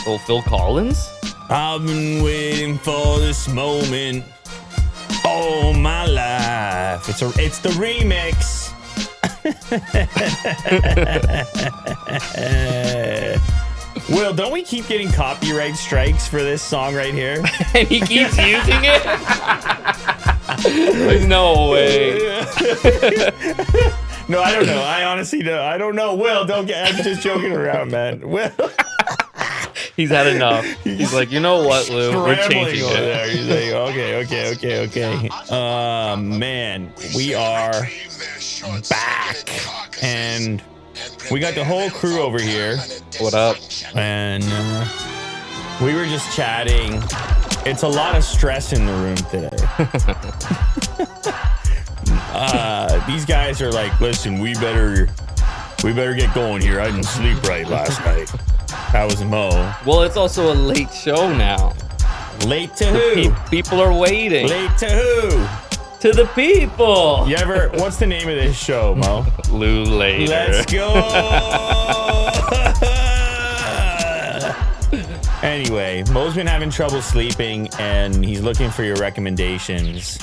Oh, Phil Collins? I've been waiting for this moment all my life. It's the remix. Will, don't we keep getting copyright strikes for this song right here? And he keeps using it? No way. No, I don't know. I honestly don't. I don't know. Will, don't get. I'm just joking around, man. Will. He's had enough. He's like, you know what, Lou? We're changing over it. there. He's like, okay. Man, we are back, and we got the whole crew over here. What up? And we were just chatting. It's a lot of stress in the room today. These guys are like, listen, we better get going here. I didn't sleep right last night. That was Mo. Well, it's also a late show now. Late to who? People are waiting. Late to who? To the people. What's the name of this show, Mo? Lou later. Let's go. Anyway, Mo's been having trouble sleeping, and he's looking for your recommendations.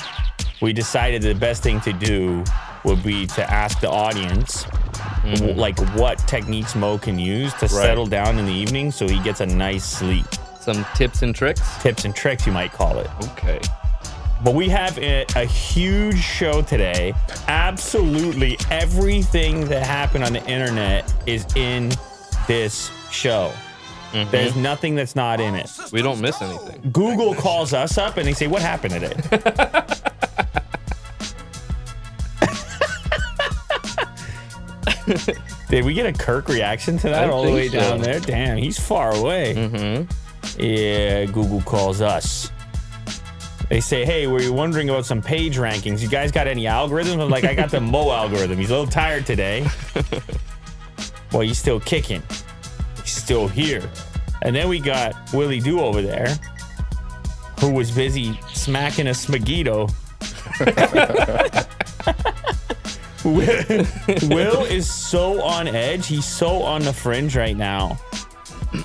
We decided the best thing to do would be to ask the audience, like, what techniques Mo can use to settle down in the evening so he gets a nice sleep. Some tips and tricks? Tips and tricks, you might call it. Okay. But we have a huge show today. Absolutely everything that happened on the internet is in this show. Mm-hmm. There's nothing that's not in it. We don't miss anything. Google calls us up and they say, what happened today? Did we get a Kirk reaction to that all the way down there? Damn, he's far away. Mm-hmm. Yeah, Google calls us. They say, hey, were you wondering about some page rankings? You guys got any algorithms? I'm like, I got the Mo algorithm. He's a little tired today. Well, he's still kicking. He's still here. And then we got Willie Doo over there, who was busy smacking a smagito. Will is so on edge. He's so on the fringe right now.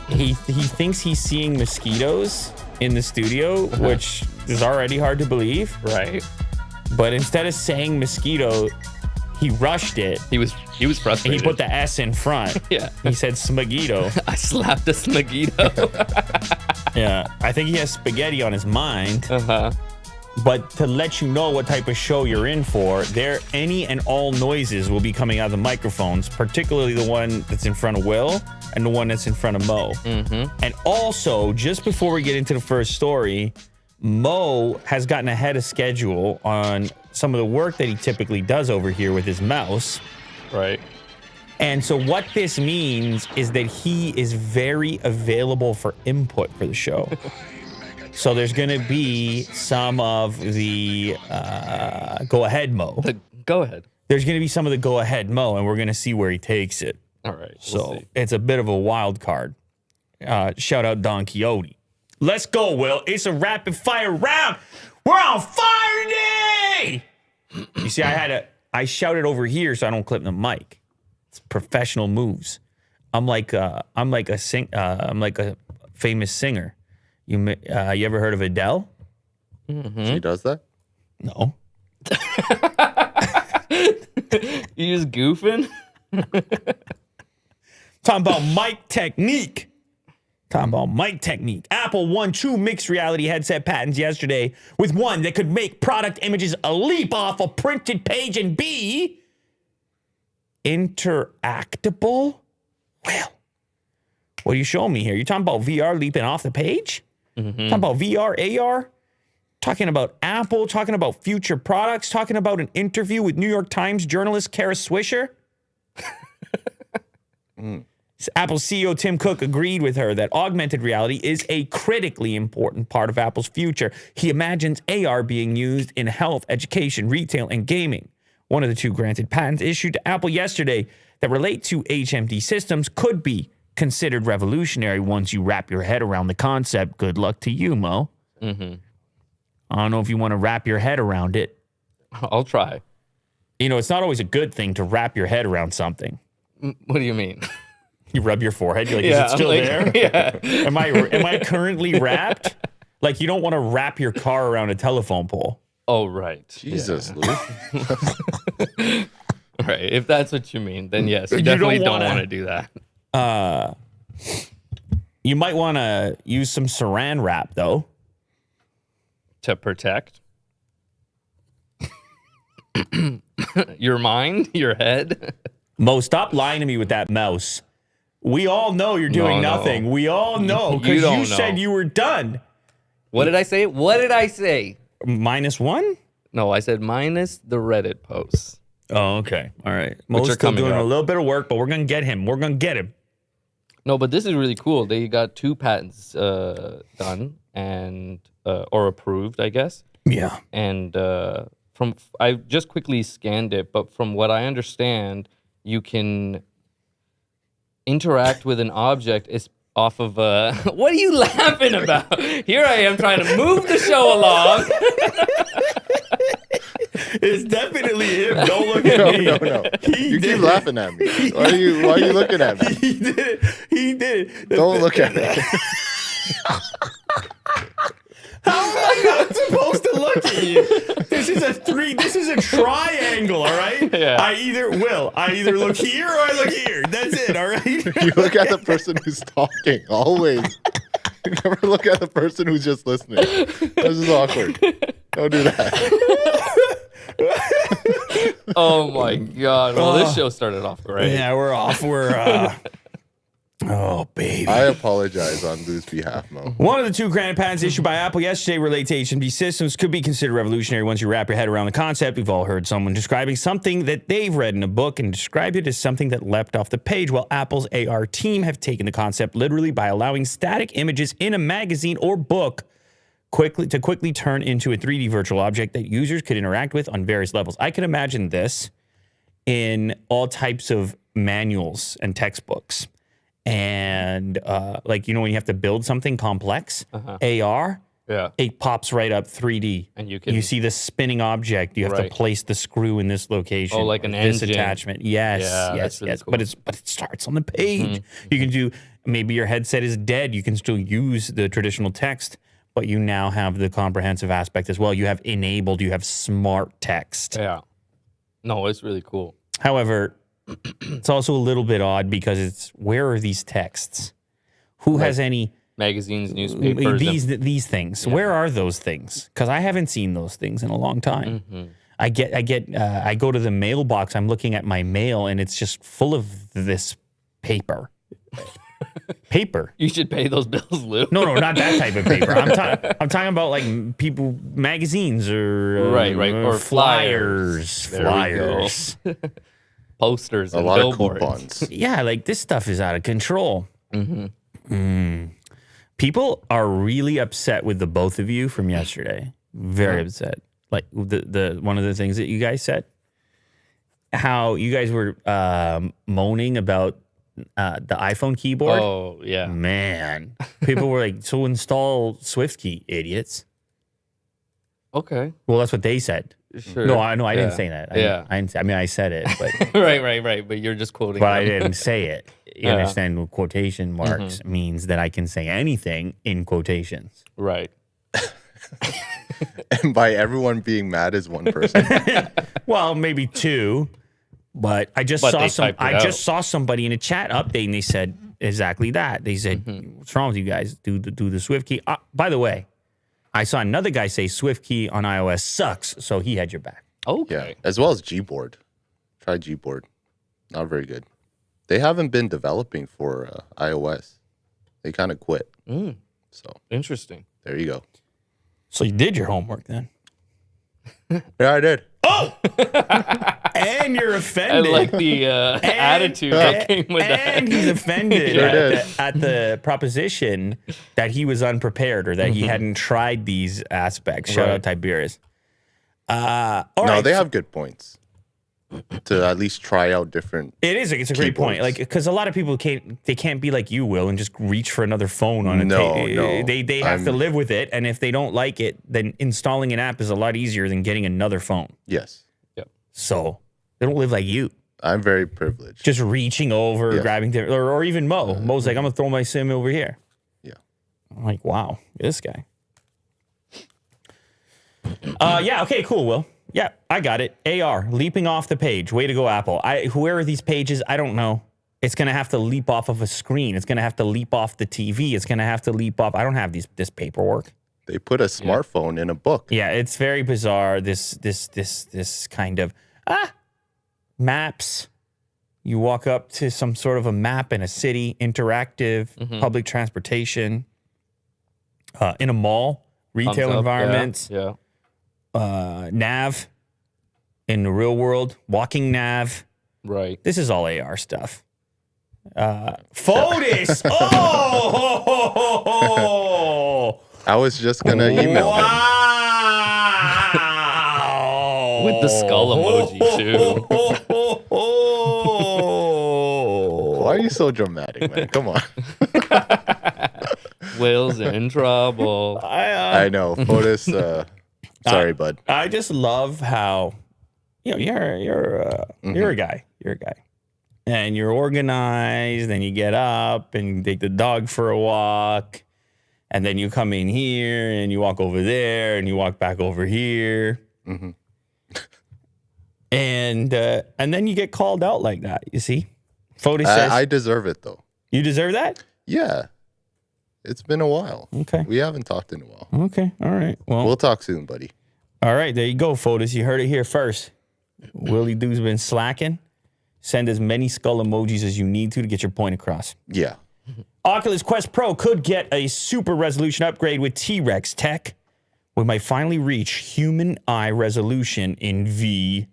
He thinks he's seeing mosquitoes in the studio, which is already hard to believe. Right. But instead of saying mosquito, he rushed it. He was frustrated. And he put the S in front. Yeah. He said smagito. I slapped a smagito. Yeah. I think he has spaghetti on his mind. Uh-huh. But to let you know what type of show you're in for, any and all noises will be coming out of the microphones, particularly the one that's in front of Will and the one that's in front of Mo. Mm-hmm. And also, just before we get into the first story, Mo has gotten ahead of schedule on some of the work that he typically does over here with his mouse. Right. And so what this means is that he is very available for input for the show. So there's going to be some of the go ahead Mo. Go ahead. There's going to be some of the go ahead Mo, and we're going to see where he takes it. All right. So it's a bit of a wild card. Shout out Don Coyote. Let's go, Will. It's a rapid fire round. We're on fire today. You see, I shouted over here so I don't clip the mic. It's professional moves. I'm like a famous singer. You ever heard of Adele? Mm-hmm. She does that? No. You just goofing? Talking about mic technique. Apple won 2 mixed reality headset patents yesterday with one that could make product images a leap off a printed page and be interactable. Well, what are you showing me here? You're talking about VR leaping off the page? Mm-hmm. Talking about VR, AR? Talking about Apple? Talking about future products? Talking about an interview with New York Times journalist Kara Swisher? Apple CEO Tim Cook agreed with her that augmented reality is a critically important part of Apple's future. He imagines AR being used in health, education, retail, and gaming. One of the 2 granted patents issued to Apple yesterday that relate to HMD systems could be considered revolutionary once you wrap your head around the concept. Good luck to you, Mo. Mm-hmm. I don't know if you want to wrap your head around it. I'll try. You know, it's not always a good thing to wrap your head around something. What do you mean? You rub your forehead. You're like, is it still there? Yeah. Am I currently wrapped? Like, you don't want to wrap your car around a telephone pole. Oh, right. Jesus, Lou. Right. If that's what you mean, then yes, you definitely don't want to do that. You might want to use some saran wrap, though. To protect your mind, your head. Mo, stop lying to me with that mouse. We all know you're doing nothing. No. We all know because you said you were done. What did I say? What did I say? -1? No, I said minus the Reddit posts. Oh, okay. All right. Mo's still doing a little bit of work, but we're going to get him. We're going to get him. No, but this is really cool. They got 2 patents done and or approved, I guess. Yeah. And I just quickly scanned it, but from what I understand, you can interact with an object is off of what are you laughing about? Here I am trying to move the show along. It's definitely him. Don't look at me. No. You keep laughing at me. Why are you looking at me? He did it. Don't look at me. How am I not supposed to look at you? This is a triangle, all right? Yeah. I either look here or I look here. That's it, all right? You look at the person who's talking, always. You never look at the person who's just listening. This is awkward. Don't do that. Oh my God. Well, this show started off great. Yeah, we're off. Oh, baby. I apologize on Lou's behalf, Mo. One of the 2 granted patents issued by Apple yesterday relate to HMD systems could be considered revolutionary once you wrap your head around the concept. We've all heard someone describing something that they've read in a book and described it as something that leapt off the page. Well, Apple's AR team have taken the concept literally by allowing static images in a magazine or book quickly turn into a 3D virtual object that users could interact with on various levels. I can imagine this in all types of manuals and textbooks. And when you have to build something complex, AR, it pops right up 3D. And you see the spinning object. You have to place the screw in this location. Oh, like an this engine. Attachment. Yes. Cool. But it starts on the page. You can do, maybe your headset is dead. You can still use the traditional text, but you now have the comprehensive aspect as well. You have smart text. Yeah. No, it's really cool. However, it's also a little bit odd because where are these texts? Who has any magazines, newspapers? These things. Yeah. Where are those things? Because I haven't seen those things in a long time. Mm-hmm. I go to the mailbox. I'm looking at my mail, and it's just full of this paper. Paper. You should pay those bills, Lou. No, not that type of paper. I'm talking about like magazines or or flyers. Posters and a lot billboards. Of coupons. Yeah, like this stuff is out of control. People are really upset with the both of you from yesterday. Very upset. Like the one of the things that you guys said, how you guys were moaning about the iPhone keyboard. Oh yeah, man. People were like, "So install SwiftKey, idiots." Okay. Well, that's what they said. Sure. No, I didn't say that. I said it, but right. But you're just quoting. But I didn't say it. You understand? What quotation marks means that I can say anything in quotations. Right. And by everyone being mad is one person. Well, maybe 2. But I just saw somebody in a chat update, and they said exactly that. They said, "What's wrong with you guys? Do the SwiftKey." By the way, I saw another guy say SwiftKey on iOS sucks, so he had your back. Okay. Yeah, as well as Gboard. Try Gboard. Not very good. They haven't been developing for iOS. They kind of quit. So interesting. There you go. So you did your homework then? Yeah, I did. Oh! And you're offended. I like the attitude that came with that. And he's offended at the proposition that he was unprepared or that he hadn't tried these aspects. Shout out Tiberius. They have good points to at least try out different. It's a great point. Like, because a lot of people can't be like you, Will, and just reach for another phone on a No. They have to live with it, and if they don't like it, then installing an app is a lot easier than getting another phone. Yes. So they don't live like you. I'm very privileged. Just reaching over, grabbing, or even Mo. Mo's like, I'm going to throw my sim over here. Yeah. I'm like, wow, this guy. Yeah, okay, cool, Will. Yeah, I got it. AR, leaping off the page. Way to go, Apple. Where are these pages? I don't know. It's going to have to leap off of a screen. It's going to have to leap off the TV. It's going to have to leap off. I don't have this paperwork. They put a smartphone in a book. Yeah, it's very bizarre. This kind of maps. You walk up to some sort of a map in a city, interactive, public transportation, in a mall, retail environments. Yeah. Nav in the real world, walking nav. Right. This is all AR stuff. Fotis. Oh! I was just going to email him. Wow! With the skull emoji, too. Why are you so dramatic, man? Come on. Will's in trouble. I know. Fotis, sorry, bud. I just love how, you're a guy. You're a guy. And you're organized, and you get up and you take the dog for a walk. And then you come in here and you walk over there and you walk back over here. Mm-hmm. And then you get called out like that, you see? Fotis says, I deserve it, though. You deserve that? Yeah. It's been a while. Okay. We haven't talked in a while. Okay. All right. Well, we'll talk soon, buddy. All right. There you go, Fotis. You heard it here first. Willie Doo's been slacking. Send as many skull emojis as you need to get your point across. Yeah. Oculus Quest Pro could get a super resolution upgrade with T-Rex tech. We might finally reach human eye resolution in VR.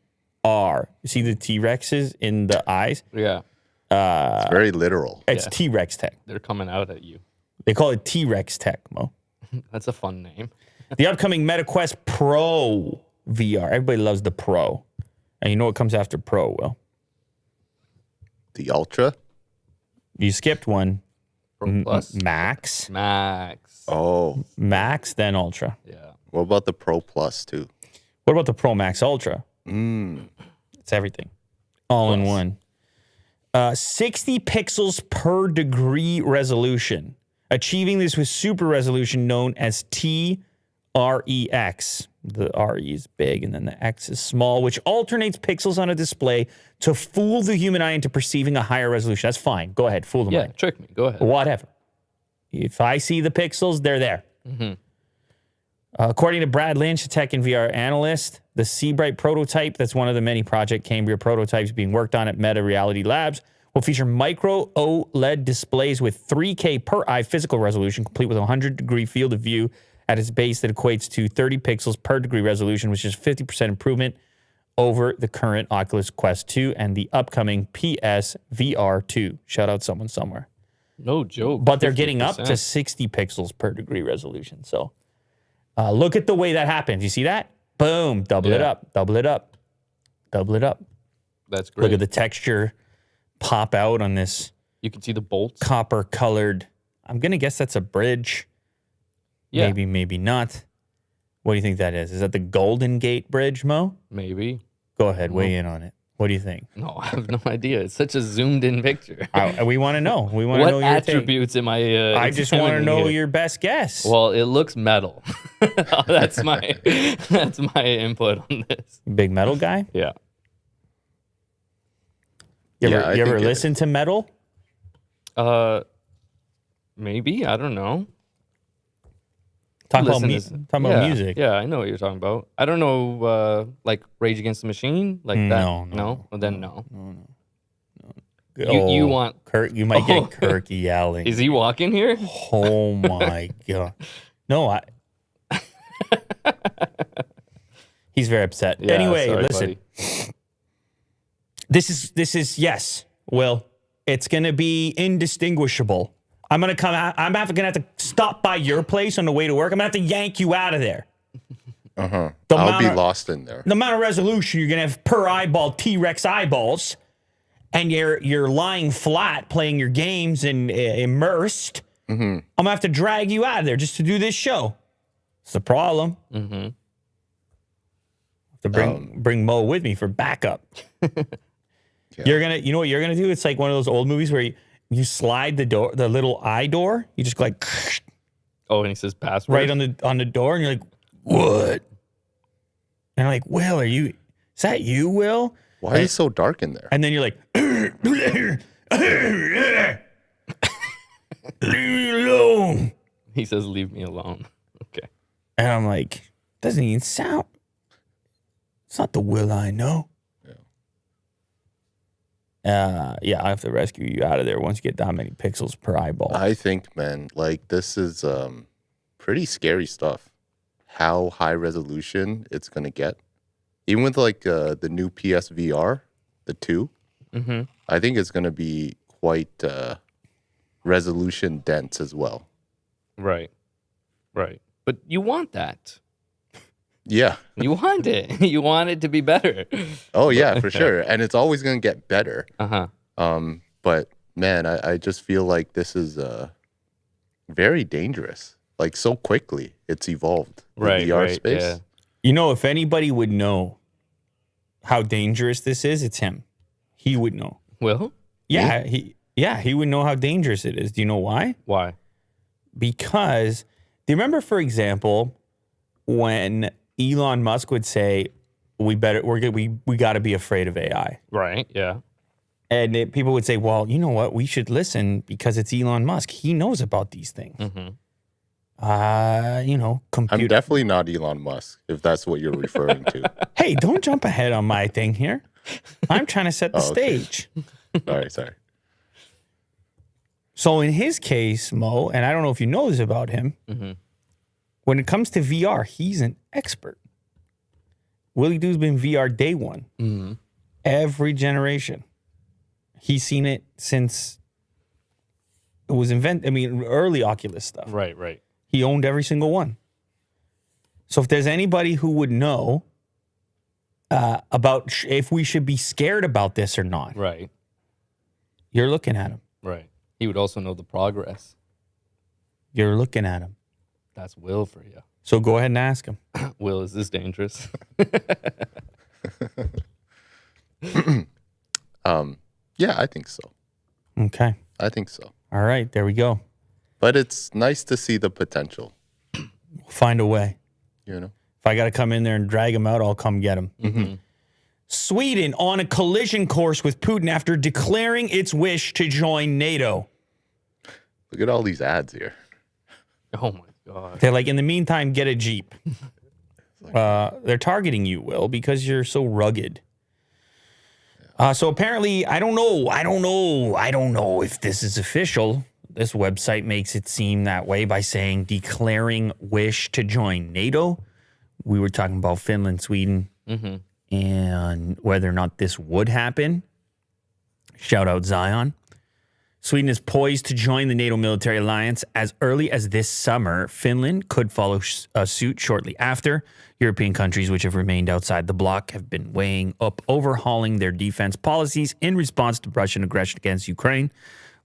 You see the T-Rexes in the eyes? Yeah. It's very literal. It's T-Rex tech. They're coming out at you. They call it T-Rex tech, Mo. That's a fun name. The upcoming Meta Quest Pro VR. Everybody loves the Pro. And you know what comes after Pro, Will? The Ultra? You skipped one. Pro Plus. Max. Oh. Max, then Ultra. Yeah. What about the Pro Plus, too? What about the Pro Max Ultra? It's everything. All in one. 60 pixels per degree resolution. Achieving this with super resolution known as TREX. The RE is big and then the X is small, which alternates pixels on a display to fool the human eye into perceiving a higher resolution. That's fine. Go ahead. Fool the mind. Yeah, trick me. Go ahead. Whatever. If I see the pixels, they're there. According to Brad Lynch, a tech and VR analyst, the Seabright prototype, that's one of the many Project Cambria prototypes being worked on at Meta Reality Labs, will feature micro OLED displays with 3K per eye physical resolution, complete with a 100-degree field of view at its base that equates to 30 pixels per degree resolution, which is 50% improvement over the current Oculus Quest 2 and the upcoming PS VR 2. Shout out someone somewhere. No joke. But they're getting up to 60 pixels per degree resolution. So look at the way that happens. You see that? Boom. Double it up. Double it up. Double it up. That's great. Look at the texture pop out on this. You can see the bolts. Copper colored. I'm going to guess that's a bridge. Yeah. Maybe, maybe not. What do you think that is? Is that the Golden Gate Bridge, Mo? Maybe. Go ahead. Weigh in on it. What do you think? No, I have no idea. It's such a zoomed in picture. We want to know. We want to know what your attributes am I I just want to know here? your best guess. Well, it looks metal. That's my input on this. Big metal guy? Yeah. You ever listen to metal? Maybe. I don't know. Talk about music. Yeah, I know what you're talking about. I don't know, like Rage Against the Machine, like that. No. Well, then no. You want Kirk? You might get Kirk yelling. Is he walking here? Oh my god! No, he's very upset. Yeah, anyway, sorry, listen. buddy. This is yes, Will. It's gonna be indistinguishable. I'm gonna have to stop by your place on the way to work. I'm gonna have to yank you out of there. I'll be lost in there. The amount of resolution you're gonna have per eyeball, T-Rex eyeballs, and you're lying flat playing your games and immersed. I'm gonna have to drag you out of there just to do this show. It's the problem. To bring Mo with me for backup. You're gonna, you know what you're gonna do? It's like one of those old movies where you slide the door, the little eye door. You just go like, Oh, and he says password right on the door, and you're like, what? And I'm like, Will, is that you, Will? Why is it so dark in there? And then you're like, leave me alone. He says, leave me alone. Okay. And I'm like, doesn't even sound. It's not the Will I know. Yeah, I have to rescue you out of there once you get that many pixels per eyeball. I think, man, like this is pretty scary stuff. How high resolution it's gonna get, even with like the new PSVR, the 2. Mm-hmm. I think it's gonna be quite resolution dense as well. Right. But you want that. Yeah. You want it. You want it to be better. Oh yeah, for sure. And it's always gonna get better. Uh-huh. But man, I just feel like this is very dangerous. Like so quickly, it's evolved. The VR space. Yeah. You know, if anybody would know how dangerous this is, it's him. He would know. Well, Yeah, he would know how dangerous it is. Do you know why? why? Because do you remember, for example, when Elon Musk would say, we got to be afraid of AI. Right. Yeah. And people would say, well, you know what? We should listen because it's Elon Musk. He knows about these things. Mm-hmm. Computer. I'm definitely not Elon Musk, if that's what you're referring to. Hey, don't jump ahead on my thing here. I'm trying to set the okay. stage. Sorry. So in his case, Mo, and I don't know if you know this about him, Mm-hmm. when it comes to VR, he's an expert. Willie Doo's been VR day one. Mm-hmm. Every generation. He's seen it since it was invented. I mean, early Oculus stuff. Right. He owned every single one. So if there's anybody who would know about if we should be scared about this or not, Right. you're looking at him. Right. He would also know the progress. You're looking at him. That's Will for you. So go ahead and ask him. Will, is this dangerous? Yeah, I think so. Okay. I think so. All right. There we go. But it's nice to see the potential, Find a way. you know? If I got to come in there and drag him out, I'll come get him. Mm-hmm. Sweden on a collision course with Putin after declaring its wish to join NATO. Look at all these ads here. Oh my God. They're like, in the meantime, get a Jeep. They're targeting you, Will, because you're so rugged. So apparently, I don't know if this is official. This website makes it seem that way by saying declaring wish to join NATO. We were talking about Finland, Sweden, and whether or not this would happen. Shout out Zion. Sweden is poised to join the NATO military alliance as early as this summer. Finland could follow suit shortly after. European countries which have remained outside the bloc have been weighing up overhauling their defense policies in response to Russian aggression against Ukraine.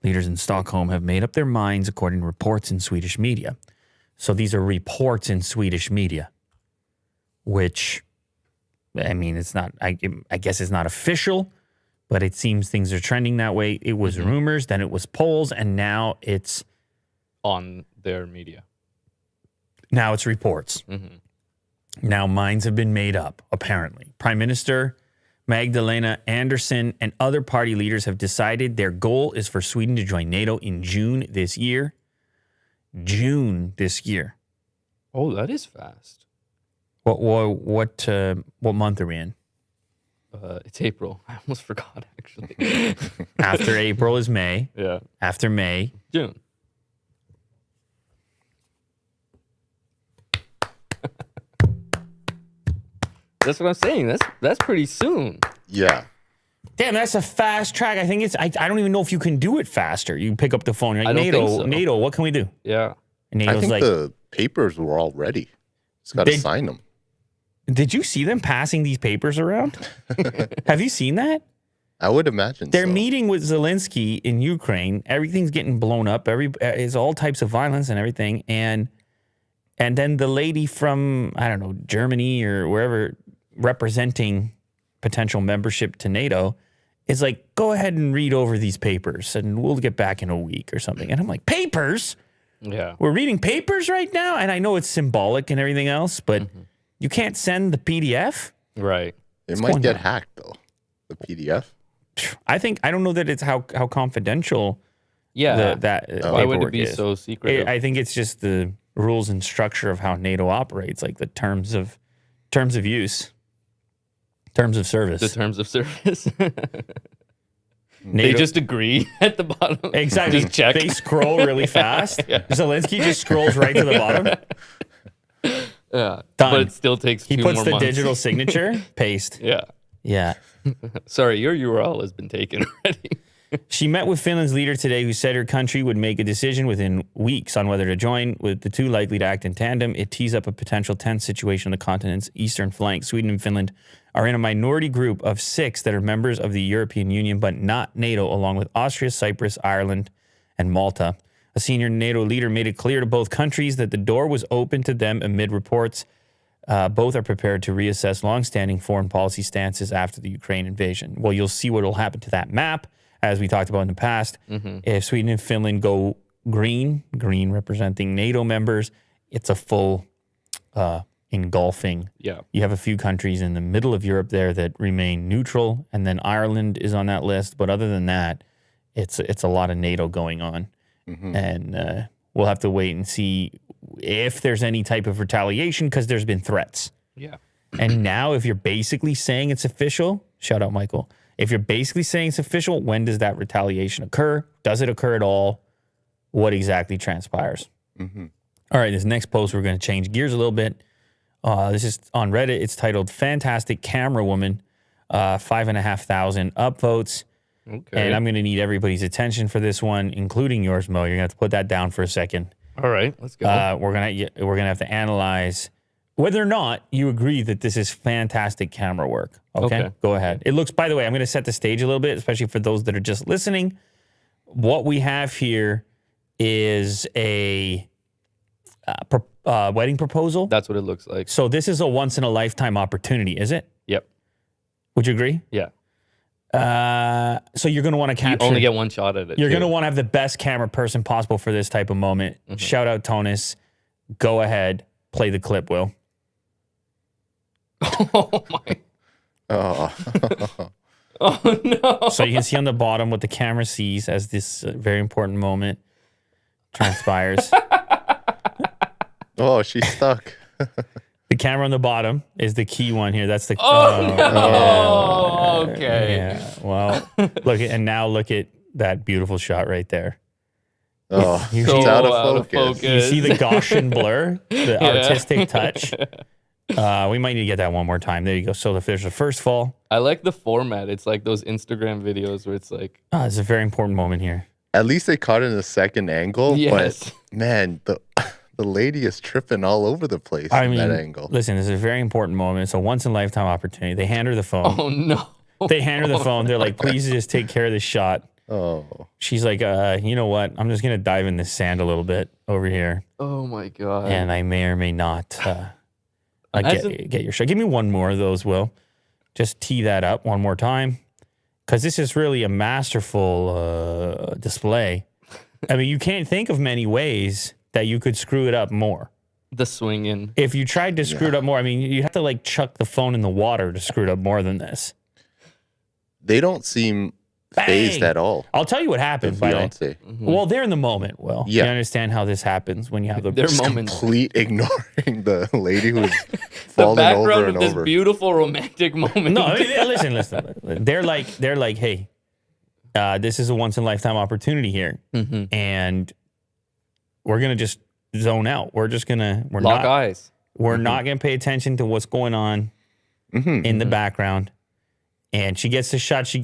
Leaders in Stockholm have made up their minds, according to reports in Swedish media. So these are reports in Swedish media, which, I mean, it's not, I guess it's not official, but it seems things are trending that way. It was rumors, then it was polls, and now it's On their media. Now it's reports. Mm-hmm. Now minds have been made up, apparently. Prime Minister Magdalena Andersson and other party leaders have decided their goal is for Sweden to join NATO in June this year. June this year. Oh, that is fast. What month are we in? It's April. I almost forgot, actually. After April is May. Yeah. After May, June. That's what I'm saying. That's pretty soon. Yeah. damn, that's a fast track. I think it's. I don't even know if you can do it faster. You pick up the phone. You're like, I don't think so. NATO. What can we do? Yeah. And I NATO's think like, the papers were all ready. Just got to sign them. did you see them passing these papers around? Have you seen that? I would imagine They're so. meeting with Zelensky in Ukraine. Everything's getting blown up. It's all types of violence and everything. And then the lady from, I don't know, Germany or wherever representing potential membership to NATO is like, go ahead and read over these papers and we'll get back in a week or something. And I'm like, papers? Yeah. We're reading papers right now? And I know it's symbolic and everything else, but you can't send the PDF? Right. It might get hacked, though, the PDF. I don't know that it's how confidential Yeah. Why would it be so secretive? I think it's just the rules and structure of how NATO operates, like the terms of use, terms of service. The terms of service. NATO, they just agree at the bottom. Exactly. Just check. They scroll really fast. Yeah. Zelensky just scrolls right to the bottom. Yeah. Done. But it still takes He 2 puts more the months. digital signature, paste. Yeah. Yeah. Sorry, your URL has been taken already. She met with Finland's leader today, who said her country would make a decision within weeks on whether to join, with the two likely to act in tandem. It tees up a potential tense situation on the continent's eastern flank. Sweden and Finland are in a minority group of 6 that are members of the European Union, but not NATO, along with Austria, Cyprus, Ireland, and Malta. A senior NATO leader made it clear to both countries that the door was open to them amid reports. Both are prepared to reassess longstanding foreign policy stances after the Ukraine invasion. Well, you'll see what will happen to that map, as we talked about in the past. If Sweden and Finland go green representing NATO members, it's a full engulfing. Yeah. You have a few countries in the middle of Europe there that remain neutral, and then Ireland is on that list. But other than that, it's a lot of NATO going on. And we'll have to wait and see if there's any type of retaliation, because there's been threats. Yeah. And now if you're basically saying it's official, shout out Michael, if you're basically saying it's official, when does that retaliation occur? Does it occur at all? What exactly transpires? All right, this next post, we're going to change gears a little bit. This is on Reddit. It's titled Fantastic Camera Woman, 5,500 upvotes. Okay. And I'm going to need everybody's attention for this one, including yours, Mo. You're going to have to put that down for a second. All right, let's go. We're gonna have to analyze whether or not you agree that this is fantastic camera work. Okay? Go ahead. It looks, by the way, I'm going to set the stage a little bit, especially for those that are just listening. What we have here is a wedding proposal. That's what it looks like. So this is a once-in-a-lifetime opportunity, is it? Yep. Would you agree? Yeah. So you're going to want to capture... You only get one shot at it. You're going to want to have the best camera person possible for this type of moment. Shout out Tonus. Go ahead. Play the clip, Will. Oh, my. Oh. Oh, no. So you can see on the bottom what the camera sees as this very important moment transpires. Oh, she's stuck. The camera on the bottom is the key one here. That's the... Oh, okay. Yeah. Well, look at that beautiful shot right there. Oh, You it's see- out out of of focus. focus. You see the Gaussian blur, the Yeah. artistic touch. We might need to get that one more time. There you go. So if there's a first fall, I like the format. It's like those Instagram videos where it's like... it's a very important moment here. At least they caught it in a second angle. Yes. But man, the lady is tripping all over the place I in mean, that angle. listen, this is a very important moment. It's a once-in-a-lifetime opportunity. They hand her the phone. Oh, no. They hand her the phone. They're like, please just take care of this shot. Oh, She's like, you know what? I'm just going to dive in the sand a little bit over here. Oh, my God. And I may or may not get your shot. Give me one more of those, Will. Just tee that up one more time. Because this is really a masterful display. I mean, you can't think of many ways that you could screw it up more. The swinging. If you tried to screw it up more, I mean, you have to like chuck the phone in the water to screw it up more than this. they don't seem phased Bang! at all. I'll tell you what The happens, by the way. fiance. Well, they're in the moment, Will. Yeah. You understand how this happens when you have the... Their Just moments. complete ignoring the lady who's The falling background over of and this over. beautiful romantic moment. No, I mean, listen. They're like, hey, this is a once in a lifetime opportunity here, and we're gonna just zone out. We're Lock eyes. We're not gonna pay attention to what's going on in the background. And she gets the shot. She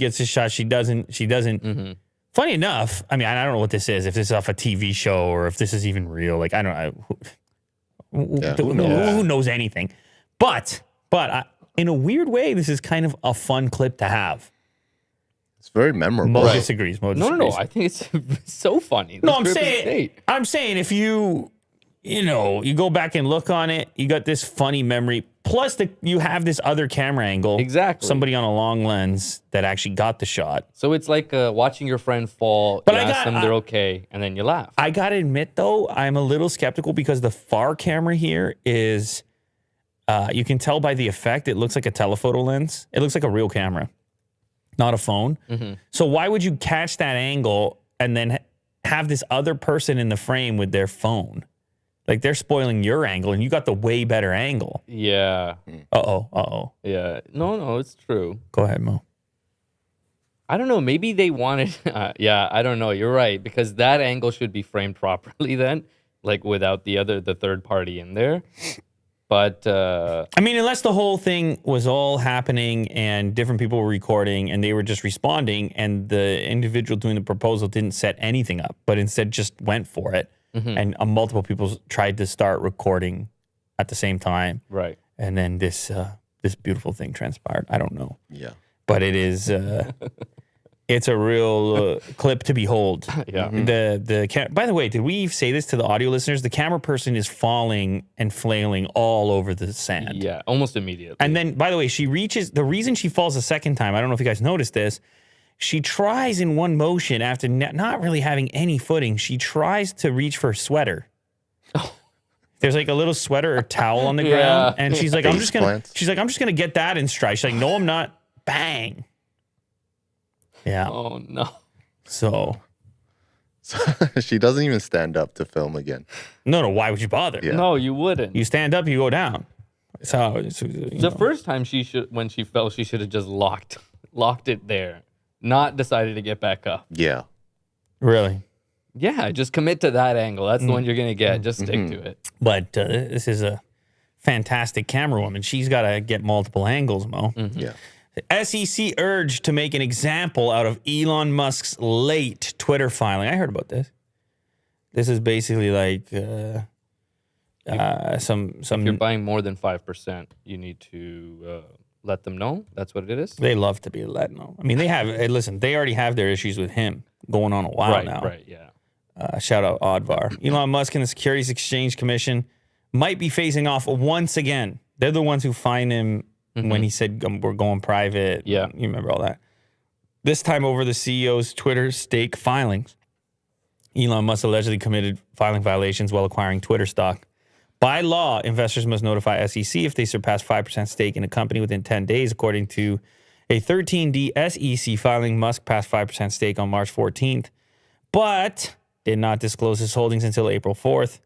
doesn't. Funny enough, I mean, I don't know what this is. If this is off a TV show or if this is even real, like I don't know. Who knows anything? But in a weird way, this is kind of a fun clip to have. It's very memorable. Mo disagrees. No. I think it's so funny. No, This group is great. I'm saying if you go back and look on it, you got this funny memory. Plus, you have this other camera angle. Exactly. Somebody on a long lens that actually got the shot. So it's like watching your friend fall. But you ask them they're okay, and then you laugh. I got to admit, though, I'm a little skeptical because the far camera here is, you can tell by the effect, it looks like a telephoto lens. It looks like a real camera, not a phone. Mm-hmm. So why would you catch that angle and then have this other person in the frame with their phone? Like, they're spoiling your angle, and you got the way better angle. Yeah. Uh-oh. Yeah. No, it's true. Go ahead, Mo. I don't know. Maybe they wanted... yeah, I don't know. You're right, because that angle should be framed properly then, like without the third party in there. But... I mean, unless the whole thing was all happening and different people were recording and they were just responding and the individual doing the proposal didn't set anything up, but instead just went for it. Mm-hmm. And multiple people tried to start recording at the same time. Right. And then this beautiful thing transpired. I don't know. Yeah. But it is... it's a real clip to behold. Yeah. Mm-hmm. By the way, did we say this to the audio listeners? The camera person is falling and flailing all over the sand. Yeah, almost immediately. And then, by the way, the reason she falls a second time, I don't know if you guys noticed this, she tries in one motion after not really having any footing, she tries to reach for a sweater. Oh. There's like a little sweater or towel on the ground, and she's like, I'm just gonna get that in stride. She's like, no, I'm not. Bang. Yeah. Oh no. So she doesn't even stand up to film again. No. Why would you bother? Yeah. No, you wouldn't. You stand up, you go down. So first time when she fell, she should have just locked it there, not decided to get back up. Yeah. Really? Yeah. Just commit to that angle. That's the one you're gonna get. Just stick to it. But this is a fantastic camera woman. She's got to get multiple angles, Mo. Mm-hmm. Yeah. SEC urged to make an example out of Elon Musk's late Twitter filing. I heard about this. This is basically like some. If you're buying more than 5%, you need to let them know. That's what it is. They love to be let know. I mean, they have. Listen, they already have their issues with him going on a while now. Right. Yeah. Shout out Oddvar. Elon Musk and the Securities Exchange Commission might be facing off once again. They're the ones who fined him. Mm-hmm. When he said we're going private. Yeah. You remember all that. This time over the CEO's Twitter stake filings. Elon Musk allegedly committed filing violations while acquiring Twitter stock. By law, investors must notify SEC if they surpass 5% stake in a company within 10 days. According to a 13D SEC filing, Musk passed 5% stake on March 14th, but did not disclose his holdings until April 4th.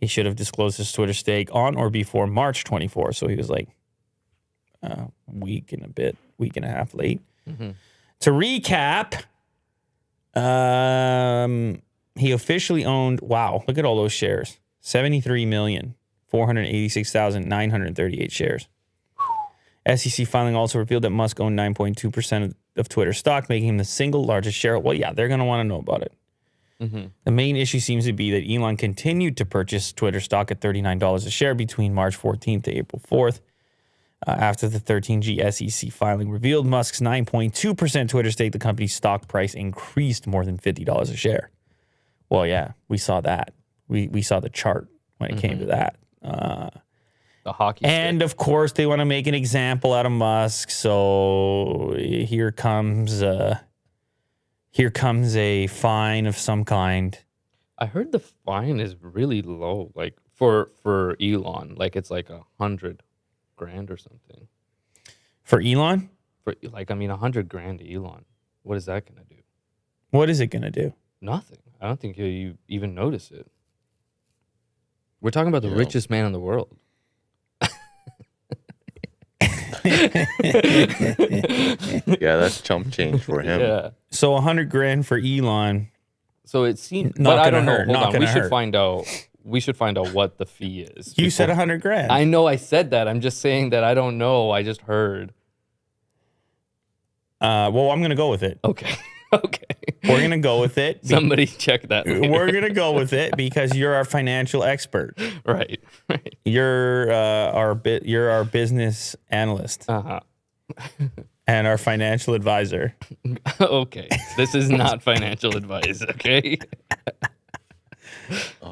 He should have disclosed his Twitter stake on or before March 24th. So he was like, week and a half late. Mm-hmm. To recap, he officially owned, wow, look at all those shares. 73,486,938 shares. SEC filing also revealed that Musk owned 9.2% of Twitter stock, making him the single largest shareholder. Well, yeah, they're going to want to know about it. Mm-hmm. The main issue seems to be that Elon continued to purchase Twitter stock at $39 a share between March 14th to April 4th. After the 13G SEC filing revealed Musk's 9.2% Twitter stake, the company's stock price increased more than $50 a share. Well, yeah, we saw that. We saw the chart when it came to that. The hockey and, stick. Of course, they want to make an example out of Musk. So here comes a fine of some kind. I heard the fine is really low, like for Elon. Like it's like $100,000 or something. For Elon? For like, I mean, $100,000 to Elon. What is that going to do? What is it going to do? Nothing. I don't think you even notice it. We're talking about the richest man in the world. Yeah, that's chump change for him. Yeah. So $100,000 for Elon. So it seems, but I don't know. Hold on, we should hurt. find out. We should find out what the fee is. You said $100,000. I know I said that. I'm just saying that I don't know. I just heard. Well, I'm gonna go with it. Okay. Okay. We're gonna go with it. Somebody check that later. We're gonna go with it because you're our financial expert. Right. You're our business analyst. Uh-huh. And our financial advisor. Okay. This is not financial advice, okay?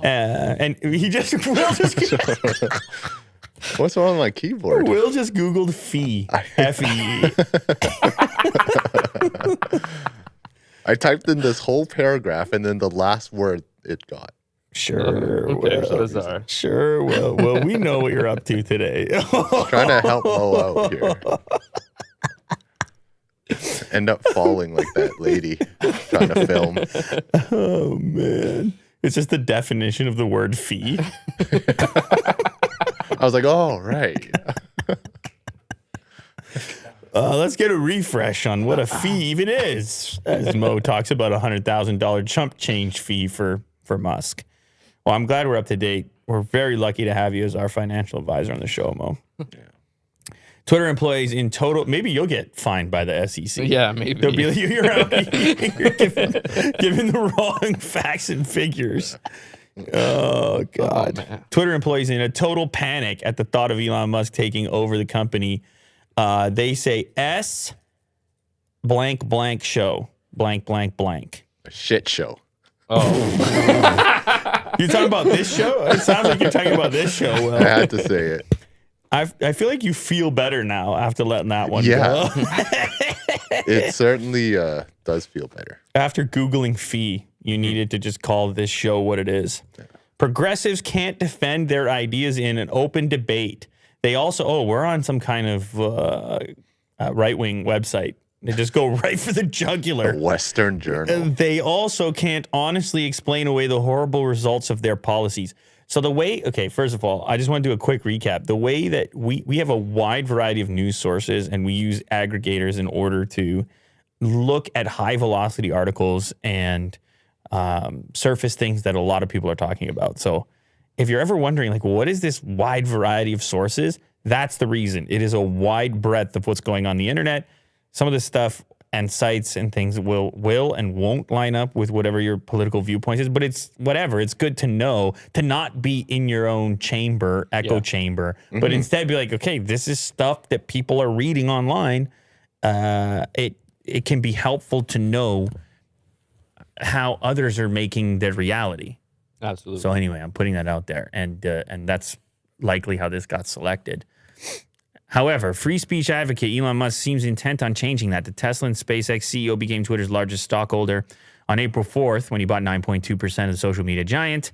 And he just Will just What's wrong with my keyboard? Will just Googled fee. F-E-E. I typed in this whole paragraph and then the last word it got. Sure. Okay, Will. bizarre. Sure, Will. Well, we know what you're up to today. Trying to help Mo out here. End up falling like that lady trying to film. Oh, man. It's just the definition of the word fee. I was like, oh, right. Let's get a refresh on what a fee even is, as Mo talks about $100,000 chump change fee for Musk. Well, I'm glad we're up to date. We're very lucky to have you as our financial advisor on the show, Mo. Yeah. Twitter employees in total, maybe you'll get fined by the SEC. Yeah, maybe. They'll be like, you're giving the wrong facts and figures. Oh, God. Oh, Twitter employees in a total panic at the thought of Elon Musk taking over the company. They say S blank blank show blank blank blank. A shit show. Oh. You're talking about this show? It sounds like you're talking about this show, Will. I had to say it. I feel like you feel better now after letting that one Yeah. go. It certainly does feel better. After Googling fee, you needed to just call this show what it is. Yeah. Progressives can't defend their ideas in an open debate. They also, we're on some kind of right-wing website. They just go right for the jugular. A Western Journal. They also can't honestly explain away the horrible results of their policies. So the way, okay, first of all, I just want to do a quick recap. The way that we have a wide variety of news sources and we use aggregators in order to look at high velocity articles and surface things that a lot of people are talking about. So if you're ever wondering, like, what is this wide variety of sources? That's the reason. It is a wide breadth of what's going on the internet. Some of this stuff and sites and things will and won't line up with whatever your political viewpoint is, but it's whatever. It's good to know, to not be in your own chamber, echo chamber, but instead be like, okay, this is stuff that people are reading online. It can be helpful to know how others are making their reality. Absolutely. So anyway, I'm putting that out there, and that's likely how this got selected. However, free speech advocate Elon Musk seems intent on changing that. The Tesla and SpaceX CEO became Twitter's largest stockholder on April 4th when he bought 9.2% of the social media giant.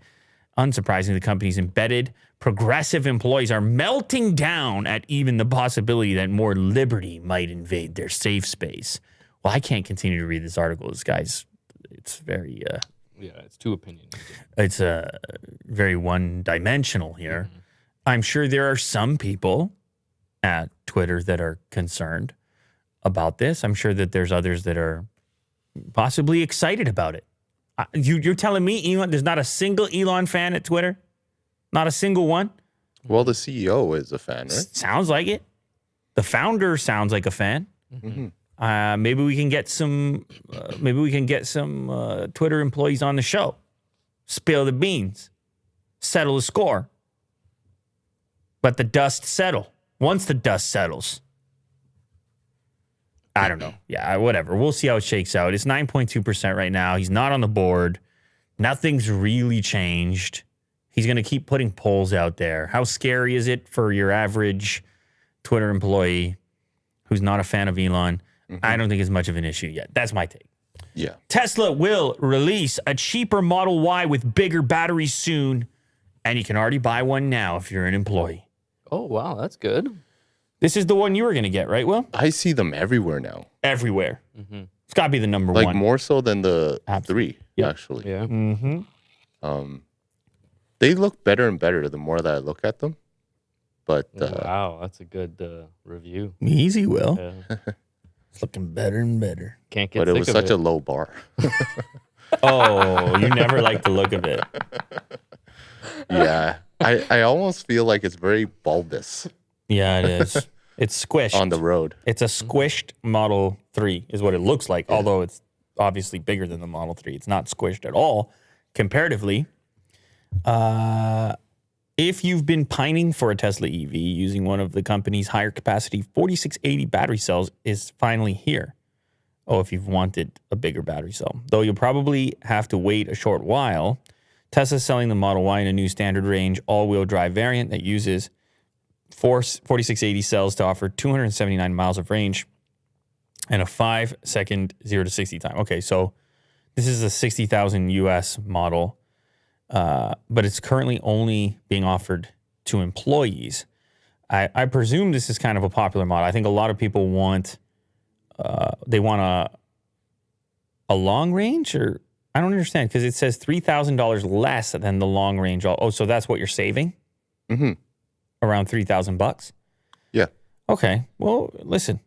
Unsurprisingly, the company's embedded progressive employees are melting down at even the possibility that more liberty might invade their safe space. Well, I can't continue to read this article. This guy's, it's very... yeah, it's too opinionated. It's very one-dimensional here. Mm-hmm. I'm sure there are some people at Twitter that are concerned about this. I'm sure that there's others that are possibly excited about it. You're telling me, Elon, there's not a single Elon fan at Twitter? Not a single one? Well, the CEO is a fan, right? Sounds like it. The founder sounds like a fan. Mm-hmm. Maybe we can get some. Twitter employees on the show. Spill the beans. Settle the score. Let the dust settle. Once the dust settles. I don't know. Yeah, whatever. We'll see how it shakes out. It's 9.2% right now. He's not on the board. Nothing's really changed. He's going to keep putting polls out there. How scary is it for your average Twitter employee who's not a fan of Elon? Mm-hmm. I don't think it's much of an issue yet. That's my take. Yeah. Tesla will release a cheaper Model Y with bigger batteries soon, and you can already buy one now if you're an employee. Oh, wow, that's good. This is the one you were going to get, right, Will? I see them everywhere now. Everywhere. Mm-hmm. It's got to be the number one. Like more so than the 3, actually. Yeah. Mm-hmm. They look better and better the more that I look at them. But wow, that's a good review. Easy, Will. Yeah. It's looking better and better. Can't get but it sick was of such it. a low bar. Oh, you never liked the look of it. Yeah. I almost feel like it's very bulbous. Yeah, it is. It's squished. On the road. It's a squished Model 3 is what it looks like, although it's obviously bigger than the Model 3. It's not squished at all, comparatively. If you've been pining for a Tesla EV, using one of the company's higher capacity 4680 battery cells is finally here. Oh, if you've wanted a bigger battery cell. Though you'll probably have to wait a short while. Tesla's selling the Model Y in a new standard range all-wheel drive variant that uses 4680 cells to offer 279 miles of range and a 5-second 0 to 60 time. Okay, so this is a 60,000 US model, but it's currently only being offered to employees. I presume this is kind of a popular model. I think a lot of people want they want a long range, or I don't understand, because it says $3,000 less than the long range. Oh, so that's what you're saving? Mm-hmm. Around $3,000? Yeah. Okay. Well, listen.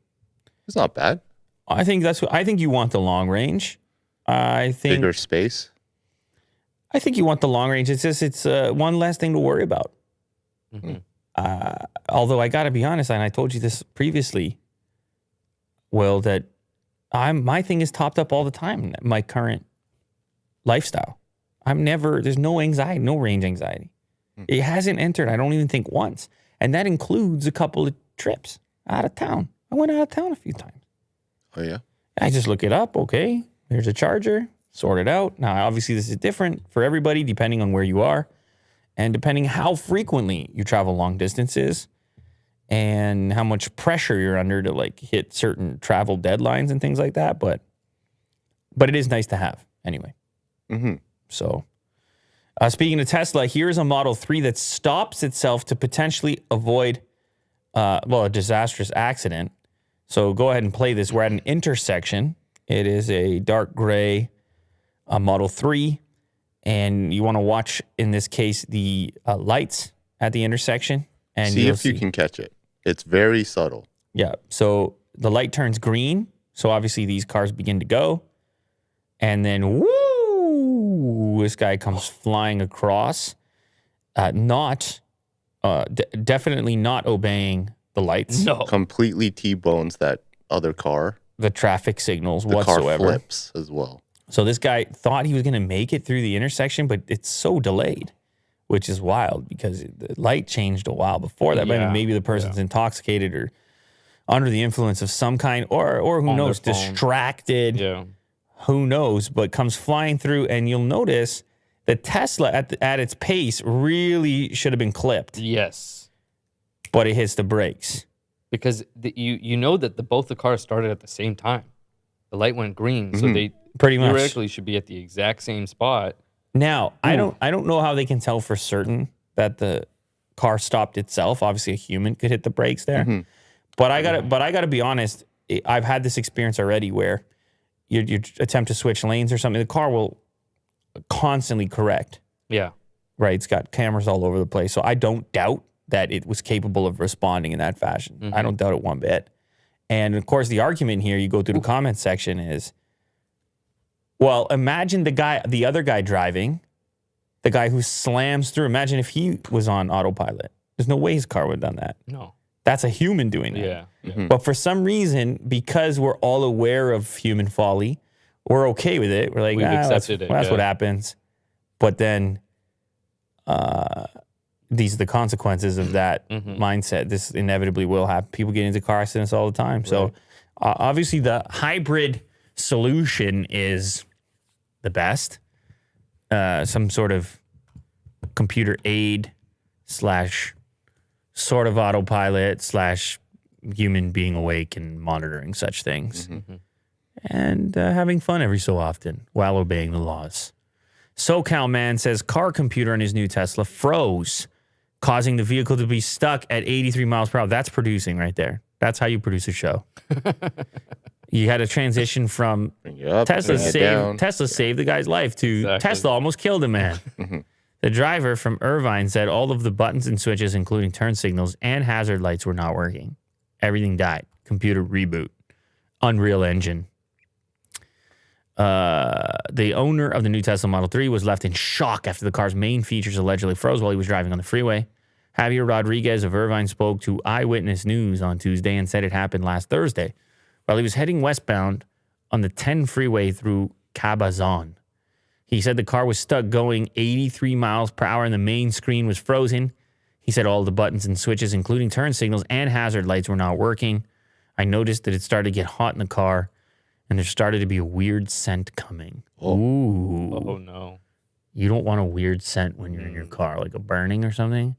It's not bad. I think you want the long range. I think bigger space. I think you want the long range. It's just it's one less thing to worry about. Mm-hmm. Although I got to be honest, and I told you this previously, Will, that my thing is topped up all the time. My current lifestyle, there's no anxiety, no range anxiety. It hasn't entered, I don't even think once. And that includes a couple of trips out of town. I went out of town a few times. Oh, yeah? I just look it up. Okay, there's a charger, sort it out. Now, obviously, this is different for everybody depending on where you are and depending how frequently you travel long distances and how much pressure you're under to like hit certain travel deadlines and things like that. But it is nice to have anyway. Mm-hmm. So, speaking of Tesla, here's a Model 3 that stops itself to potentially avoid, a disastrous accident. So go ahead and play this. We're at an intersection. It is a dark gray Model 3. And you want to watch, in this case, the lights at the intersection. And see if you can catch it. It's very subtle. Yeah. So the light turns green. So obviously these cars begin to go. And then, woo, this guy comes flying across. Definitely not obeying the lights. No. Completely T-bones that other car. The traffic signals The whatsoever. car flips as well. So this guy thought he was going to make it through the intersection, but it's so delayed, which is wild because the light changed a while before that. Yeah, Maybe the person's intoxicated or under the influence of some kind, or who knows, distracted. Yeah. Who knows, but comes flying through, and you'll notice that Tesla at its pace really should have been clipped. Yes. But it hits the brakes. Because you know that both the cars started at the same time. The light went green, so they Pretty much. theoretically should be at the exact same spot. Now, I don't know how they can tell for certain that the car stopped itself. Obviously, a human could hit the brakes there. Mm-hmm. But I gotta be honest. I've had this experience already where you attempt to switch lanes or something. The car will constantly correct. Yeah. Right. It's got cameras all over the place. So I don't doubt that it was capable of responding in that fashion. Mm-hmm. I don't doubt it one bit. And of course, the argument here, you go through the comments section is, well, imagine the other guy driving, the guy who slams through. Imagine if he was on autopilot. There's no way his car would have done that. No. That's a human doing that. Yeah. Mm-hmm. But for some reason, because we're all aware of human folly, we're okay with it. We're like, We've accepted that's it. what happens. But then these are the consequences of that mindset. This inevitably will happen. People get into car accidents all the time. So obviously the hybrid solution is the best. Some sort of computer aid / sort of autopilot / human being awake and monitoring such things. Mm-hmm. And having fun every so often while obeying the laws. SoCal man says car computer in his new Tesla froze, causing the vehicle to be stuck at 83 miles per hour. That's producing right there. That's how you produce a show. You had a transition from Tesla saved the guy's life to Tesla almost killed a man. The driver from Irvine said all of the buttons and switches, including turn signals and hazard lights, were not working. Everything died. Computer reboot. Unreal Engine. The owner of the new Tesla Model 3 was left in shock after the car's main features allegedly froze while he was driving on the freeway. Javier Rodriguez of Irvine spoke to Eyewitness News on Tuesday and said it happened last Thursday while he was heading westbound on the 10 freeway through Cabazon. He said the car was stuck going 83 miles per hour and the main screen was frozen. He said all the buttons and switches, including turn signals and hazard lights, were not working. I noticed that it started to get hot in the car and there started to be a weird scent coming. Ooh. Oh, no. You don't want a weird scent when you're in your car, like a burning or something.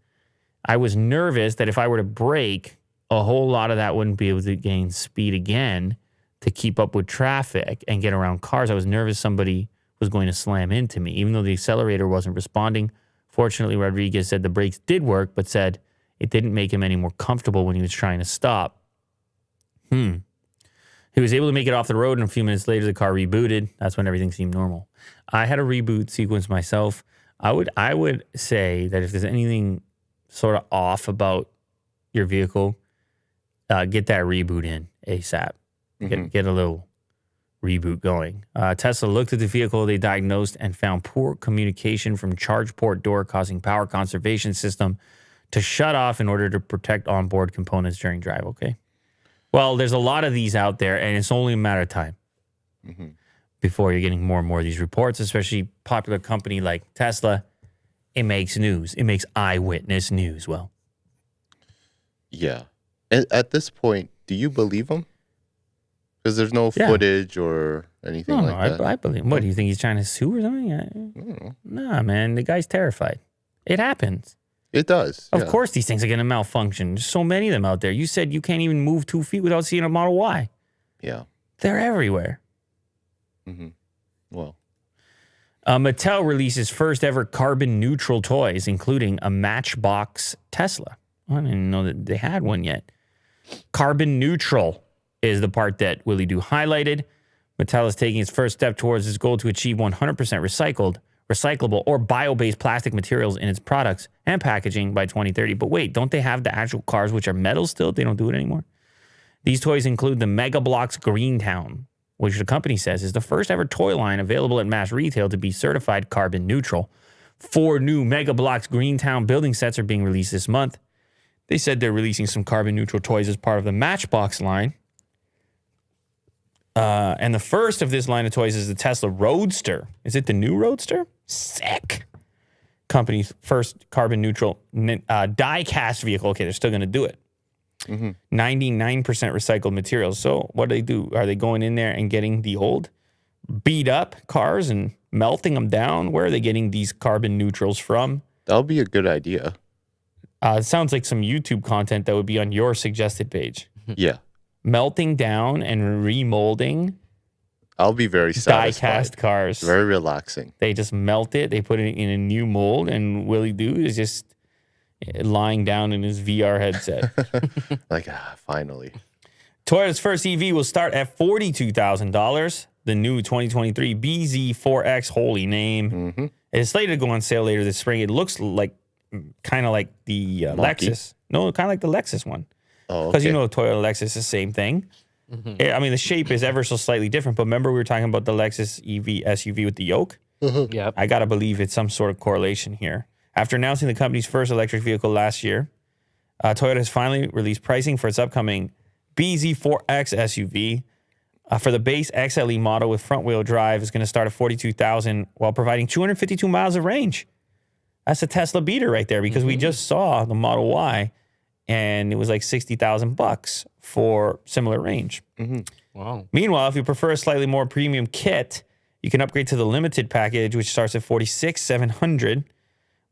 I was nervous that if I were to brake, a whole lot of that wouldn't be able to gain speed again to keep up with traffic and get around cars. I was nervous somebody was going to slam into me, even though the accelerator wasn't responding. Fortunately, Rodriguez said the brakes did work, but said it didn't make him any more comfortable when he was trying to stop. He was able to make it off the road, and a few minutes later, the car rebooted. That's when everything seemed normal. I had a reboot sequence myself. I would say that if there's anything sort of off about your vehicle, get that reboot in ASAP. Get a little reboot going. Tesla looked at the vehicle they diagnosed and found poor communication from charge port door, causing power conservation system to shut off in order to protect onboard components during drive. Okay. Well, there's a lot of these out there, and it's only a matter of time before you're getting more and more of these reports, especially popular company like Tesla. It makes news. It makes eyewitness news. Well, yeah. At this point, do you believe him? Because there's no footage or anything that. I believe him. What, do you think he's trying to sue or something? Nah, man. The guy's terrified. It happens. It does. Of course these things are going to malfunction. There's so many of them out there. You said you can't even move 2 feet without seeing a Model Y. Yeah. They're everywhere. Well. Mattel releases first ever carbon neutral toys, including a Matchbox Tesla. I didn't even know that they had one yet. Carbon neutral is the part that Willie Doo highlighted. Mattel is taking its first step towards its goal to achieve 100% recyclable, or bio-based plastic materials in its products and packaging by 2030. But wait, don't they have the actual cars which are metal still? They don't do it anymore. These toys include the Mega Bloks Greentown, which the company says is the first ever toy line available at mass retail to be certified carbon neutral. 4 new Mega Bloks Greentown building sets are being released this month. They said they're releasing some carbon neutral toys as part of the Matchbox line. And the first of this line of toys is the Tesla Roadster. Is it the new Roadster? Sick. Company's first carbon neutral die-cast vehicle. Okay, they're still going to do it. 99% recycled materials. So what do they do? Are they going in there and getting the old beat up cars and melting them down? Where are they getting these carbon neutrals from? That would be a good idea. It sounds like some YouTube content that would be on your suggested page. Yeah. Melting down and remolding. I'll be very satisfied. Die-cast cars. Very relaxing. They just melt it. They put it in a new mold, and Willie Doo is just lying down in his VR headset. Finally. Toyota's first EV will start at $42,000. The new 2023 BZ4X, holy name. It is slated to go on sale later this spring. It looks like kind of like the Lexus. No, kind of like the Lexus one. Because you know Toyota Lexus is the same thing. I mean, the shape is ever so slightly different, but remember we were talking about the Lexus EV SUV with the yoke? Yep. I got to believe it's some sort of correlation here. After announcing the company's first electric vehicle last year, Toyota has finally released pricing for its upcoming BZ4X SUV. For the base XLE model with front-wheel drive is going to start at $42,000 while providing 252 miles of range. That's a Tesla beater right there, because we just saw the Model Y, and it was like $60,000 for similar range. Wow. Meanwhile, if you prefer a slightly more premium kit, you can upgrade to the limited package, which starts at $46,700.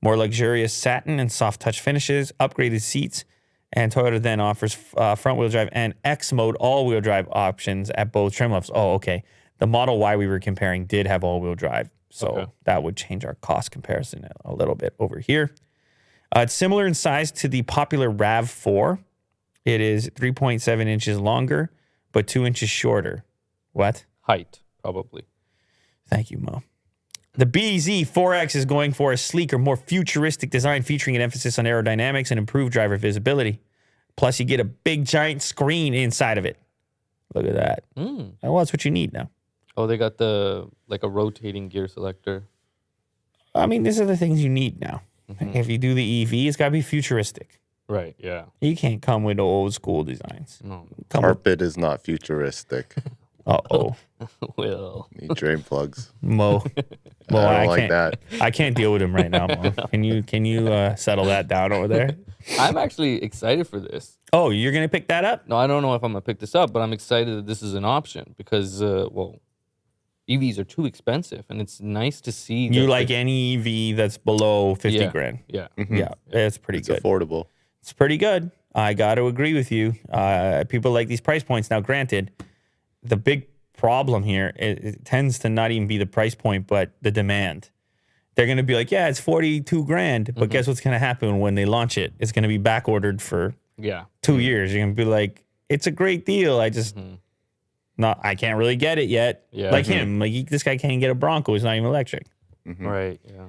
More luxurious satin and soft touch finishes, upgraded seats, and Toyota then offers front-wheel drive and X-mode all-wheel drive options at both trim levels. Oh, okay. The Model Y we were comparing did have all-wheel drive, so that would change our cost comparison a little bit over here. It's similar in size to the popular RAV4. It is 3.7 inches longer, but 2 inches shorter. What? Height, probably. Thank you, Mo. The BZ4X is going for a sleeker, more futuristic design featuring an emphasis on aerodynamics and improved driver visibility. Plus, you get a big, giant screen inside of it. Look at that. Well, that's what you need now. Oh, they got a rotating gear selector. I mean, these are the things you need now. If you do the EV, it's got to be futuristic. Right, yeah. You can't come with the old school designs. No. Carpet is not futuristic. Uh-oh. Well. Need drain plugs. Mo. I don't like that. I can't deal with him right now, Mo. Can you settle that down over there? I'm actually excited for this. Oh, you're going to pick that up? No, I don't know if I'm going to pick this up, but I'm excited that this is an option because, EVs are too expensive, and it's nice to see. You like any EV that's below 50 grand? Yeah. Yeah, it's pretty good. It's affordable. It's pretty good. I got to agree with you. People like these price points. Now, granted, the big problem here, it tends to not even be the price point, but the demand. They're going to be like, yeah, it's 42 grand. But guess what's going to happen when they launch it? It's going to be back ordered for 2 years. You're going to be like, it's a great deal. I just, I can't really get it yet. Yeah. Like him. Like this guy can't get a Bronco. It's not even electric. Right. Yeah.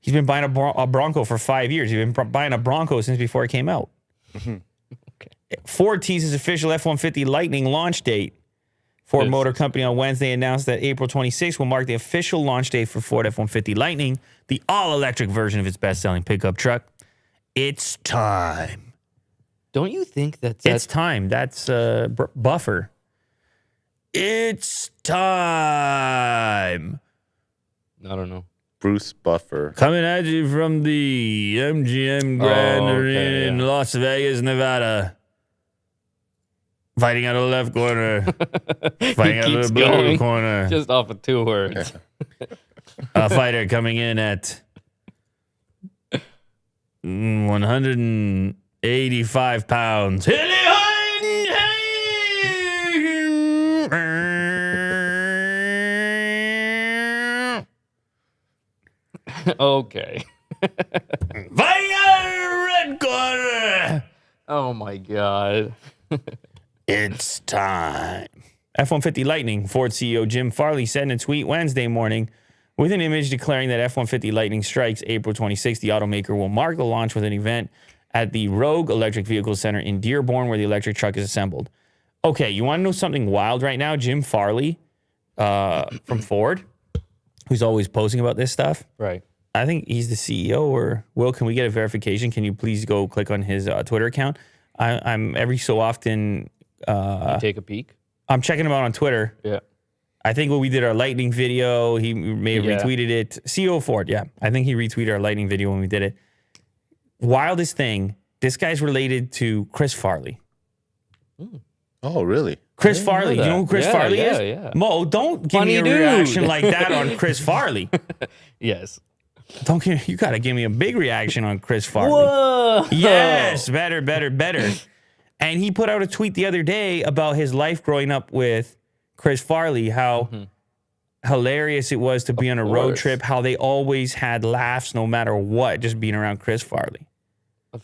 He's been buying a Bronco for 5 years. He's been buying a Bronco since before it came out. Okay. Ford teases official F-150 Lightning launch date. Ford Motor Company on Wednesday announced that April 26th will mark the official launch date for Ford F-150 Lightning, the all-electric version of its best-selling pickup truck. It's time. Don't you think It's time. That's Buffer. It's time. I don't know. Bruce Buffer. Coming at you from the MGM Grand Arena in Las Vegas, Nevada. Fighting out of the left corner. Fighting out of the blue corner. Just off of 2 words. A fighter coming in at 185 pounds. Okay. Fighting out of the red corner. Oh my God. It's time. F-150 Lightning, Ford CEO Jim Farley said in a tweet Wednesday morning with an image declaring that F-150 Lightning strikes April 26th. The automaker will mark the launch with an event at the Rogue Electric Vehicle Center in Dearborn, where the electric truck is assembled. Okay, you want to know something wild right now? Jim Farley from Ford, who's always posting about this stuff. Right. I think he's the CEO. Or, Will, can we get a verification? Can you please go click on his Twitter account? I'm every so often... you take a peek? I'm checking him out on Twitter. Yeah. I think when we did our lightning video, he may have retweeted it. CEO Ford, yeah. I think he retweeted our lightning video when we did it. Wildest thing, this guy's related to Chris Farley. Oh, really? Chris Farley. Do you know who Chris Farley is? Yeah. Mo, don't give me a reaction like that on Chris Farley. Yes. You got to give me a big reaction on Chris Farley. Whoa. Yes, better. And he put out a tweet the other day about his life growing up with Chris Farley, how hilarious it was to be on a road trip, how they always had laughs no matter what, just being around Chris Farley.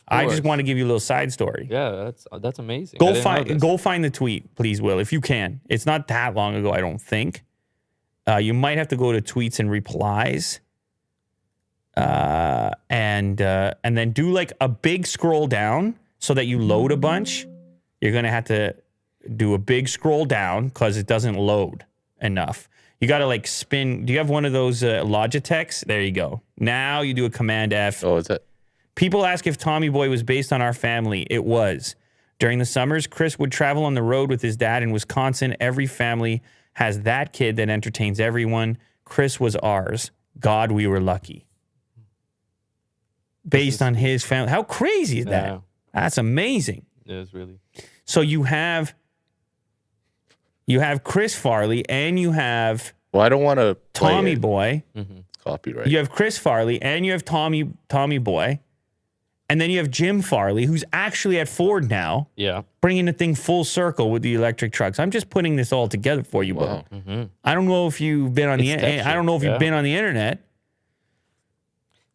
I just want to give you a little side story. Yeah, that's amazing. Go find the tweet, please, Will, if you can. It's not that long ago, I don't think. You might have to go to tweets and replies. And then do like a big scroll down so that you load a bunch. You're going to have to do a big scroll down because it doesn't load enough. You got to like spin. Do you have one of those Logitechs? There you go. Now you do a Command F. Oh, is it? People ask if Tommy Boy was based on our family. It was. During the summers, Chris would travel on the road with his dad in Wisconsin. Every family has that kid that entertains everyone. Chris was ours. God, we were lucky. Based on his family. How crazy is that? That's amazing. It is really. So you have Chris Farley and you have Well, I don't want to Tommy Boy. Copyright. You have Chris Farley and you have Tommy Boy. And then you have Jim Farley, who's actually at Ford now. Yeah. Bringing the thing full circle with the electric trucks. I'm just putting this all together for you, Wow. I don't know if you've been on you've been on the internet.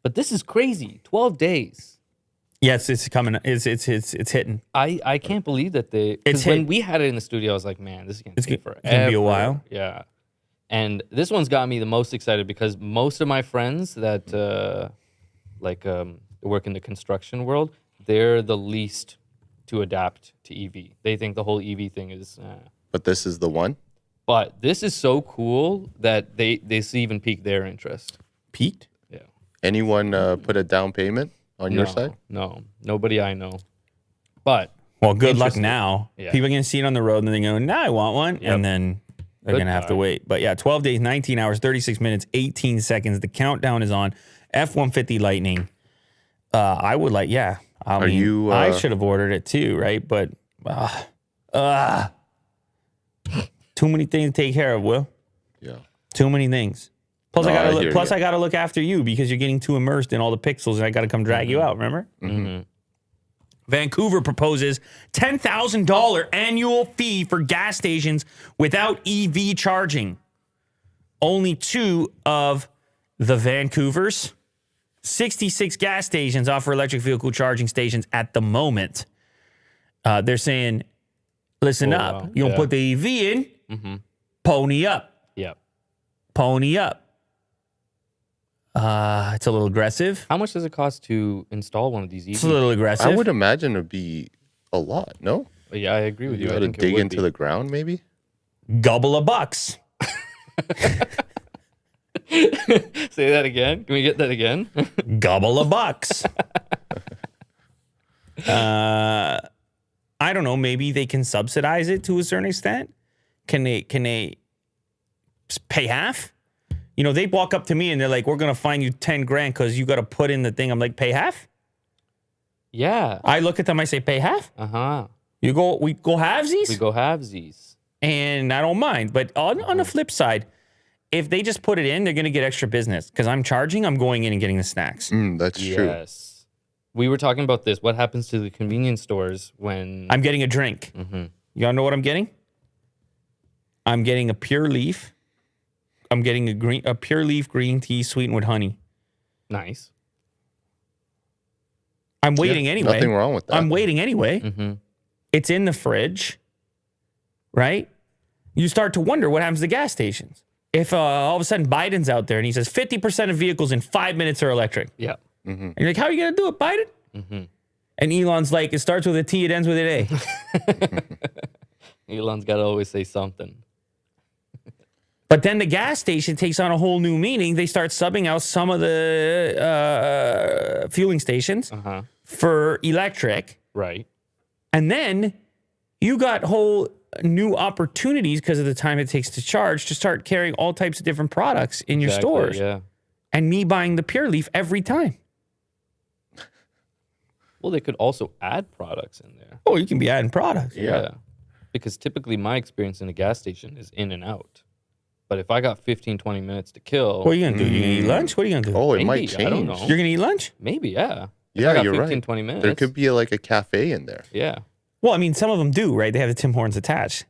But this is crazy. 12 days. Yes, it's coming. It's hitting. I can't believe that when we had it in the studio, I was like, man, this is going to take forever. It's going to be a while. Yeah. And this one's got me the most excited because most of my friends that work in the construction world, they're the least to adapt to EV. They think the whole EV thing is... But this is the one? But this is so cool that they even piqued their interest. Piqued? Yeah. Anyone put a down payment on your side? No. Nobody I know. But... Well, good luck now. Yeah. People are going to see it on the road and they're going, now I want one. Yep. And then they're going to have to wait. But yeah, 12 days, 19 hours, 36 minutes, 18 seconds. The countdown is on. F-150 Lightning. I would like, I should have ordered it too, right? But too many things to take care of, Will. Yeah. Too many things. Plus, No, I hear I you. gotta look after you because you're getting too immersed in all the pixels, and I gotta come drag you out. Remember? Vancouver proposes $10,000 annual fee for gas stations without EV charging. Only 2 of the Vancouver's 66 gas stations offer electric vehicle charging stations at the moment. They're saying, listen up. wow. You don't Yeah. put the EV in, pony up. Yep. Pony up. It's a little aggressive. How much does it cost to install one of these It's a EVs? little aggressive. I would imagine it'd be a lot. No, Yeah, I agree with you. you I got to think it dig would into be. the ground, maybe. Gobble of bucks. Say that again. Can we get that again? Gobble of bucks. I don't know. Maybe they can subsidize it to a certain extent. Can they pay half? You know, they walk up to me and they're like, "We're gonna fine you 10 grand because you got to put in the thing." I'm like, "Pay half?" Yeah. I look at them. I say, "Pay half." We go halvesies, We go halvesies. and I don't mind. But on the flip side, if they just put it in, they're gonna get extra business because I'm charging. I'm going in and getting the snacks. That's true. Yes. We were talking about this. What happens to the convenience stores when I'm getting a drink. You all know what I'm getting? I'm getting a Pure Leaf. I'm getting a Pure Leaf green tea sweetened with honey. Nice. I'm waiting anyway. Nothing wrong with that. I'm waiting anyway. It's in the fridge, right? You start to wonder what happens to gas stations. If all of a sudden Biden's out there and he says 50% of vehicles in 5 minutes are electric. Yeah. And you're like, how are you going to do it, Biden? And Elon's like, it starts with a T, it ends with an A. Elon's got to always say something. But then the gas station takes on a whole new meaning. They start subbing out some of the fueling stations for electric. Right. And then you got whole new opportunities because of the time it takes to charge to start carrying all types of different products in your stores. Yeah. And me buying the Pure Leaf every time. Well, they could also add products in there. Oh, you can be adding products. Yeah. Because typically my experience in a gas station is in and out. But if I got 15, 20 minutes to kill, What are you going to do? You going to eat lunch? What are you going to do? Oh, it might Maybe, change. I don't know. You're going to eat lunch? maybe, yeah. If Yeah, I got you're 15, right. 20 minutes. There could be like a cafe in there, Yeah. Well, I mean, some of them do, right? They have the Tim Hortons attached.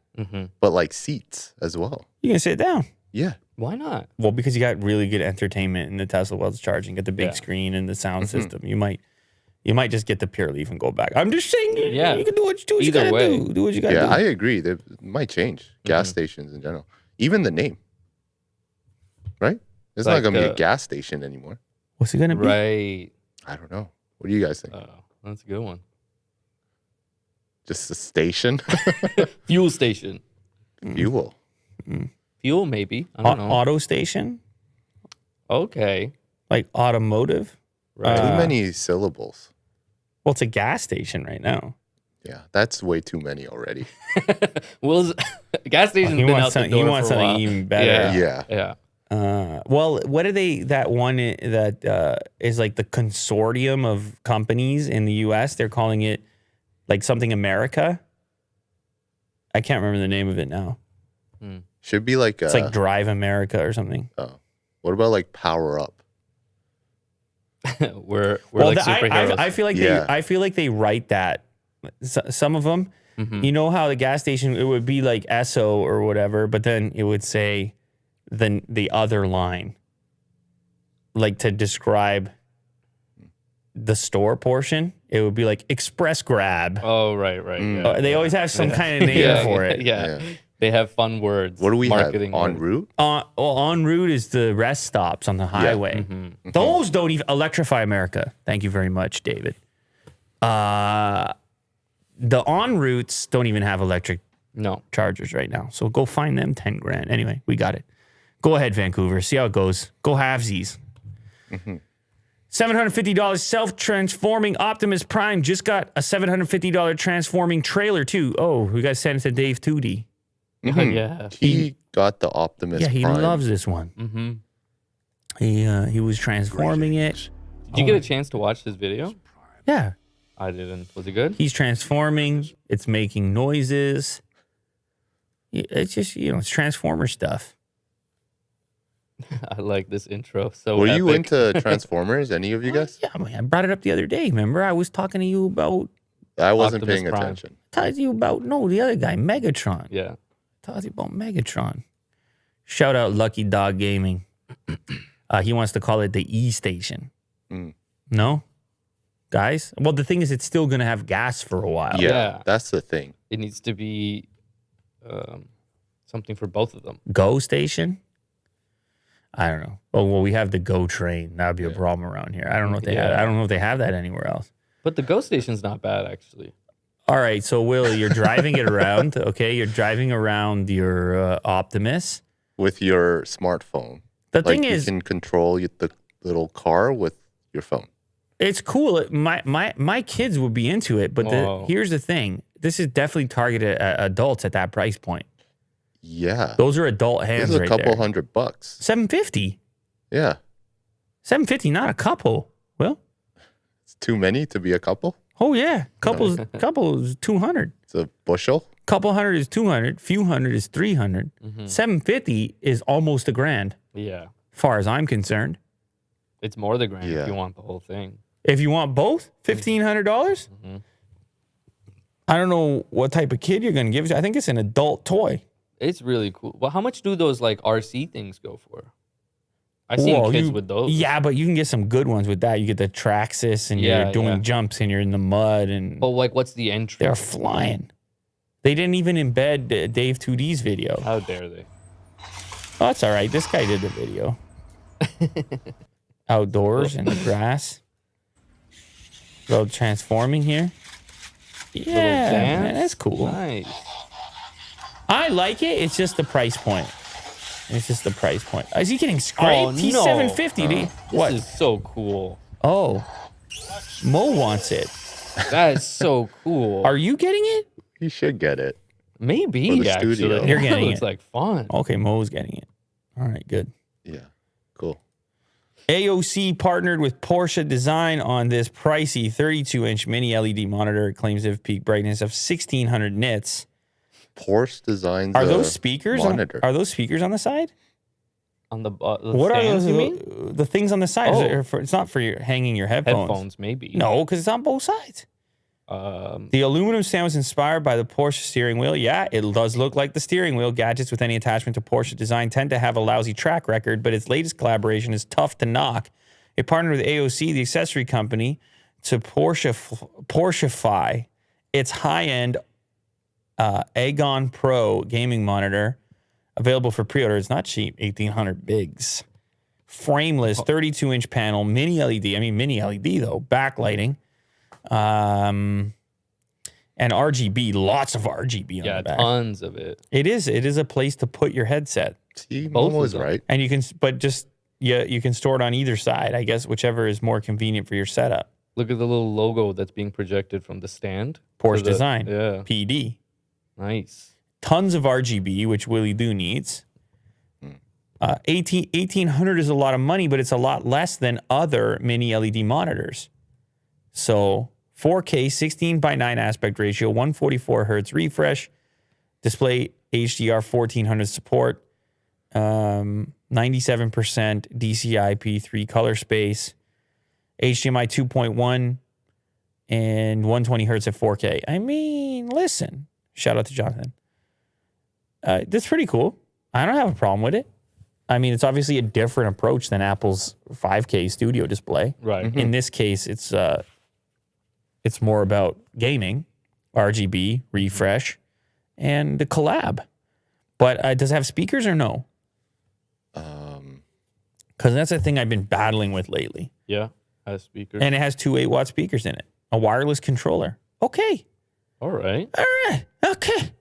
but like seats as well. You can sit down. Yeah. Why not? Well, because you got really good entertainment in the Tesla while it's charging. Got the big Yeah. screen and the sound system. You might just get the Pure Leaf and go back. I'm just saying, Yeah. you can do what you Either gotta way. do. Do what you gotta Yeah, do. I agree. They might change gas stations in general. Even the name. Right? It's Like not going to be a the- gas station anymore. What's it gonna be? Right. I don't know. What do you guys think? Oh, that's a good one. Just a station? Fuel station. Fuel. Fuel, maybe. I don't know. Auto station, Okay. like automotive. Right. Too many syllables. Well, it's a gas station right now. Yeah, that's way too many already. Will's gas station's He been wants out the something- he door wants for a something while. even better. Yeah. Yeah. Yeah. Well, what are they? That one that is like the consortium of companies in the U.S. They're calling it like something America. I can't remember the name of it now. Should be like It's like Drive America or something. what about like Power Up? we're like superheroes. I feel like Yeah. I feel like they write that. Some of them, you know how the gas station it would be like Esso or whatever, but then it would say the other line, like to describe the store portion. It would be like Express Grab. Oh, right. Yeah. They always have some kind of name for it. Yeah. They have fun words. What do we marketing have? En words. route? En route is the rest stops on the highway. Those don't even electrify America. Thank you very much, David. The en routes don't even have electric No. chargers right now. So go find them 10 grand. Anyway, we got it. Go ahead, Vancouver. See how it goes. Go halvesies. $750 self-transforming Optimus Prime just got a $750 transforming trailer too. Oh, we got to send it to Dave Tootie. Yeah. He got the Optimus Yeah, he Prime. loves this one. He was transforming it. Did you get a chance to watch this video? Yeah, I didn't. Was it good? he's transforming. It's making noises. It's just it's Transformer stuff. I like this intro. So Were you epic. into Transformers? Any of you guys? Yeah, I brought it up the other day. Remember, I was talking to you about. I wasn't Optimus paying Prime. attention. Talking to you about the other guy, Megatron. Yeah. Talking to you about Megatron. Shout out Lucky Dog Gaming. He wants to call it the E Station. Mm. No, guys. Well, the thing is, it's still gonna have gas for a while. Yeah, that's the thing. It needs to be something for both of them. Go Station. I don't know. Oh well, we have the Go Train. That'd be a problem around here. I don't know if they have. I don't know if they have that anywhere else. But the Go Station's not bad, actually. All right, so Will, you're driving it around. Okay, you're driving around your Optimus. With your smartphone. The thing is, you can control the little car with your phone. it's cool. My kids would be into it, but here's the thing: this is definitely targeted at adults at that price point. Yeah, Those are adult hands. this is a right couple there. $100. $750. Yeah, $750, not a couple. Well, it's too many to be a couple. oh yeah, couple is 200. It's a bushel. Couple hundred is 200. Few hundred is 300. 750 is almost $1,000, Yeah. far as I'm concerned. It's more than grand Yeah. if you want the whole thing. If you want both, $1,500. I don't know what type of kid you're going to give it to. I think it's an adult toy. It's really cool. Well, how much do those like RC things go for? I seen Whoa, kids with those. Yeah, but you can get some good ones with that. You get the Traxxas and Yeah, you're doing jumps and you're in the mud and But like, what's the entry? they're flying. They didn't even embed Dave 2D's video. How dare they? Oh, that's all right. This guy did the video. Outdoors in the grass. Little transforming here. Yeah, man, dance? that's cool. Nice. I like it. It's just the price point. It's just the price point. Is he getting scraped? Oh, He's no. $750. What? This is so cool. Oh, Mo wants it. That is so cool. Are you getting it? You should get it. Maybe For the actually. studio. You're getting That looks it. like fun. Okay, Mo's getting it. All right, good. Yeah, cool. AOC partnered with Porsche Design on this pricey 32-inch mini LED monitor. It claims to have peak brightness of 1,600 nits. Porsche designs. Are those speakers? Monitor. Are those speakers on the side? On the What are stands, those? you mean? The things on the side? Oh. It's not for your hanging your headphones. Headphones, maybe. No, because it's on both sides. The aluminum stand was inspired by the Porsche steering wheel. Yeah, it does look like the steering wheel. Gadgets with any attachment to Porsche design tend to have a lousy track record, but its latest collaboration is tough to knock. It partnered with AOC, the accessory company, to Porschefy its high-end Aegon Pro gaming monitor, available for pre-order. It's not cheap, 1,800 bigs. Frameless 32-inch panel, mini LED. I mean, mini LED though, backlighting. And RGB, lots of RGB on Yeah, the back. tons of it. It is a place to put your headset. See, Both Momo of was them. right. And you can, but just, yeah, you can store it on either side, I guess, whichever is more convenient for your setup. Look at the little logo that's being projected from the stand. Porsche to the- Design, Yeah. PD. Nice. Tons of RGB, which Willie Doo needs. 1,800 is a lot of money, but it's a lot less than other mini LED monitors. So 4K 16:9 aspect ratio, 144 hertz refresh, display HDR 1400 support, 97% DCI-P3 color space, HDMI 2.1, and 120 hertz at 4K. I mean, listen, shout out to Jonathan. That's pretty cool. I don't have a problem with it. I mean, it's obviously a different approach than Apple's 5K studio display. Right. In this case, it's more about gaming, RGB, refresh, and the collab. But does it have speakers or no? Because that's a thing I've been battling with lately. Yeah. Has speakers. And it has two 8-watt speakers in it. A wireless controller. Okay. All right. All right. Okay.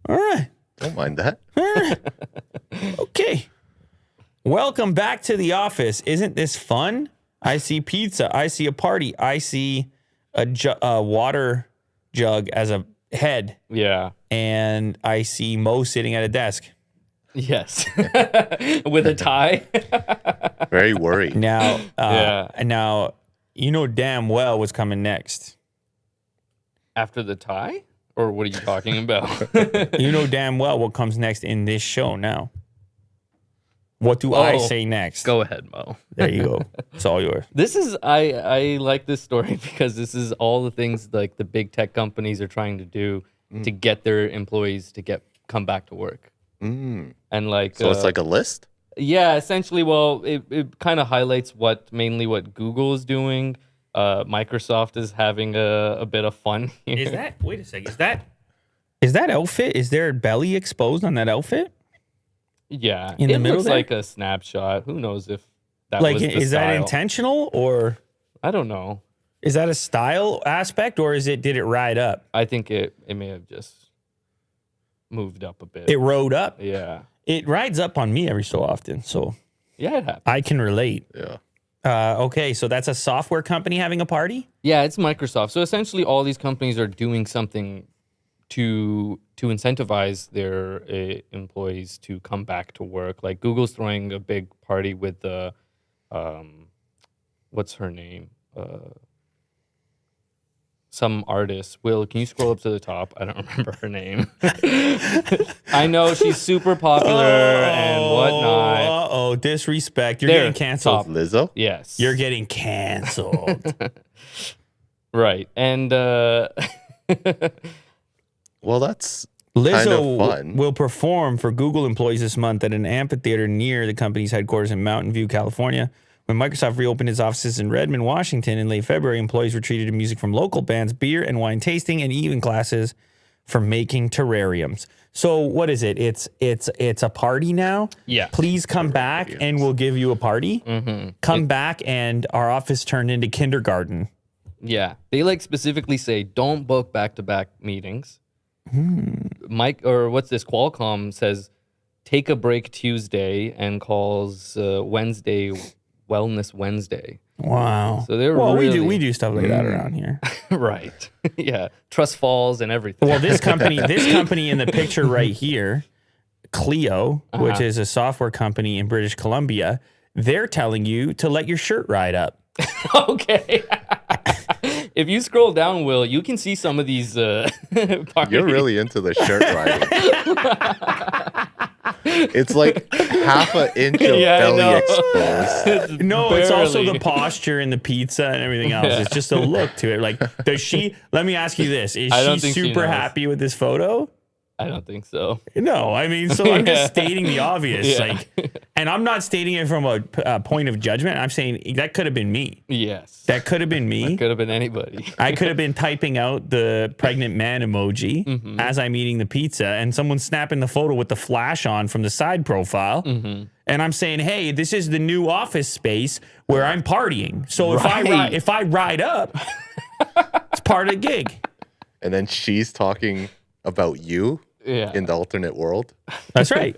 All right. Don't mind that. All right. Okay. Welcome back to the office. Isn't this fun? I see pizza. I see a party. I see a water jug as a head. Yeah. And I see Mo sitting at a desk. Yes. With a tie. Very worried. Now, Yeah. now you know damn well what's coming next. After the tie? Or what are you talking about? You know damn well what comes next in this show now. What do I say next? Go ahead, Mo. There you go. It's all yours. This is I like this story because this is all the things like the big tech companies are trying to do to get their employees to come back to work. And like So it's like a list? Yeah, essentially. Well, it kind of highlights mainly what Google is doing. Microsoft is having a bit of fun here. Is that? Wait a second. Is that outfit? Is there belly exposed on that outfit? Yeah, In the middle looks there? like a snapshot. Who knows if that Like, was the is that style. intentional, or I don't know. is that a style aspect, or did it ride up? I think it may have just moved up a bit. It rode up. Yeah. It rides up on me every so often, so Yeah, it happened. I can relate. Yeah. Okay, so that's a software company having a party? Yeah, it's Microsoft. So essentially, all these companies are doing something to incentivize their employees to come back to work. Like Google's throwing a big party with the, what's her name? Some artist. Will, can you scroll up to the top? I don't remember her name. I know she's super popular and whatnot. Uh-oh, disrespect. You're There, getting canceled. top. Lizzo? Yes. You're getting canceled. right. And Well, that's kind Lizzo of fun. will perform for Google employees this month at an amphitheater near the company's headquarters in Mountain View, California. When Microsoft reopened its offices in Redmond, Washington in late February, employees were treated to music from local bands, beer and wine tasting, and even classes for making terrariums. So what is it? It's a party now? Yeah. Please come back and we'll give you a party. Come back and our office turned into kindergarten. yeah, they like specifically say don't book back-to-back meetings. Mike, or what's this? Qualcomm says take a break Tuesday and calls Wednesday Wellness Wednesday. Wow. So they're we really- do stuff like that around here. right. yeah. Trust falls and everything. Well, this company in the picture right here, Clio, which is a software company in British Columbia, they're telling you to let your shirt ride up. okay. If you scroll down, Will, you can see some of these parties. You're really into the shirt riding. It's like half an inch of Yeah, I belly know. exposed. No, it's also Barely. the posture and the pizza and everything else. It's just a look to it. Like, does she, let me ask you this, is I don't she think she super knows. happy with this photo? I don't think so. No, I mean, so I'm Yeah. just stating the obvious. Yeah. Like, and I'm not stating it from a point of judgment. I'm saying that could have been me. Yes. That could have been me. Could have been anybody. I could have been typing out the pregnant man emoji as I'm eating the pizza, and someone's snapping the photo with the flash on from the side profile. And I'm saying, hey, this is the new office space where I'm partying. So Right. if I ride up, it's part of the gig. And then she's talking about you Yeah. in the alternate world. That's right.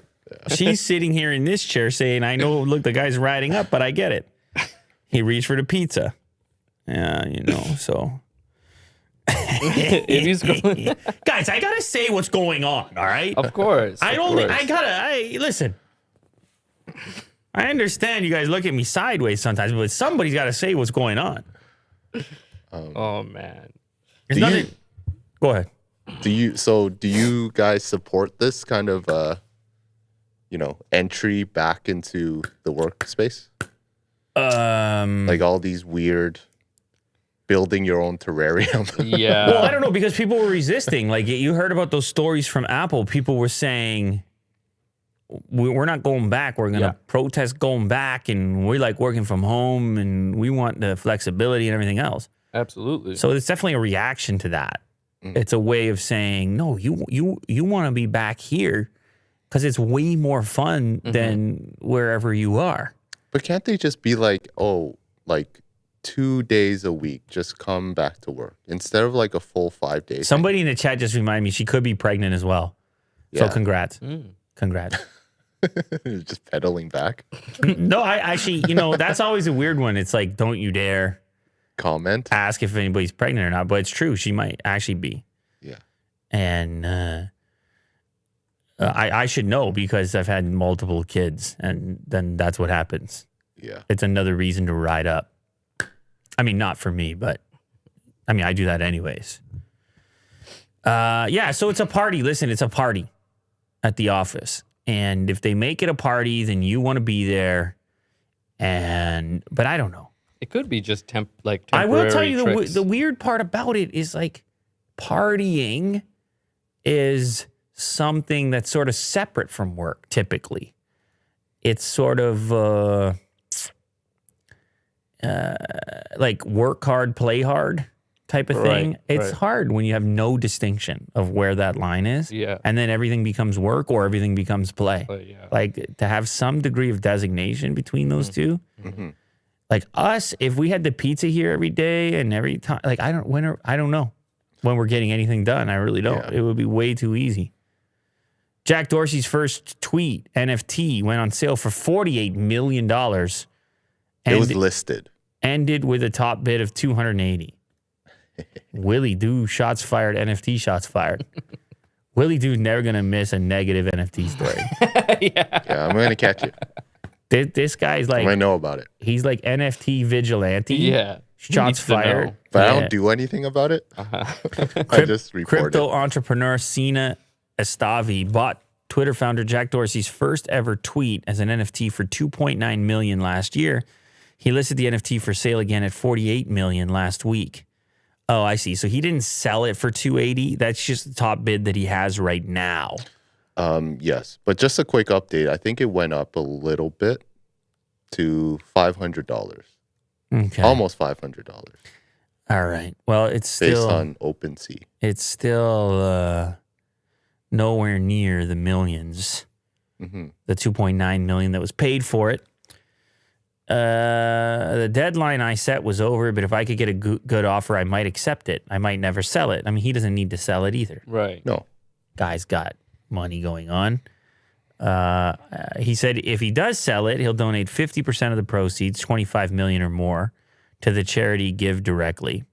She's sitting here in this chair saying, I know, look, the guy's riding up, but I get it. He reached for the pizza. Yeah, so. If you scroll, Guys, I got to say what's going on, all right? of course. Listen. I understand you guys look at me sideways sometimes, but somebody's got to say what's going on. Oh man. There's Do you- nothing. Go ahead. Do you guys support this kind of entry back into the workspace? Like all these weird building your own terrarium. Yeah. Well, I don't know, because people were resisting. Like, you heard about those stories from Apple. People were saying, we're not going back. We're going to protest going back, and we like working from home, and we want the flexibility and everything else. Absolutely. So it's definitely a reaction to that. It's a way of saying, no, you want to be back here because it's way more fun than wherever you are. But can't they just be like, 2 days a week, just come back to work instead of like a full 5 days? Somebody in the chat just reminded me she could be pregnant as well. So Yeah. congrats. Congrats. Just pedaling back. No, I actually, that's always a weird one. It's like, don't you dare Comment. ask if anybody's pregnant or not, but it's true. She might actually be. Yeah. And I should know because I've had multiple kids, and then that's what happens. Yeah. It's another reason to ride up. I mean, not for me, but I mean, I do that anyways. So it's a party. Listen, it's a party at the office. And if they make it a party, then you want to be there. But I don't know. It could be just temporary. I will tell you tricks. the weird part about it is like partying is something that's sort of separate from work. Typically, it's sort of like work hard, play hard type of thing. It's hard when you have no distinction of where that line is. Yeah. And then everything becomes work or everything becomes play. Yeah. Like to have some degree of designation between those two. Mm-hmm. Like us, if we had the pizza here every day and every time, like I don't know when we're getting anything done. I really don't. Yeah. It would be way too easy. Jack Dorsey's first tweet, NFT, went on sale for $48 million. It was listed. Ended with a top bid of 280. Willie Doo, shots fired, NFT shots fired. Willie Doo's never going to miss a negative NFT story. Yeah, I'm going to catch it. This guy's like, I know about it. He's like NFT vigilante. Yeah. Shots fired. But I don't do anything about it. I just report Crypto it. entrepreneur Sina Estavi bought Twitter founder Jack Dorsey's first ever tweet as an NFT for $2.9 million last year. He listed the NFT for sale again at $48 million last week. Oh, I see. So he didn't sell it for $280. That's just the top bid that he has right now. Yes, but just a quick update. I think it went up a little bit to $500. Okay. Almost $500. All right. Well, it's Based still on OpenSea. It's still nowhere near the millions. Mm-hmm. The 2.9 million that was paid for it. The deadline I set was over, but if I could get a good offer, I might accept it. I might never sell it. I mean, he doesn't need to sell it either. Right. No. Guy's got money going on. He said if he does sell it, he'll donate 50% of the proceeds, $25 million or more, to the charity Give Directly.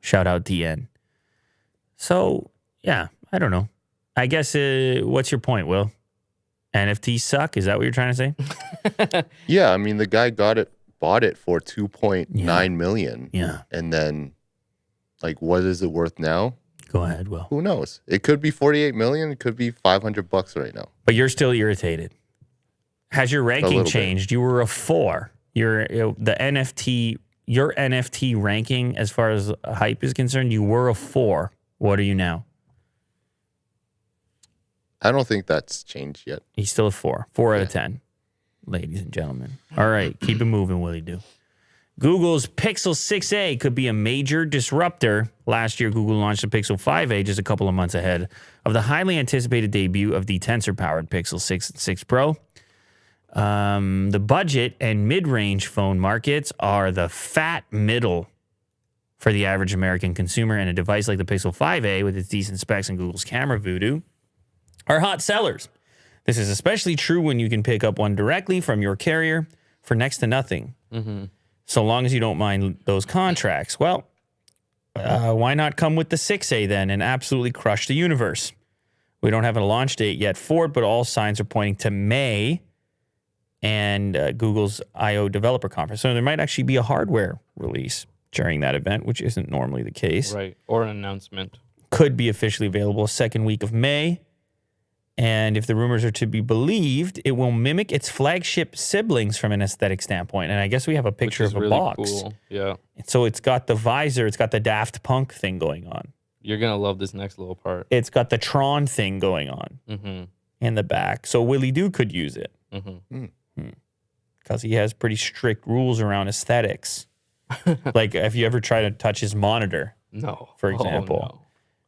Shout out DN. So, yeah, I don't know. I guess, what's your point, Will? NFTs suck? Is that what you're trying to say? Yeah, I mean, the guy bought it for $2.9 million. Yeah. And then, like, what is it worth now? Go ahead, Will. Who knows? It could be $48 million. It could be $500 right now. But you're still irritated. Has your ranking changed? You were a 4. Your NFT ranking, as far as hype is concerned, you were a 4. What are you now? I don't think that's changed yet. He's still a 4. 4 out of 10, ladies and gentlemen. All right, keep it moving, Willie Do. Google's Pixel 6a could be a major disruptor. Last year, Google launched the Pixel 5a just a couple of months ahead of the highly anticipated debut of the Tensor-powered Pixel 6 and 6 Pro. The budget and mid-range phone markets are the fat middle for the average American consumer, and a device like the Pixel 5a with its decent specs and Google's camera voodoo are hot sellers. This is especially true when you can pick up one directly from your carrier for next to nothing. Mm-hmm. So long as you don't mind those contracts. Well, why not come with the 6A then and absolutely crush the universe? We don't have a launch date yet for it, but all signs are pointing to May and Google's I/O developer conference. So there might actually be a hardware release during that event, which isn't normally the case. Right, or an announcement. Could be officially available second week of May. And if the rumors are to be believed, it will mimic its flagship siblings from an aesthetic standpoint. And I guess we have a picture of a really box. Cool. Yeah. So it's got the visor. It's got the Daft Punk thing going on. You're going to love this next little part. It's got the Tron thing going on in the back. So Willie Doo could use it. Because he has pretty strict rules around aesthetics. Like, have you ever tried to touch his monitor? No. For example. No.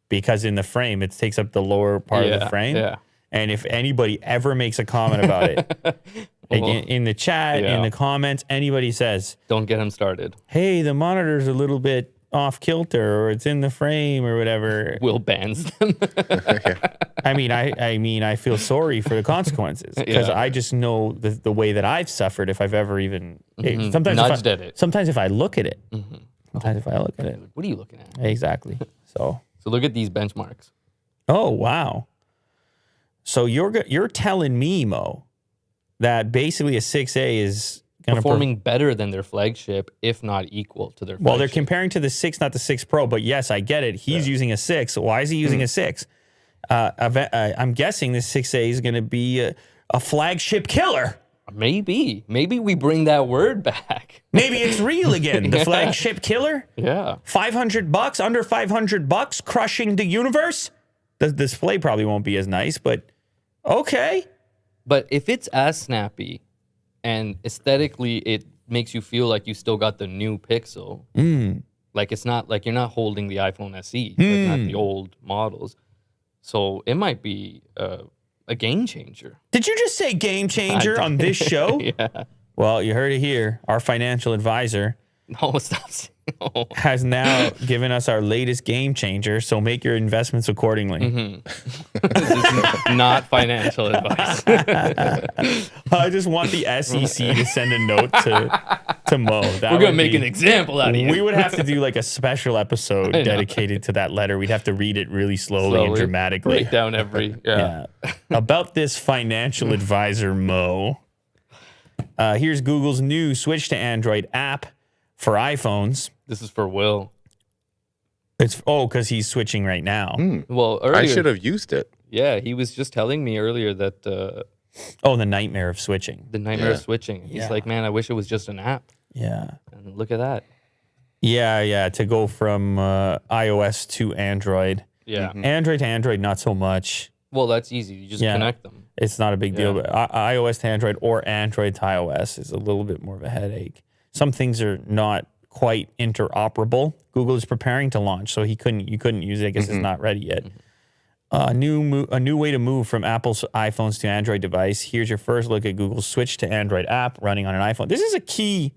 Because in the frame, it takes up the lower part of the frame. Yeah. And if anybody ever makes a comment about it, like in the chat, in the comments, anybody says, don't get him started. Hey, the monitor's a little bit off kilter, or it's in the frame, or whatever. Will bans them. I mean, I feel sorry for the consequences because I just know the way that I've suffered if I've ever even sometimes nudged at it. Sometimes if I look at it, sometimes if I look at it, what are you looking at? Exactly. So look at these benchmarks. Oh wow. So you're telling me, Mo, that basically a 6A is performing better than their flagship, if not equal to their flagship. Well, they're comparing to the 6, not the 6 Pro, but yes, I get it. He's using a 6. Why is he using a 6? I'm guessing this 6A is going to be a flagship killer. Maybe we bring that word back. Maybe it's real again. The flagship killer. Yeah. $500, under $500, crushing the universe. The display probably won't be as nice, but okay. But if it's as snappy and aesthetically it makes you feel like you still got the new Pixel, like it's not like you're not holding the iPhone SE, like not the old models. So it might be a game changer. Did you just say game changer on this show? Yeah. Well, you heard it here. Our financial advisor No, stop. No. has now given us our latest game changer, so make your investments accordingly. This is not financial advice. I just want the SEC to send a note to Mo. That We're going to make an example out of you. We would have to do like a special episode dedicated to that letter. We'd have to read it really slowly and dramatically. Break down every... Yeah. About this financial advisor, Mo. Here's Google's new Switch to Android app for iPhones. This is for Will. It's because he's switching right now. Well, earlier... I should have used it. Yeah, he was just telling me earlier that... the nightmare of switching. The nightmare of switching. He's like, man, I wish it was just an app. Yeah. And look at that. Yeah, to go from iOS to Android. Yeah. Android to Android, not so much. Well, that's easy. You just connect them. It's not a big deal, but iOS to Android or Android to iOS is a little bit more of a headache. Some things are not quite interoperable. Google is preparing to launch, so you couldn't use it. I guess it's not ready yet. A new way to move from Apple's iPhones to Android device. Here's your first look at Google's Switch to Android app running on an iPhone. This is a key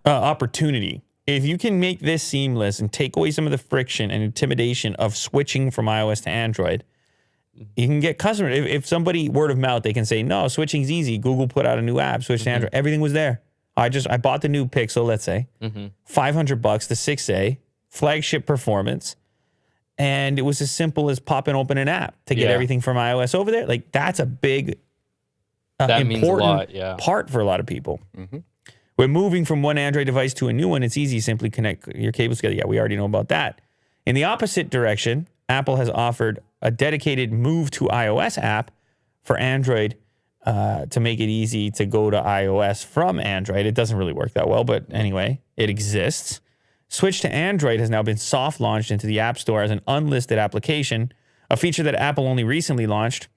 opportunity. If you can make this seamless and take away some of the friction and intimidation of switching from iOS to Android, you can get customers. If somebody word of mouth, they can say, no, switching's easy. Google put out a new app, switch to Android. Everything was there. I bought the new Pixel, let's say, $500, the 6A, flagship performance. And it was as simple as popping open an app to get everything from iOS over there. Like, that's a big, important part for a lot of people. We're moving from one Android device to a new one. It's easy. Simply connect your cables together. Yeah, we already know about that. In the opposite direction, Apple has offered a dedicated move to iOS app for Android to make it easy to go to iOS from Android. It doesn't really work that well, but anyway, it exists. Switch to Android has now been soft launched into the App Store as an unlisted application, a feature that Apple only recently launched,